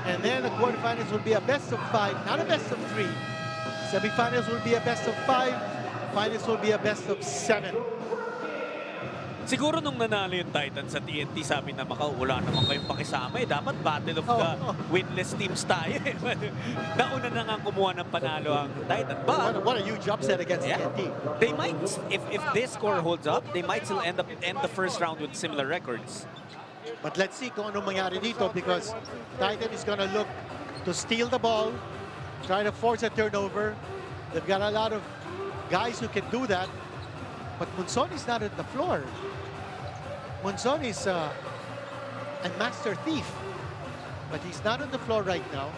And then the quarterfinals will be a best of 5, not a best of 3. Semifinals will be a best of 5. Finals will be a best of 7. Siguro nung nanalo yung Titans sa TNT, sabi na Macau, wala naman kayong pakisama eh. Dapat battle of the winless teams tayo eh. Nauna na nga kumuha ng panalo ang Titan. But What a huge upset against TNT. they might, if this score holds up, they might still end the first round with similar records. But let's see kung anong mangyari dito because Titan is gonna look to steal the ball, try to force a turnover. They've got a lot of guys who can do that. But Monzon is not on the floor. Monzon is a master thief. But he's not on the floor right now.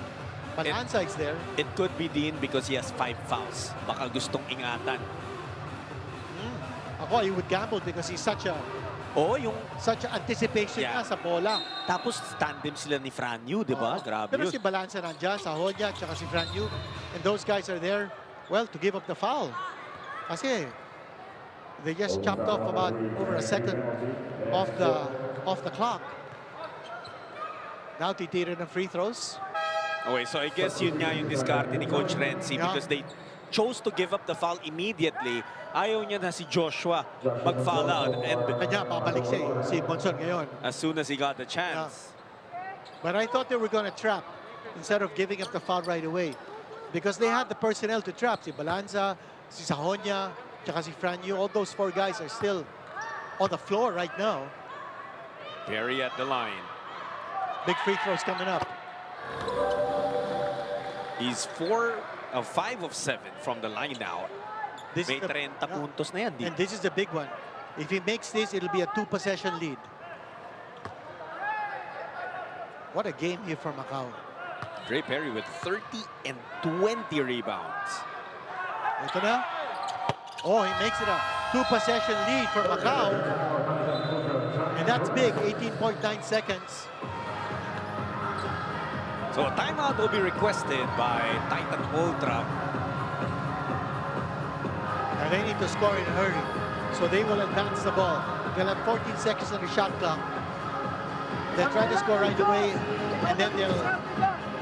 Balanza is there. It could be Dean because he has 5 fouls. Baka gustong ingatan. Ako, he would gamble because he's such a anticipation Yeah. na sa bola. Tapos tandem sila ni Franyu, di ba? Grabe Pero yun. si Balanza nandyan, Sajonia, tsaka si Franyu. And those guys are there, well, to give up the foul. Kasi they just chopped off about over a second off the clock. Now titira ng free throws. Okay, so I guess yun nga yung discarte ni Coach Renzi because they chose to give up the foul immediately. Ayaw niya na si Joshua mag-foul out and Kanya babalik si Monzon ngayon. as soon as he got the chance. But I thought they were going to trap instead of giving up the foul right away. Because they had the personnel to trap. Si Balanza, si Sajonia, tsaka si Franyu. All those 4 guys are still on the floor right now. Perry at the line. Big free throws coming up. He's 5 of 7 from the line now. This May is the- 30 puntos na yan. And this is the big one. If he makes this, it'll be a 2-possession lead. What a game here for Macau. Dre Perry with 30 and 20 rebounds. Ito na. Oh, he makes it a 2-possession lead for Macau. And that's big, 18.9 seconds. So a timeout will be requested by Titan Ultra. And they need to score in a hurry. So they will advance the ball. They'll have 14 seconds on the shot clock. They'll try to score right away. And then they'll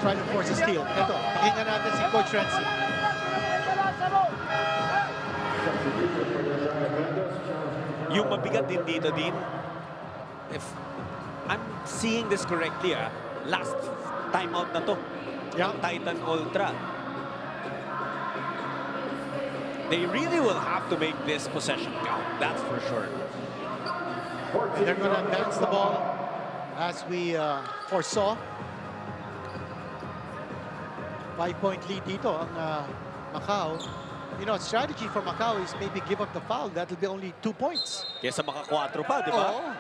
try to force a steal. Ito, pakinggan natin si Coach Renzi. Yung mabigat din dito din, if I'm seeing this correctly, last timeout na to. Yeah. Titan Ultra. They really will have to make this possession count, that's for sure. And they're going to advance the ball as we foresaw. 5-point lead dito ang Macau. You know, strategy for Macau is maybe give up the foul. That'll be only 2 points. Kesa maka 4 pa, di ba? Oo.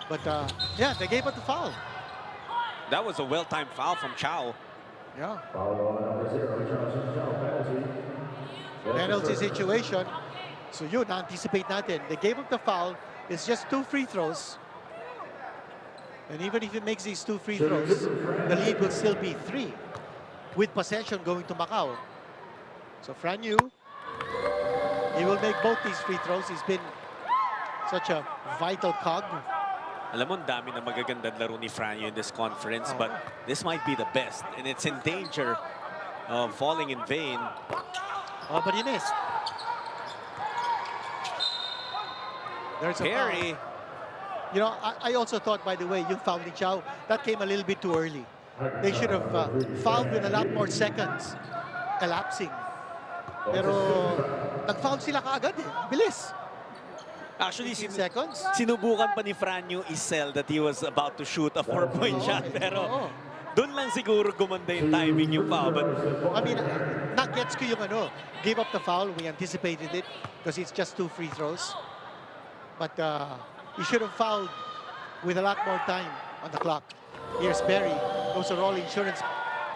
But yeah, they gave up the foul. That was a well-timed foul from Chow. Yeah. Penalty situation. So yun, na-anticipate natin. They gave up the foul. It's just 2 free throws. And even if he makes these 2 free throws, the lead will still be 3. With possession going to Macau. So Franyu, he will make both these free throws. He's been such a vital cog. Alam mo, ang dami na magagandang laro ni Franyu in this conference, but this might be the best. And it's in danger of falling in vain. Oh, but he missed. There's a Perry. foul. You know, I also thought, by the way, yung foul ni Chow, that came a little bit too early. They should have fouled with a lot more seconds elapsing. Pero nag-foul sila kaagad eh. Bilis. Actually, 15 seconds. sinubukan pa ni Franyu isell that he was about to shoot a 4-point shot. Pero doon lang siguro gumanda yung timing yung foul. But I mean, not-gets ko yung give up the foul. We anticipated it because it's just 2 free throws. But he should have fouled with a lot more time on the clock. Here's Perry. Those are all insurance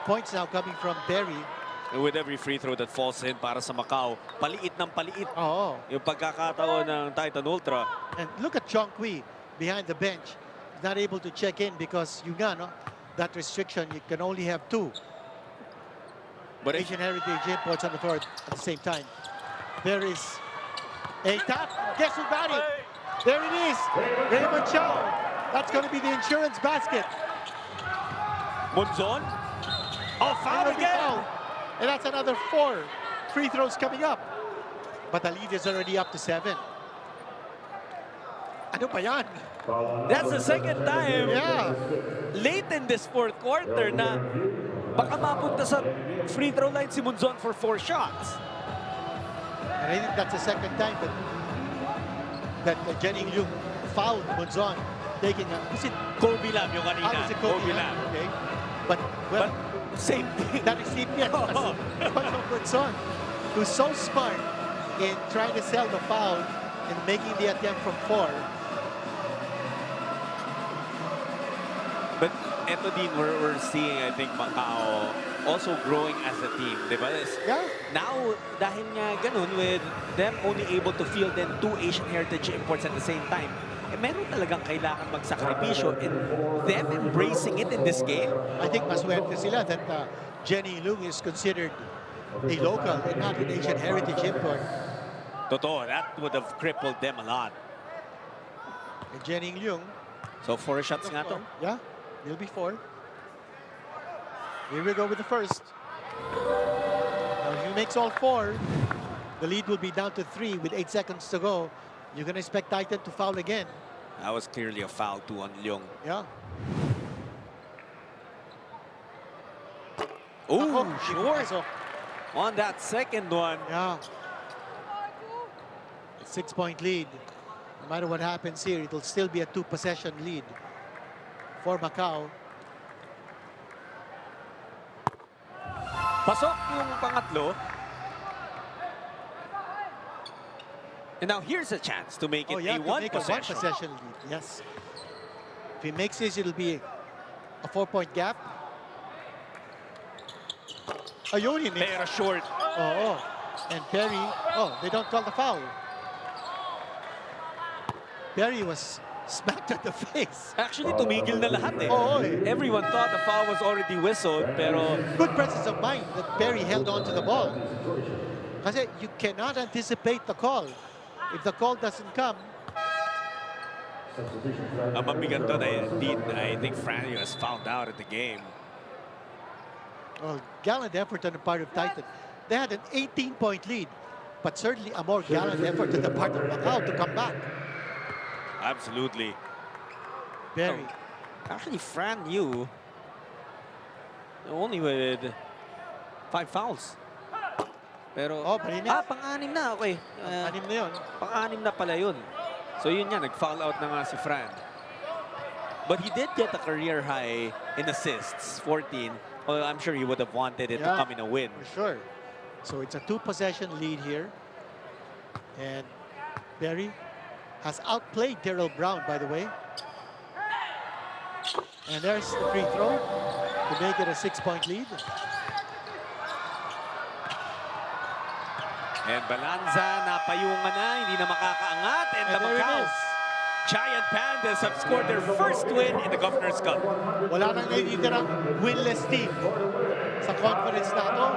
points now coming from Berry. And with every free throw that falls in para sa Macau, paliit ng paliit Oh, yung pagkakataon ng Titan Ultra. and look at Chongqui behind the bench. He's not able to check in because you got that restriction. You can only have 2 But Asian Heritage imports on the floor at the same time. There is a tap. Guess who got it? There it is. Raymond Chow. That's going to be the insurance basket. Monzon? Oh, foul And he'll be again! fouled. And that's another 4 free throws coming up. But the lead is already up to 7. Ano ba yan? That's the second time Yeah. late in this fourth quarter na baka mapunta sa free throw line si Monzon for 4 shots. And I think that's the second time that Jenny Liu fouled Monzon. Taking a... Was it... Kobe Lam yung kanina. was it Kobe Lam? Okay. But, well, Same thing. that recipient was Monzon, who's so smart in trying to sell the foul and making the attempt from 4. But eto din, we're seeing, I think, Macau also growing as a team, di ba? Yeah. Now, dahil nga ganun, with them only able to field in 2 Asian Heritage imports at the same time, eh, meron talagang kailangan magsakripisyo and them embracing it in this game. I think maswerte sila that Jenny Liu is considered a local and not an Asian heritage import. Totoo, that would have crippled them a lot. And Jenny Liu, So 4 shots nga to. yeah, will be 4. Here we go with the first. Now, if he makes all 4, the lead will be down to 3 with 8 seconds to go. You can expect Titan to foul again. That was clearly a foul too on Leong. Yeah. Oh, sure. short on that second one. Yeah. 6-point lead. No matter what happens here, it'll still be a 2-possession lead for Macau. Pasok yung pangatlo. And now here's a chance to make it to a one make possession. a 1-possession lead. Yes. If he makes this, it'll be a 4-point gap. Ayun, he makes. Pero short. Oh. And Perry, they don't call the foul. Perry was smacked at the face. Actually, tumigil na lahat eh. Oo, Everyone thought the foul was already whistled, pero Good presence of mind that Perry held on to the ball. Kasi you cannot anticipate the call. If the call doesn't come, ang mabigat to na indeed, I think Franny has fouled out at the game. well, gallant effort on the part of Titan. They had an 18-point lead, but certainly a more gallant effort on the part of Macau to come back. Absolutely. Perry. Actually, Fran Yu only with 5 fouls. Pero, malinis. pang-anim na, okay. Anim na yun. Pang-anim na pala yun. So yun yan, nag-foul out na nga si Fran. But he did get a career high in assists, 14. Well, I'm sure he would have wanted it to come in a win. For sure. So it's a 2-possession lead here. And Perry has outplayed Terrell Brown, by the way. And there's the free throw to make it a 6-point lead. And Balanza, napayungan na, hindi na makakaangat. And the there it Macau is. Giant Pandas have scored their first win in the Governor's Cup. Wala nang natitirang winless team sa conference na ito.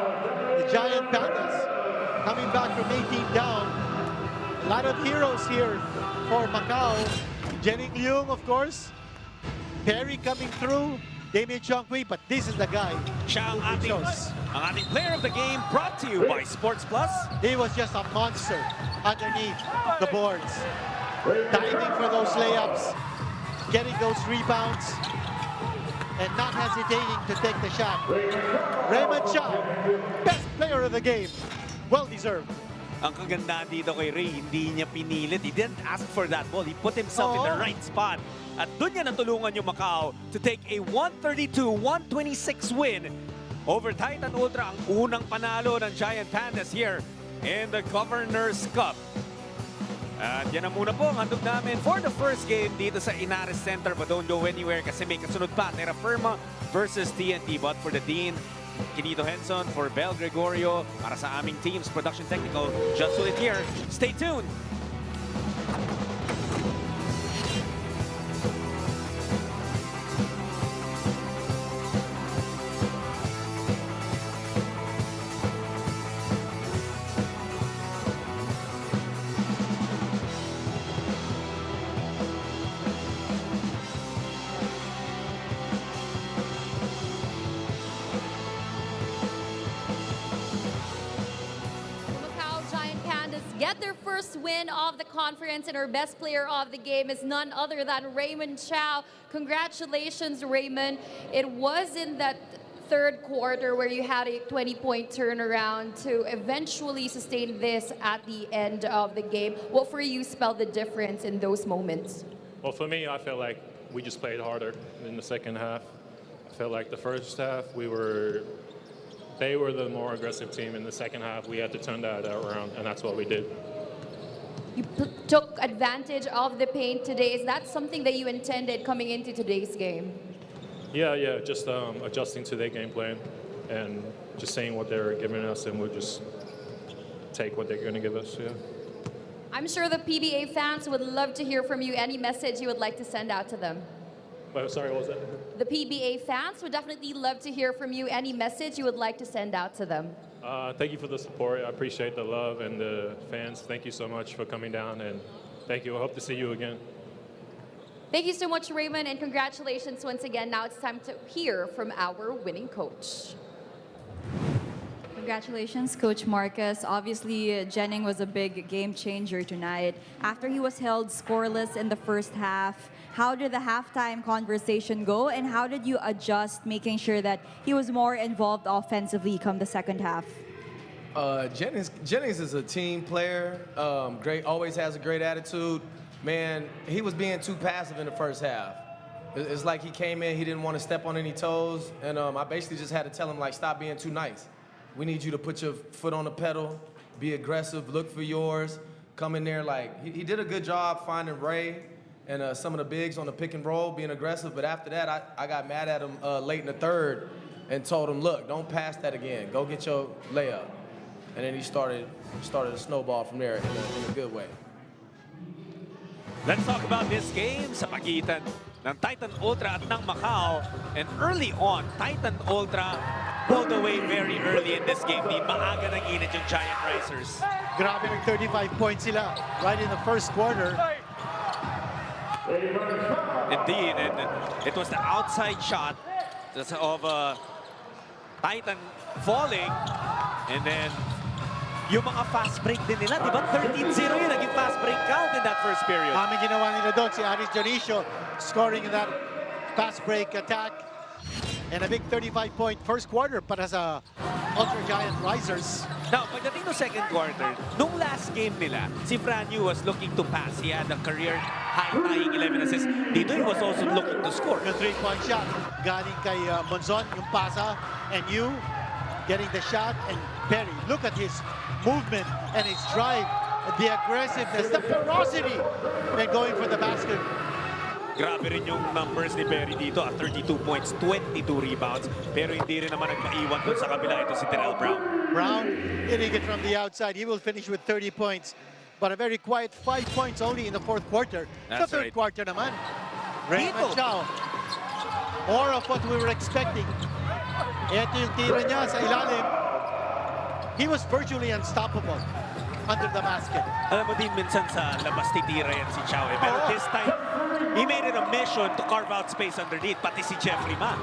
The Giant Pandas coming back from 18 down. A lot of heroes here for Macau. Jenny Leung, of course. Perry coming through. Damien Chongqui, but this is the guy. Siya ang who ating player of the game, brought to you by Sports Plus. He was just a monster underneath the boards. Diving for those layups, getting those rebounds, and not hesitating to take the shot. Raymond Chow, best player of the game. Well deserved. Ang kagandahan dito kay Ray, hindi niya pinilit. He didn't ask for that ball. He put himself in the right spot. At doon niya natulungan yung Macau to take a 132-126 win over Titan Ultra, ang unang panalo ng Giant Pandas here in the Governor's Cup. At yan na muna po ang handog namin for the first game dito sa Inares Center. But don't go anywhere kasi may kasunod pa. Terra Firma versus TNT. But for the Dean, Kinito Henson, for Bel Gregorio, para sa aming team's production technical, just ulit here. Stay tuned! Macau Giant Pandas get their first win of the conference, and our best player of the game is none other than Raymond Chow. Congratulations, Raymond. It was in that third quarter where you had a 20-point turnaround to eventually sustain this at the end of the game. What for you spelled the difference in those moments? Well, for me, I felt like we just played harder in the second half. I felt like the first half they were the more aggressive team. In the second half, we had to turn that around, and that's what we did. You took advantage of the paint today. Is that something that you intended coming into today's game? Yeah, just adjusting to their game plan and just seeing what they're giving us, and we'll just take what they're going to give us, yeah. I'm sure the PBA fans would love to hear from you. Any message you would like to send out to them? But, sorry, what was that? The PBA fans would definitely love to hear from you. Any message you would like to send out to them? Thank you for the support. I appreciate the love and the fans. Thank you so much for coming down, and thank you. I hope to see you again. Thank you so much, Raymond, and congratulations once again. Now it's time to hear from our winning coach. Congratulations, Coach Marcus. Obviously, Jennings was a big game changer tonight. After he was held scoreless in the first half, how did the halftime conversation go, and how did you adjust, making sure that he was more involved offensively come the second half? Jennings is a team player. Great, always has a great attitude. Man, he was being too passive in the first half. It's like he came in, he didn't want to step on any toes, and I basically just had to tell him, like, stop being too nice. We need you to put your foot on the pedal, be aggressive, look for yours, come in there. Like, he did a good job finding Ray and some of the bigs on the pick and roll, being aggressive, but after that, I got mad at him late in the third and told him, look, don't pass that again. Go get your layup. And then he started a snowball from there in a good way. Let's talk about this game sa pagitan ng Titan Ultra at ng Macau. And early on, Titan Ultra pulled away very early in this game. Di maaga nang init yung Giant Risers. Grabe ng 35 points sila right in the first quarter. Indeed, and it was the outside shot of Titan falling. And then yung mga fast break din nila, di ba? 13-0 yun, naging fast break count in that first period. Aming ginawa nila doon, si Aris Janicio scoring in that fast break attack. And a big 35-point first quarter para sa Ultra Giant Risers. Now, pagdating no second quarter, nung last game nila, si Franyu was looking to pass. He had a career high-tying 11 assists. Dito he was also looking to score. Yung 3-point shot, galing kay Monzon, yung pasa, and you getting the shot, and Perry, look at his movement and his drive, the aggressiveness, the ferocity, and going for the basket. Grabe rin yung numbers ni Perry dito at 32 points, 22 rebounds. Pero hindi rin naman nagmaiwan doon sa kabila. Ito si Terrell Brown. Brown hitting it from the outside. He will finish with 30 points. But a very quiet 5 points only in the fourth quarter. That's the third right. quarter naman. Raymond Chow. More of what we were expecting. Ito yung tira niya sa ilalim. He was virtually unstoppable under the basket. Alam mo din minsan sa labas titira yan si Chow. Pero this time, he made it a mission to carve out space underneath, pati si Jeffrey Ma.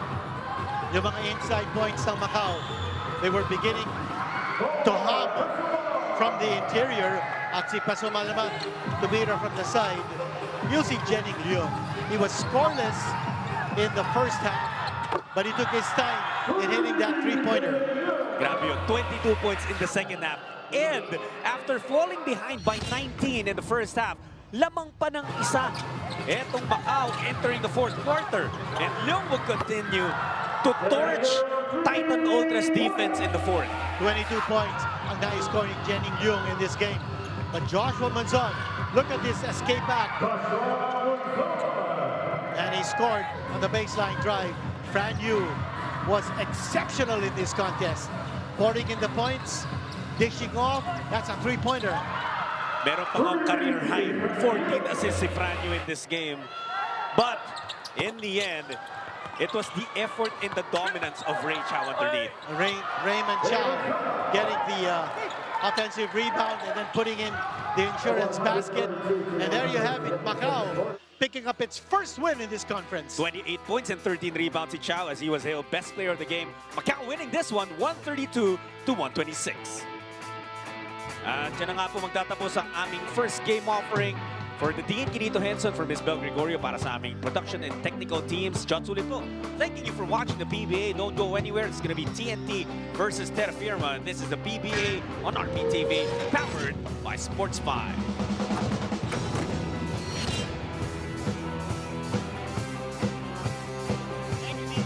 Yung mga inside points ng Macau, they were beginning to hum from the interior. At si Pasumal naman, tumira from the side. You'll see Jennings Leung. He was scoreless in the first half, but he took his time in hitting that three-pointer. Grabe yun, 22 points in the second half. And after falling behind by 19 in the first half, lamang pa ng isa. Etong Macau entering the fourth quarter. And Leung will continue to torch Titan Ultra's defense in the fourth. 22 points ang na-score ni Jennings Leung in this game. But Joshua Manzon Look at this escape back. And he scored on the baseline drive. Fran Yu was exceptional in this contest. Pouring in the points, dishing off. That's a three-pointer. Meron pa ang career high 14 assists si Fran Yu in this game. But in the end, it was the effort and the dominance of Ray Chow underneath. Raymond Chow getting the offensive rebound and then putting in the insurance basket. And there you have it, Macau picking up its first win in this conference. 28 points and 13 rebounds si Chow as he was hailed best player of the game. Macau winning this one 132 to 126. At dyan na nga po magtatapos ang aming first game offering. For the Dean Quinito Henson, for Ms. Bel Gregorio, para sa aming production and technical teams, John Sulit po. Thanking you for watching the PBA. Don't go anywhere. It's going to be TNT versus Terra Firma. And this is the PBA on RPTV, powered by Sports 5.